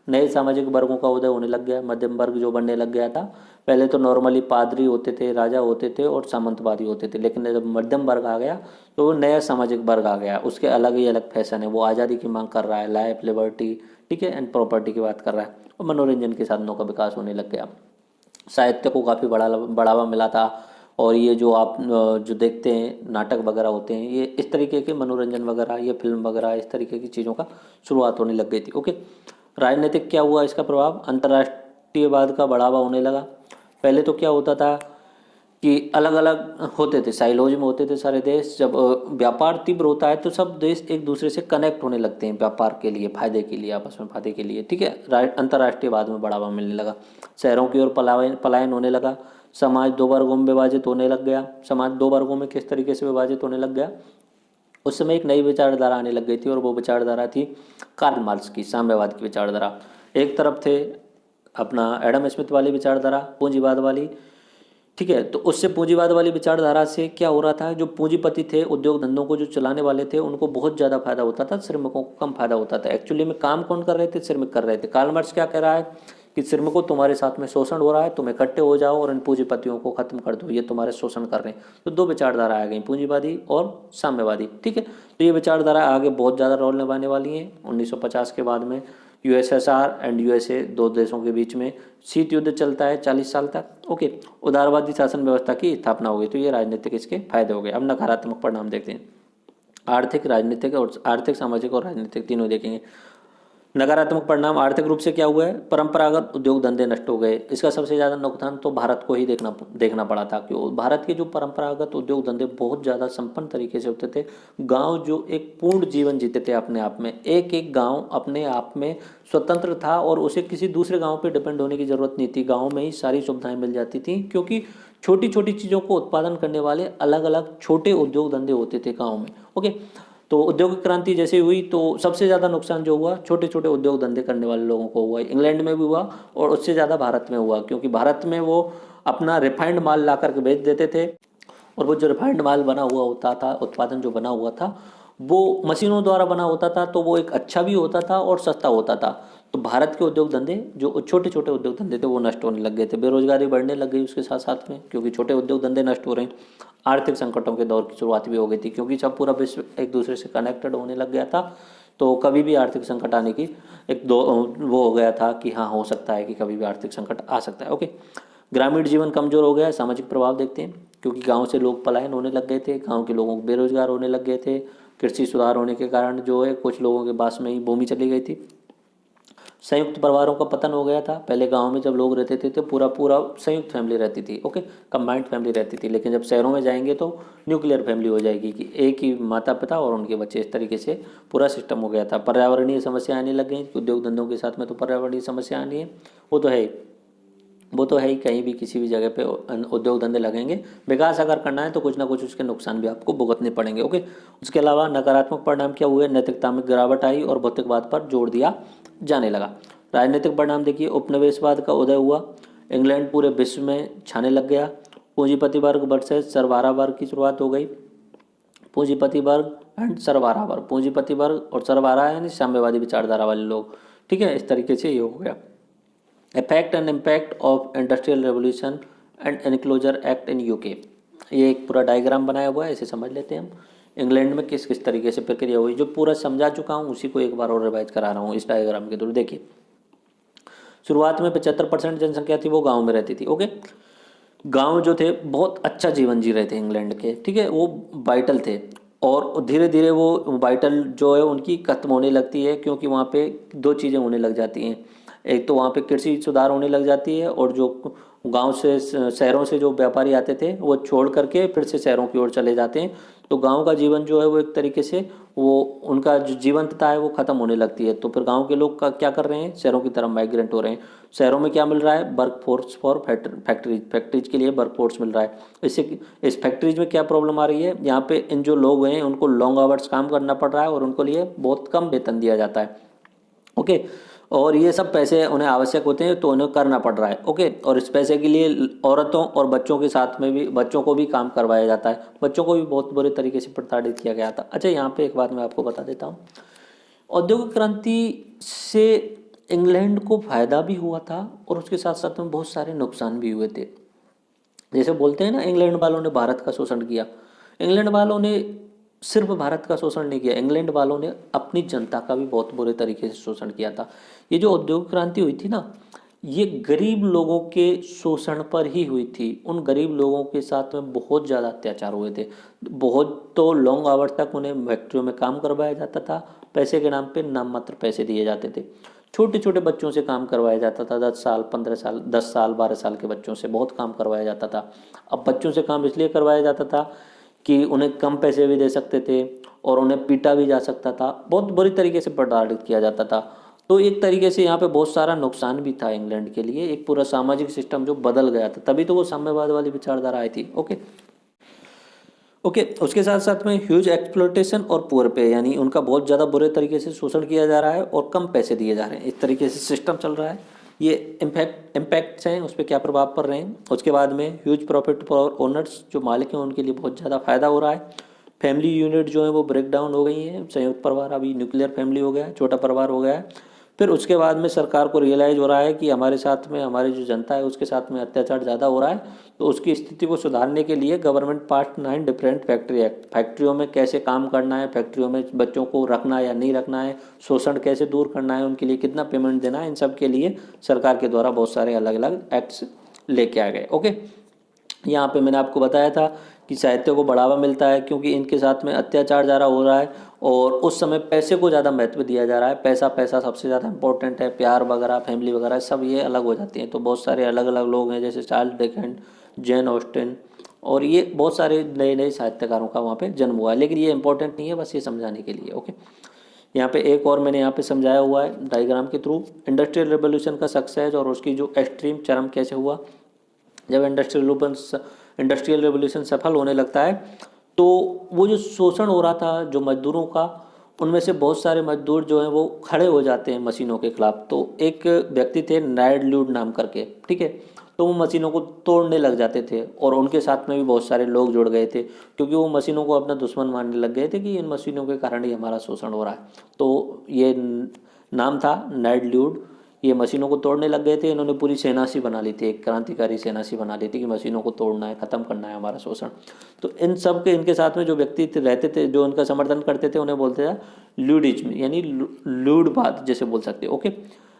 नए सामाजिक वर्गों का उदय होने लग गया, मध्यम वर्ग जो बनने लग गया था। पहले तो नॉर्मली पादरी होते थे, राजा होते थे और सामंतवादी होते थे, लेकिन जब मध्यम वर्ग आ गया तो वो नया सामाजिक वर्ग आ गया, उसके अलग ही अलग फैशन है, वो आज़ादी की मांग कर रहा है, लाइफ, लिबर्टी, ठीक है, एंड प्रॉपर्टी की बात कर रहा है, और मनोरंजन के साधनों का विकास होने लग गया। साहित्य को काफ़ी बढ़ावा मिला था, और ये जो आप जो देखते हैं नाटक वगैरह होते हैं, ये इस तरीके के मनोरंजन वगैरह, ये फिल्म वगैरह, इस तरीके की चीज़ों का शुरुआत होने लग गई थी। ओके, राजनीतिक क्या हुआ इसका प्रभाव, अंतर्राष्ट्रीयवाद का बढ़ावा होने लगा। पहले तो क्या होता था कि अलग अलग होते थे, साइलोज में होते थे सारे देश। जब व्यापार तीव्र होता है तो सब देश एक दूसरे से कनेक्ट होने लगते हैं व्यापार के लिए, फायदे के लिए, आपस में फायदे के लिए, ठीक है। अंतर्राष्ट्रीयवाद में बढ़ावा मिलने लगा, शहरों की ओर पलायन होने लगा, समाज दो वर्गों में विभाजित होने लग गया। समाज दो वर्गों में किस तरीके से विभाजित होने लग गया, उस समय एक नई विचारधारा आने लग गई थी, और वो विचारधारा थी कार्ल मार्क्स की, साम्यवाद की विचारधारा। एक तरफ थे अपना एडम स्मिथ वाली विचारधारा, पूंजीवाद वाली, ठीक है। तो उससे पूंजीवाद वाली विचारधारा से क्या हो रहा था, जो पूंजीपति थे, उद्योग धंधों को जो चलाने वाले थे, उनको बहुत ज़्यादा फायदा होता था, श्रमिकों को कम फायदा होता था। एक्चुअली में काम कौन कर रहे थे, श्रमिक कर रहे थे। कार्ल मार्क्स क्या कह रहा है कि श्रमिकों तुम्हारे साथ में शोषण हो रहा है, तुम इकट्ठे हो जाओ और इन पूंजीपतियों को खत्म कर दो, ये तुम्हारे शोषण कर रहे हैं। तो दो विचारधारा आ गई, पूंजीवादी और साम्यवादी, ठीक है। तो ये विचारधारा आगे बहुत ज़्यादा रोल निभाने वाली है। 1950 के बाद में यूएसएसआर एंड यूएसए, दो देशों के बीच में शीत युद्ध चलता है 40 साल तक। ओके, उदारवादी शासन व्यवस्था की स्थापना हो गई, तो ये राजनीतिक इसके फायदे हो गए। अब नकारात्मक परिणाम देखते हैं। आर्थिक, राजनीतिक और आर्थिक, सामाजिक और राजनीतिक तीनों देखेंगे। नकारात्मक परिणाम आर्थिक रूप से क्या हुआ है, परंपरागत उद्योग धंधे नष्ट हो गए। इसका सबसे ज़्यादा नुकसान तो भारत को ही देखना पड़ा था, क्यों, भारत के जो परंपरागत उद्योग धंधे बहुत ज़्यादा संपन्न तरीके से होते थे। गांव जो एक पूर्ण जीवन जीते थे अपने आप में, एक एक गांव अपने आप में स्वतंत्र था और उसे किसी दूसरे गांव पे डिपेंड होने की ज़रूरत नहीं थी। गाँव में ही सारी सुविधाएँ मिल जाती थी, क्योंकि छोटी छोटी चीज़ों को उत्पादन करने वाले अलग अलग छोटे उद्योग धंधे होते थे गाँव में। ओके, तो औद्योगिक क्रांति जैसे हुई तो सबसे ज़्यादा नुकसान जो हुआ छोटे छोटे उद्योग धंधे करने वाले लोगों को हुआ। इंग्लैंड में भी हुआ और उससे ज़्यादा भारत में हुआ, क्योंकि भारत में वो अपना रिफाइंड माल ला करके बेच देते थे और वो जो रिफाइंड माल बना हुआ होता था, उत्पादन जो बना हुआ था वो मशीनों द्वारा बना होता था, तो वो एक अच्छा भी होता था और सस्ता होता था। तो भारत के उद्योग धंधे जो छोटे छोटे उद्योग धंधे थे वो नष्ट होने लग गए थे, बेरोजगारी बढ़ने लग गई उसके साथ साथ में, क्योंकि छोटे उद्योग धंधे नष्ट हो रहे हैं। आर्थिक संकटों के दौर की शुरुआत भी हो गई थी, क्योंकि जब पूरा विश्व एक दूसरे से कनेक्टेड होने लग गया था तो कभी भी आर्थिक संकट आने की एक दो वो हो गया था कि हाँ, हो सकता है कि कभी भी आर्थिक संकट आ सकता है। ओके, ग्रामीण जीवन कमजोर हो गया है। सामाजिक प्रभाव देखते हैं, क्योंकि गांव से लोग पलायन होने लग गए थे, गांव के लोगों को बेरोजगार होने लग गए थे। कृषि सुधार होने के कारण जो है कुछ लोगों के पास में ही भूमि चली गई थी। संयुक्त परिवारों का पतन हो गया था। पहले गांव में जब लोग रहते थे तो पूरा पूरा संयुक्त फैमिली रहती थी, ओके, कंबाइंड फैमिली रहती थी। लेकिन जब शहरों में जाएंगे तो न्यूक्लियर फैमिली हो जाएगी कि एक ही माता पिता और उनके बच्चे, इस तरीके से पूरा सिस्टम हो गया था। पर्यावरणीय समस्या आने लग गई, उद्योग धंधों के साथ में तो पर्यावरणीय समस्या आनी है, वो तो है ही। कहीं भी किसी भी जगह पे उद्योग धंधे लगेंगे, विकास अगर करना है तो कुछ ना कुछ उसके नुकसान भी आपको भुगतने पड़ेंगे। ओके, उसके अलावा नकारात्मक परिणाम क्या हुए, नैतिकता में गिरावट आई और भौतिकवाद पर जोर दिया जाने लगा। राजनीतिक परिणाम देखिए, उपनिवेशवाद का उदय हुआ, इंग्लैंड पूरे विश्व में छाने लग गया। पूंजीपति वर्ग वर्सेस सरबराह वर्ग की शुरुआत हो गई। पूंजीपति वर्ग एंड सरबराह वर्ग, पूंजीपति वर्ग और सरबराह यानी साम्यवादी विचारधारा वाले लोग, ठीक है, इस तरीके से ये हो गया। Effect and impact of industrial revolution and enclosure act in UK, ये एक पूरा डायग्राम बनाया हुआ है, इसे समझ लेते हैं हम। इंग्लैंड में किस किस तरीके से प्रक्रिया हुई, जो पूरा समझा चुका हूँ उसी को एक बार और रिवाइज करा रहा हूँ इस डायग्राम के थ्रू। देखिए, शुरुआत में 75% जनसंख्या थी वो गाँव में रहती थी। ओके, गांव जो थे बहुत अच्छा जीवन जी रहे थे इंग्लैंड के, ठीक है, वो वाइटल थे। और धीरे धीरे वो वाइटल जो है उनकी खत्म होने लगती है, क्योंकि वहाँ पे दो चीज़ें होने लग जाती हैं। एक तो वहाँ पे कृषि सुधार होने लग जाती है, और जो गांव से शहरों से जो व्यापारी आते थे वो छोड़ करके फिर से शहरों की ओर चले जाते हैं। तो गांव का जीवन जो है वो एक तरीके से वो उनका जो जीवंतता है वो खत्म होने लगती है। तो फिर गांव के लोग का क्या कर रहे हैं, शहरों की तरफ माइग्रेंट हो रहे हैं। शहरों में क्या मिल रहा है, वर्क फोर्स फॉर फैक्ट्रीज के लिए वर्क फोर्स मिल रहा है। इससे इस फैक्ट्रीज में क्या प्रॉब्लम आ रही है, यहाँ पे इन जो लोग हैं उनको लॉन्ग आवर्स काम करना पड़ रहा है और उनको लिए बहुत कम वेतन दिया जाता है। ओके, और ये सब पैसे उन्हें आवश्यक होते हैं तो उन्हें करना पड़ रहा है। ओके, और इस पैसे के लिए औरतों और बच्चों के साथ में भी, बच्चों को भी काम करवाया जाता है। बच्चों को भी बहुत बुरे तरीके से प्रताड़ित किया गया था। अच्छा, यहाँ पे एक बात मैं आपको बता देता हूँ, औद्योगिक क्रांति से इंग्लैंड को फायदा भी हुआ था और उसके साथ साथ में बहुत सारे नुकसान भी हुए थे। जैसे बोलते हैं ना, इंग्लैंड वालों ने भारत का शोषण किया। इंग्लैंड वालों ने सिर्फ भारत का शोषण नहीं किया, इंग्लैंड वालों ने अपनी जनता का भी बहुत बुरे तरीके से शोषण किया था। ये जो औद्योगिक क्रांति हुई थी ना, ये गरीब लोगों के शोषण पर ही हुई थी। उन गरीब लोगों के साथ में बहुत ज़्यादा अत्याचार हुए थे। बहुत तो लॉन्ग आवर तक उन्हें फैक्ट्रियों में काम करवाया जाता था, पैसे के नाम पे नाम मात्र पैसे दिए जाते थे। छोटे छोटे बच्चों से काम करवाया जाता था, 10 साल 15 साल 10 साल 12 साल के बच्चों से बहुत काम करवाया जाता था। अब बच्चों से काम इसलिए करवाया जाता था कि उन्हें कम पैसे भी दे सकते थे और उन्हें पीटा भी जा सकता था, बहुत बुरी तरीके से प्रताड़ित किया जाता था। तो एक तरीके से यहाँ पे बहुत सारा नुकसान भी था इंग्लैंड के लिए, एक पूरा सामाजिक सिस्टम जो बदल गया था, तभी तो वो साम्यवाद वाली विचारधारा आई थी। ओके, उसके साथ साथ में ह्यूज एक्सप्लॉयटेशन और पुअर पे, यानी उनका बहुत ज़्यादा बुरे तरीके से शोषण किया जा रहा है और कम पैसे दिए जा रहे हैं, इस तरीके से सिस्टम चल रहा है। ये इम्पैक्ट्स हैं, उस पर क्या प्रभाव पड़ रहे हैं। उसके बाद में ह्यूज प्रॉफिट फॉर ओनर्स, जो मालिक हैं उनके लिए बहुत ज़्यादा फायदा हो रहा है। फैमिली यूनिट जो है वो ब्रेक डाउन हो गई है, संयुक्त परिवार अभी न्यूक्लियर फैमिली हो गया है, छोटा परिवार हो गया है। फिर उसके बाद में सरकार को रियलाइज़ हो रहा है कि हमारे साथ में, हमारी जो जनता है उसके साथ में अत्याचार ज़्यादा हो रहा है। तो उसकी स्थिति को सुधारने के लिए गवर्नमेंट पास 9 डिफरेंट फैक्ट्री एक्ट, फैक्ट्रियों में कैसे काम करना है, फैक्ट्रियों में बच्चों को रखना है या नहीं रखना है, शोषण कैसे दूर करना है, उनके लिए कितना पेमेंट देना है, इन सब के लिए सरकार के द्वारा बहुत सारे अलग अलग एक्ट्स लेके आ गए। ओके, यहाँ पे मैंने आपको बताया था कि साहित्य को बढ़ावा मिलता है क्योंकि इनके साथ में अत्याचार ज़्यादा हो रहा है और उस समय पैसे को ज़्यादा महत्व दिया जा रहा है। पैसा पैसा सबसे ज़्यादा इंपॉर्टेंट है, प्यार वगैरह फैमिली वगैरह सब ये अलग हो जाती हैं। तो बहुत सारे अलग अलग लोग हैं जैसे चार्ल्स डिकेंस, जैन ऑस्टिन और ये बहुत सारे नए नए साहित्यकारों का वहाँ पे जन्म हुआ है। लेकिन ये इंपॉर्टेंट नहीं है, बस ये समझाने के लिए। ओके, यहाँ पे एक और मैंने यहाँ पे समझाया हुआ है डायग्राम के थ्रू, इंडस्ट्रियल रेवोल्यूशन का सक्सेस और उसकी जो एक्सट्रीम चरम कैसे हुआ। जब इंडस्ट्रियल रेवोल्यूशन सफल होने लगता है तो वो जो शोषण हो रहा था जो मजदूरों का, उनमें से बहुत सारे मजदूर जो हैं वो खड़े हो जाते हैं मशीनों के खिलाफ। तो एक व्यक्ति थे नाइड ल्यूड नाम करके, ठीक है, तो वो मशीनों को तोड़ने लग जाते थे और उनके साथ में भी बहुत सारे लोग जुड़ गए थे क्योंकि वो मशीनों को अपना दुश्मन मानने लग गए थे कि इन मशीनों के कारण ही हमारा शोषण हो रहा है। तो ये नाम था नाइड ल्यूड। ये मशीनों को तोड़ने लग गए थे, इन्होंने पूरी सेना सी बना ली थी, एक क्रांतिकारी सेना सी बना ली थी कि मशीनों को तोड़ना है, ख़त्म करना है हमारा शोषण। तो इन सब के इनके साथ में जो व्यक्ति रहते थे जो इनका समर्थन करते थे उन्हें बोलते थे ल्यूडिज्म यानी ल्यूडवाद जैसे बोल सकते। ओके,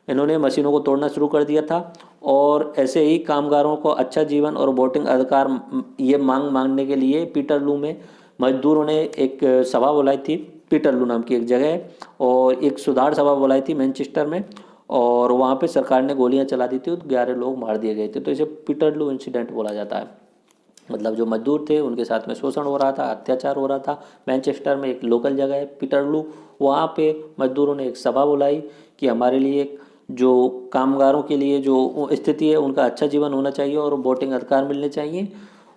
इन्होंने मशीनों को तोड़ना शुरू कर दिया था और ऐसे ही कामगारों को अच्छा जीवन और वोटिंग अधिकार ये मांगने के लिए पीटरलू में मजदूरों ने एक सभा बुलाई थी। पीटरलू नाम की एक जगह है और एक सुधार सभा बुलाई थी मैनचेस्टर में और वहाँ पे सरकार ने गोलियां चला दी थी तो 11 लोग मार दिए गए थे। तो इसे पीटरलू इंसिडेंट बोला जाता है। मतलब जो मजदूर थे उनके साथ में शोषण हो रहा था, अत्याचार हो रहा था। मैनचेस्टर में एक लोकल जगह है पीटरलू, वहाँ पे मजदूरों ने एक सभा बुलाई कि हमारे लिए जो कामगारों के लिए जो स्थिति है उनका अच्छा जीवन होना चाहिए और वोटिंग अधिकार मिलने चाहिए।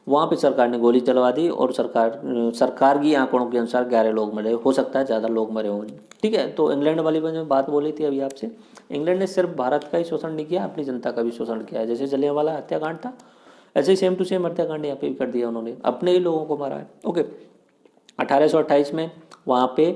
वहाँ पे सरकार ने गोली चलवा दी और सरकार की आंकड़ों के अनुसार 11 लोग मरे, हो सकता है ज़्यादा लोग मरे हों, ठीक है। तो इंग्लैंड वाली मैंने बात बोली थी अभी आपसे, इंग्लैंड ने सिर्फ भारत का ही शोषण नहीं किया, अपनी जनता का भी शोषण किया है। जैसे जलियांवाला हत्याकांड था ऐसे ही सेम टू सेम हत्याकांड यहाँ पे भी कर दिया उन्होंने, अपने ही लोगों को मारा है। ओके, 1828 में वहाँ पे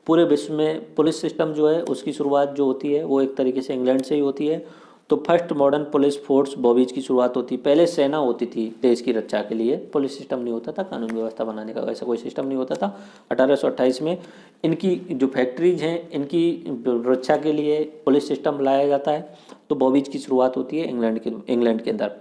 पूरे विश्व में पुलिस सिस्टम जो है उसकी शुरुआत जो होती है वो एक तरीके से इंग्लैंड से ही होती है। तो first modern police force Bobby's की शुरुआत होती। पहले सेना होती थी देश की रक्षा के लिए, पुलिस सिस्टम नहीं होता था, कानून व्यवस्था बनाने का वैसा कोई सिस्टम नहीं होता था। 1828 में इनकी जो फैक्ट्रीज हैं इनकी रक्षा के लिए पुलिस सिस्टम लाया जाता है। तो बॉबीज की शुरुआत होती है इंग्लैंड के अंदर,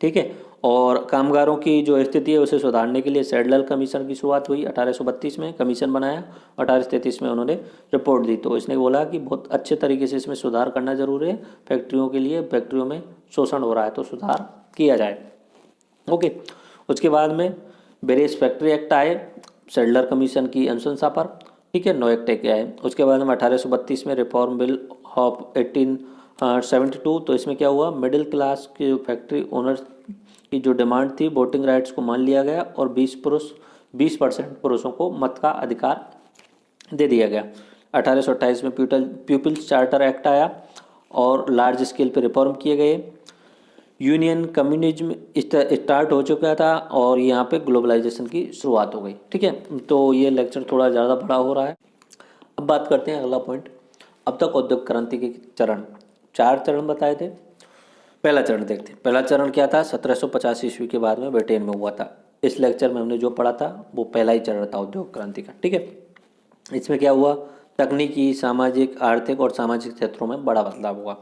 ठीक है। और कामगारों की जो स्थिति है उसे सुधारने के लिए सैडलर कमीशन की शुरुआत हुई 1832 में, कमीशन बनाया। 1833 में उन्होंने रिपोर्ट दी तो इसने बोला कि बहुत अच्छे तरीके से इसमें सुधार करना जरूरी है, फैक्ट्रियों के लिए, फैक्ट्रियों में शोषण हो रहा है तो सुधार किया जाए। ओके, उसके बाद में वेरियस फैक्ट्री एक्ट आए सैडलर कमीशन की अनुशंसा पर, ठीक है, 9 एक्ट आए। उसके बाद में 1832 में रिफॉर्म बिल ऑफ 1872, तो इसमें क्या हुआ, मिडिल क्लास के जो फैक्ट्री ओनर्स की जो डिमांड थी वोटिंग राइट्स को मान लिया गया और 20% पुरुषों को मत का अधिकार दे दिया गया। 1828 में पीपल्स चार्टर एक्ट आया और लार्ज स्केल पे रिफॉर्म किए गए। यूनियन कम्युनिज्म स्टार्ट हो चुका था और यहाँ पे ग्लोबलाइजेशन की शुरुआत हो गई, ठीक है। तो ये लेक्चर थोड़ा ज़्यादा बड़ा हो रहा है। अब बात करते हैं अगला पॉइंट। अब तक औद्योगिक क्रांति के चरण, 4 चरण बताए थे। पहला चरण देखते हैं। पहला चरण क्या था, 1750 ईस्वी के बाद में ब्रिटेन में हुआ था। इस लेक्चर में हमने जो पढ़ा था वो पहला ही चरण था औद्योगिक क्रांति का, ठीक है। इसमें क्या हुआ, तकनीकी, सामाजिक, आर्थिक और सामाजिक क्षेत्रों में बड़ा बदलाव हुआ।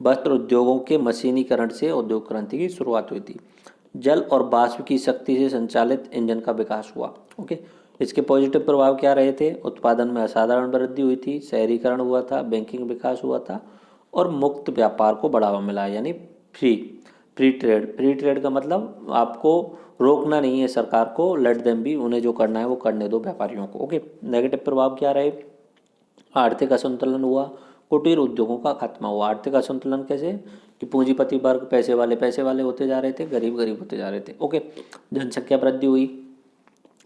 वस्त्र उद्योगों के मशीनीकरण से औद्योगिक क्रांति की शुरुआत हुई थी। जल और वाष्प की शक्ति से संचालित इंजन का विकास हुआ। ओके, इसके पॉजिटिव प्रभाव क्या रहे थे, उत्पादन में असाधारण वृद्धि हुई थी, शहरीकरण हुआ था, बैंकिंग विकास हुआ था और मुक्त व्यापार को बढ़ावा मिला, यानी फ्री ट्रेड का मतलब आपको रोकना नहीं है सरकार को, लेट देम भी, उन्हें जो करना है वो करने दो व्यापारियों को। ओके, नेगेटिव प्रभाव क्या रहे, आर्थिक असंतुलन हुआ, कुटीर उद्योगों का खात्मा हुआ। आर्थिक असंतुलन कैसे कि पूंजीपति वर्ग पैसे वाले होते जा रहे थे, गरीब होते जा रहे थे। ओके, जनसंख्या वृद्धि हुई,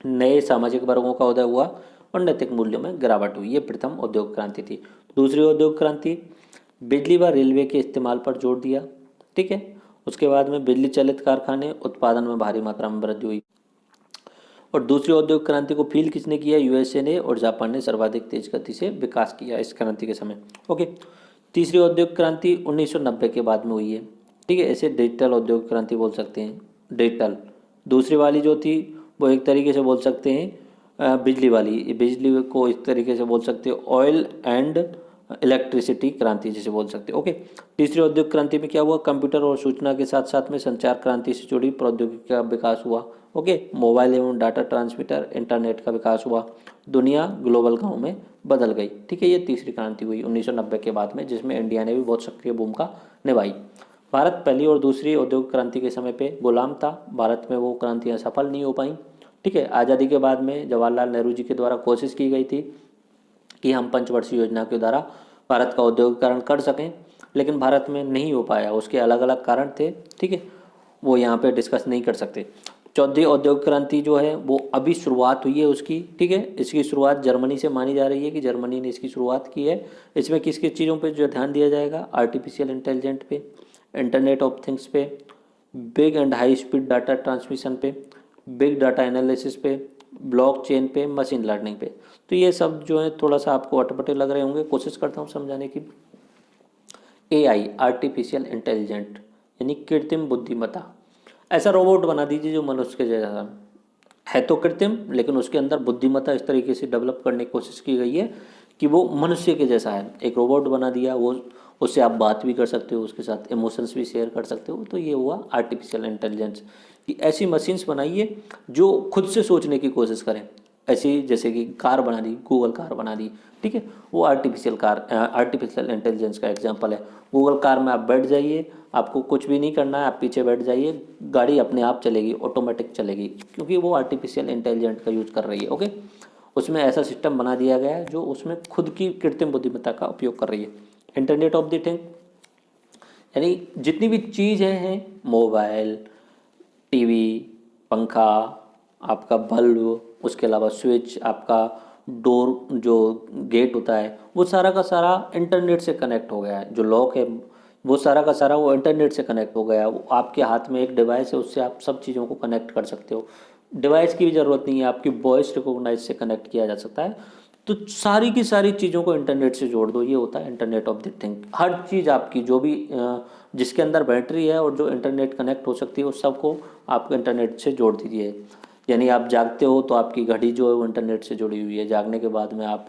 नए सामाजिक वर्गों का उदय हुआ और नैतिक मूल्यों में गिरावट हुई। ये प्रथम औद्योगिक क्रांति थी। दूसरी औद्योगिक क्रांति, बिजली व रेलवे के इस्तेमाल पर जोर दिया, ठीक है। उसके बाद में बिजली चालित कारखाने, उत्पादन में भारी मात्रा में वृद्धि हुई। और दूसरी औद्योगिक क्रांति को फील किसने किया, यूएसए ने और जापान ने सर्वाधिक तेज गति से विकास किया इस क्रांति के समय। ओके, तीसरी औद्योगिक क्रांति 1990 के बाद में हुई है, ठीक है। इसे डिजिटल औद्योगिक क्रांति बोल सकते हैं, डिजिटल। दूसरी वाली जो थी वो एक तरीके से बोल सकते हैं बिजली वाली, बिजली को इस तरीके से बोल सकते हैं ऑयल एंड इलेक्ट्रिसिटी क्रांति जिसे बोल सकते हैं। ओके, तीसरी औद्योगिक क्रांति में क्या हुआ, कंप्यूटर और सूचना के साथ साथ में संचार क्रांति से जुड़ी प्रौद्योगिकी का विकास हुआ। ओके, मोबाइल एवं डाटा ट्रांसमीटर इंटरनेट का विकास हुआ, दुनिया ग्लोबल गांव में बदल गई। ठीक है, ये तीसरी क्रांति हुई 1990 के बाद में, जिसमें इंडिया ने भी बहुत सक्रिय भूमिका निभाई। भारत पहली और दूसरी औद्योगिक क्रांति के समय पे गुलाम था, भारत में वो क्रांतियाँ सफल नहीं हो पाई। ठीक है, आज़ादी के बाद में जवाहरलाल नेहरू जी के द्वारा कोशिश की गई थी कि हम पंचवर्षीय योजना के द्वारा भारत का औद्योगिकरण कर सकें, लेकिन भारत में नहीं हो पाया। उसके अलग अलग कारण थे, ठीक है, वो यहाँ पे डिस्कस नहीं कर सकते। चौथी औद्योगिक क्रांति जो है वो अभी शुरुआत हुई है उसकी। ठीक है, इसकी शुरुआत जर्मनी से मानी जा रही है कि जर्मनी ने इसकी शुरुआत की है। इसमें किस किस चीज़ों पे जो ध्यान दिया जाएगा, आर्टिफिशियल इंटेलिजेंट पे, इंटरनेट ऑफ थिंग्स पे, big and high speed data transmission पे, बिग डाटा एनालिसिस पे, ब्लॉकचेन पे, मशीन लर्निंग पे। तो ये सब जो है थोड़ा सा आपको अटपटे लग रहे होंगे, कोशिश करता हूँ समझाने की। एआई, आर्टिफिशियल इंटेलिजेंट, यानी कृत्रिम बुद्धिमत्ता। ऐसा रोबोट बना दीजिए जो मनुष्य के जैसा है, तो कृत्रिम, लेकिन उसके अंदर बुद्धिमत्ता इस तरीके से डेवलप करने की कोशिश की गई है कि वो मनुष्य के जैसा है। एक रोबोट बना दिया, वो उससे आप बात भी कर सकते हो, उसके साथ इमोशंस भी शेयर कर सकते हो। तो ये हुआ आर्टिफिशियल इंटेलिजेंस, कि ऐसी मशीन्स बनाइए जो खुद से सोचने की कोशिश करें। ऐसी जैसे कि कार बना दी, गूगल कार बना दी, ठीक है, वो आर्टिफिशियल इंटेलिजेंस का एग्जांपल है। गूगल कार में आप बैठ जाइए, आपको कुछ भी नहीं करना है, आप पीछे बैठ जाइए, गाड़ी अपने आप चलेगी, ऑटोमेटिक चलेगी, क्योंकि वो आर्टिफिशियल इंटेलिजेंट का यूज़ कर रही है। ओके, उसमें ऐसा सिस्टम बना दिया गया है जो उसमें खुद की कृत्रिम बुद्धिमत्ता का उपयोग कर रही है। इंटरनेट ऑफ द थिंग, यानी जितनी भी चीज़ें हैं, मोबाइल, टीवी, पंखा, आपका बल्ब, उसके अलावा स्विच, आपका डोर जो गेट होता है, वो सारा का सारा इंटरनेट से कनेक्ट हो गया है। जो लॉक है वो सारा का सारा वो इंटरनेट से कनेक्ट हो गया है। वो आपके हाथ में एक डिवाइस है, उससे आप सब चीज़ों को कनेक्ट कर सकते हो। डिवाइस की भी ज़रूरत नहीं है, आपकी वॉइस रिकॉग्नाइज से कनेक्ट किया जा सकता है। तो सारी की सारी चीज़ों को इंटरनेट से जोड़ दो, ये होता है इंटरनेट ऑफ द थिंग। हर चीज़ आपकी जो भी जिसके अंदर बैटरी है और जो इंटरनेट कनेक्ट हो सकती है, उस सबको आप इंटरनेट से जोड़ दीजिए। यानी आप जागते हो तो आपकी घड़ी जो है वो इंटरनेट से जुड़ी हुई है। जागने के बाद में आप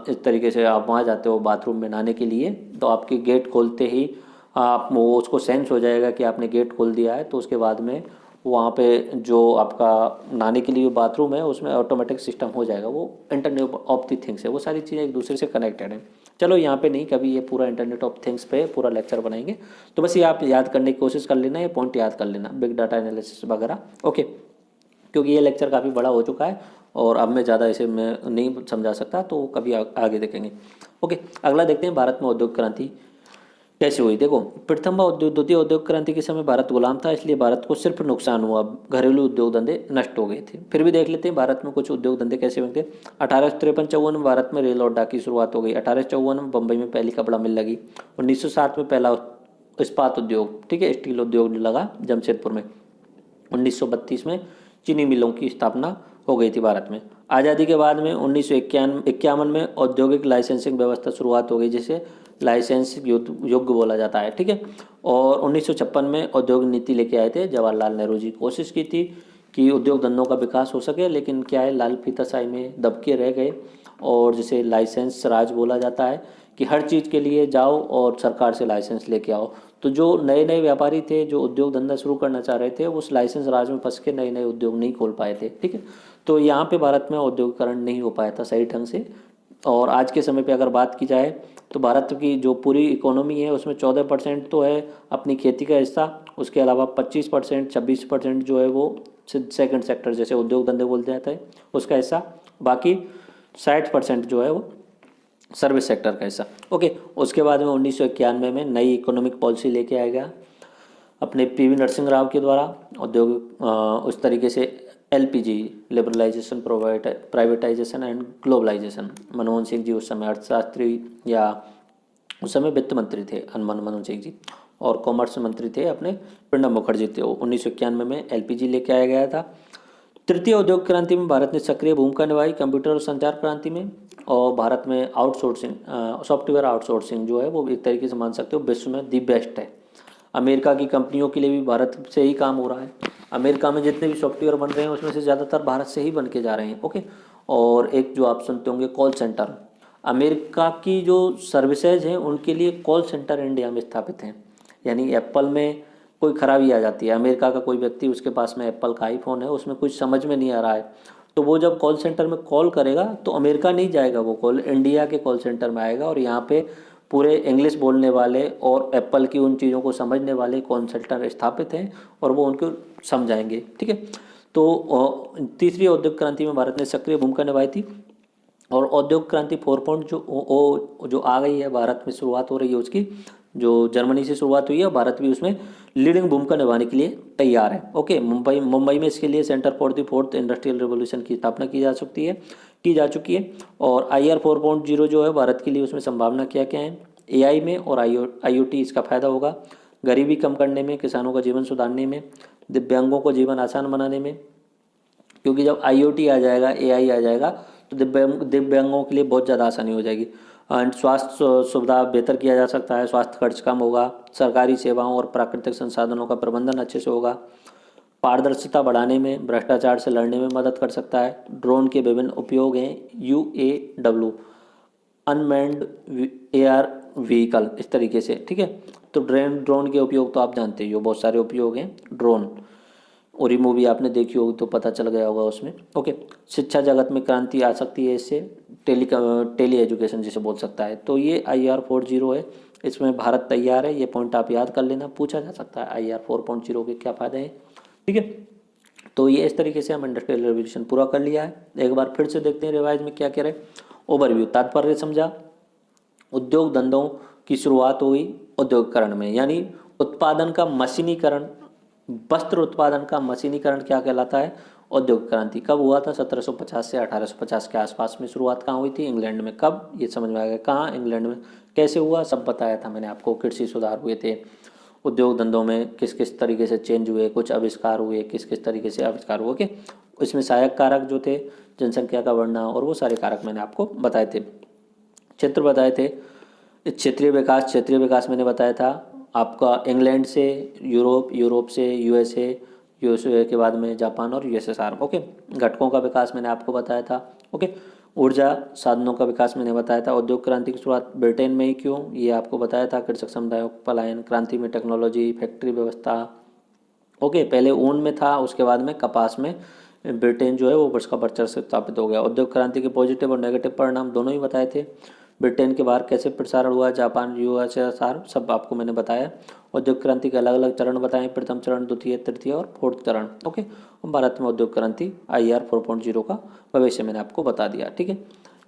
इस तरीके से आप वहाँ जाते हो बाथरूम में नहाने के लिए, तो आपकी गेट खोलते ही आप वो उसको सेंस हो जाएगा कि आपने गेट खोल दिया है। तो उसके बाद में वहाँ पे जो आपका नहाने के लिए बाथरूम है उसमें ऑटोमेटिक सिस्टम हो जाएगा। वो इंटरनेट ऑफ द थिंग्स है, वो सारी चीज़ें एक दूसरे से कनेक्टेड हैं। चलो यहाँ पे नहीं, कभी ये पूरा इंटरनेट ऑफ थिंग्स पे पूरा लेक्चर बनाएंगे। तो बस ये आप याद करने की कोशिश कर लेना, ये पॉइंट याद कर लेना, बिग डाटा एनालिसिस वगैरह। ओके, क्योंकि ये लेक्चर काफ़ी बड़ा हो चुका है और अब मैं ज़्यादा इसे मैं नहीं समझा सकता, तो कभी आगे देखेंगे। ओके, अगला देखते हैं, भारत में औद्योगिक क्रांति कैसे हुई। देखो, द्वितीय औद्योगिक क्रांति के समय भारत गुलाम था, इसलिए भारत को सिर्फ नुकसान हुआ, घरेलू उद्योग धंधे नष्ट हो गए थे। फिर भी देख लेते हैं भारत में कुछ उद्योग धंधे कैसे हुए थे। 1853-54 में भारत में रेल और डाक की शुरुआत हो गई। 1854 में बम्बई में पहली कपड़ा मिल लगी। 1907 में पहला इस्पात उद्योग, ठीक है, स्टील उद्योग लगा जमशेदपुर में। 1932 में चीनी मिलों की स्थापना हो गई थी भारत में। आज़ादी के बाद में 1951 में औद्योगिक लाइसेंसिंग व्यवस्था शुरुआत हो गई, जिसे लाइसेंस योग्य बोला जाता है, ठीक है। और 1956 में औद्योगिक नीति लेके आए थे जवाहरलाल नेहरू जी। कोशिश की थी कि उद्योग धंधों का विकास हो सके, लेकिन क्या है, लाल फीताशाही में दबके रह गए। और जिसे लाइसेंस राज बोला जाता है कि हर चीज़ के लिए जाओ और सरकार से लाइसेंस लेके आओ। तो जो नए नए व्यापारी थे, जो उद्योग धंधा शुरू करना चाह रहे थे, उस लाइसेंस राज में फंस के नए नए उद्योग नहीं खोल पाए थे, ठीक है। तो यहाँ पे भारत में औद्योगिकरण नहीं हो पाया था सही ढंग से। और आज के समय पे अगर बात की जाए तो भारत की जो पूरी इकोनॉमी है उसमें 14% तो है अपनी खेती का हिस्सा, उसके अलावा 25%, 26% जो है वो सेकंड सेक्टर जैसे उद्योग धंधे बोलते जाते हैं उसका हिस्सा, बाकी 60% जो है वो सर्विस सेक्टर का हिस्सा। ओके, उसके बाद में 1991 में नई इकोनॉमिक पॉलिसी लेके आया गया अपने पीवी नरसिंह राव के द्वारा। औद्योगिक उस तरीके से LPG, liberalisation, privatisation and globalisation. Manmohan Singh ji उस समय अर्थशास्त्री या उस समय वित्त मंत्री थे मनमोहन सिंह जी, और कॉमर्स मंत्री थे अपने प्रणब मुखर्जी थे। 1991 में एलपीजी लेके आया गया था। तृतीय औद्योगिक क्रांति में भारत ने सक्रिय भूमिका निभाई कंप्यूटर और संचार क्रांति में। और भारत में आउटसोर्सिंग, सॉफ्टवेयर आउटसोर्सिंग जो है वो एक तरीके से मान सकते हो विश्व में दी बेस्ट है। अमेरिका की कंपनियों के लिए भी भारत से ही काम हो रहा है। अमेरिका में जितने भी सॉफ्टवेयर बन रहे हैं उसमें से ज़्यादातर भारत से ही बन के जा रहे हैं। ओके, और एक जो आप सुनते होंगे कॉल सेंटर, अमेरिका की जो सर्विसेज हैं उनके लिए कॉल सेंटर इंडिया में स्थापित हैं। यानी एप्पल में कोई खराबी आ जाती है, अमेरिका का कोई व्यक्ति, उसके पास में एप्पल का आईफोन है, उसमें कुछ समझ में नहीं आ रहा है, तो वो जब कॉल सेंटर में कॉल करेगा तो अमेरिका नहीं जाएगा, वो कॉल इंडिया के कॉल सेंटर में आएगा और यहाँ पे पूरे इंग्लिश बोलने वाले और एप्पल की उन चीज़ों को समझने वाले कॉल सेंटर स्थापित हैं और वो उनको समझाएंगे। ठीक है, तो तीसरी औद्योगिक क्रांति में भारत ने सक्रिय भूमिका निभाई थी और औद्योगिक क्रांति 4 जो आ गई है, भारत में शुरुआत हो रही है उसकी, जो जर्मनी से शुरुआत हुई है, भारत भी उसमें लीडिंग भूमिका निभाने के लिए तैयार है। ओके, मुंबई में इसके लिए centre for the fourth industrial revolution की स्थापना की जा चुकी है और IR 4.0 जो है भारत के लिए, उसमें संभावना क्या क्या है, AI में और IoT इसका फायदा होगा, गरीबी कम करने में, किसानों का जीवन सुधारने में, दिव्यांगों को जीवन आसान बनाने में, क्योंकि जब IoT आ जाएगा, AI आ जाएगा तो दिव्यांगों के लिए बहुत ज़्यादा आसानी हो जाएगी। एंड स्वास्थ्य सुविधा बेहतर किया जा सकता है, स्वास्थ्य खर्च कम होगा, सरकारी सेवाओं और प्राकृतिक संसाधनों का प्रबंधन अच्छे से होगा, पारदर्शिता बढ़ाने में, भ्रष्टाचार से लड़ने में मदद कर सकता है। ड्रोन के विभिन्न उपयोग हैं, UAW अनमैन्ड AR व्हीकल, इस तरीके से। ठीक है, तो ड्रोन के उपयोग तो आप जानते ही हो, बहुत सारे उपयोग हैं ड्रोन, और ये मूवी आपने देखी होगी तो पता चल गया होगा उसमें। ओके, शिक्षा जगत में क्रांति आ सकती है इससे, टेली एजुकेशन जिसे बोल सकता है। तो ये IR 4.0 है, इसमें भारत तैयार है, ये पॉइंट आप याद कर लेना, पूछा जा सकता है IR 4.0 के क्या फ़ायदे हैं। ठीक है, तो ये इस तरीके से हम इंडस्ट्रियल रेवोल्यूशन पूरा कर लिया है। एक बार फिर से देखते हैं रिवाइज में क्या कह रहे। ओवरव्यू, तात्पर्य समझा, उद्योग धंधों की शुरुआत हुई औद्योगिकरण में, यानी उत्पादन का मशीनीकरण, वस्त्र उत्पादन का मशीनीकरण क्या कहलाता है, औद्योगिक क्रांति। कब हुआ था, 1750 से 1850 के आसपास में शुरुआत कहाँ हुई थी, इंग्लैंड में। कब, ये समझ में आ गया, कहाँ, इंग्लैंड में। कैसे हुआ, सब बताया था मैंने आपको, कृषि सुधार हुए थे, उद्योग धंधों में किस किस तरीके से चेंज हुए, कुछ आविष्कार हुए, किस किस तरीके से आविष्कार हुए। ओके, इसमें सहायक कारक जो थे, जनसंख्या का बढ़ना और वो सारे कारक मैंने आपको बताए थे। क्षेत्र बताए थे, क्षेत्रीय विकास मैंने बताया था आपका, इंग्लैंड से यूरोप, यूरोप से USA के बाद में जापान और USSR। ओके, घटकों का विकास मैंने आपको बताया था। ओके, ऊर्जा साधनों का विकास मैंने बताया था। औद्योगिक क्रांति की शुरुआत ब्रिटेन में ही क्यों, ये आपको बताया था। कृषक समुदायों का पलायन, क्रांति में टेक्नोलॉजी, फैक्ट्री व्यवस्था। ओके, पहले ऊन में था, उसके बाद में कपास में ब्रिटेन जो है वो उसका वर्चस्व स्थापित हो गया। औद्योगिक क्रांति के पॉजिटिव और नेगेटिव परिणाम दोनों ही बताए थे। ब्रिटेन के बाहर कैसे प्रसारण हुआ, जापान, USSR, सब आपको मैंने बताया। औद्योगिक क्रांति के अलग अलग चरण बताएं, प्रथम चरण, द्वितीय, तृतीय और फोर्थ चरण। ओके, भारत में औद्योगिक क्रांति IR 4.0 का भविष्य मैंने आपको बता दिया। ठीक है,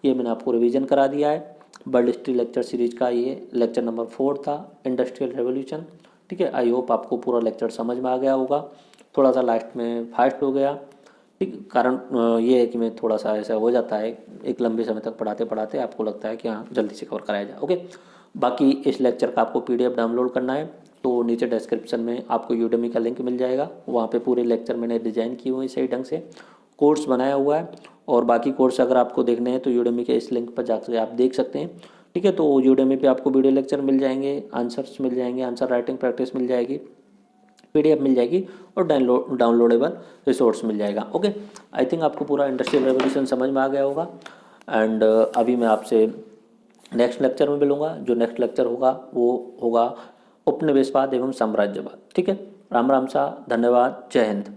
ये मैंने आपको रिवीजन करा दिया है। वर्ल्ड हिस्ट्री लेक्चर सीरीज का ये लेक्चर नंबर 4 था, इंडस्ट्रियल रेवोल्यूशन। ठीक है, आई होप आपको पूरा लेक्चर समझ में आ गया होगा। थोड़ा सा लास्ट में फास्ट हो गया, ठीक, कारण ये है कि मैं थोड़ा सा ऐसा हो जाता है, एक लंबे समय तक पढ़ाते पढ़ाते आपको लगता है कि हाँ जल्दी से कवर कराया जाए। ओके, बाकी इस लेक्चर का आपको PDF डाउनलोड करना है तो नीचे डिस्क्रिप्शन में आपको यूडेमी का लिंक मिल जाएगा, वहाँ पे पूरे लेक्चर मैंने डिज़ाइन किए हुए सही ढंग से, कोर्स बनाया हुआ है। और बाकी कोर्स अगर आपको देखने हैं तो यूडेमी के इस लिंक पर जाकर आप देख सकते हैं। ठीक है, तो यूडेमी पे आपको वीडियो लेक्चर मिल जाएंगे, आंसर्स मिल जाएंगे, आंसर राइटिंग प्रैक्टिस मिल जाएगी, PDF मिल जाएगी और डाउनलोडेबल रिसोर्स मिल जाएगा। ओके, आई थिंक आपको पूरा इंडस्ट्रियल रेवोल्यूशन समझ में आ गया होगा। एंड अभी मैं आपसे नेक्स्ट लेक्चर में मिलूंगा। जो नेक्स्ट लेक्चर होगा वो होगा उपनिवेशवाद एवं साम्राज्यवाद। ठीक है, राम राम सा, धन्यवाद, जय हिंद।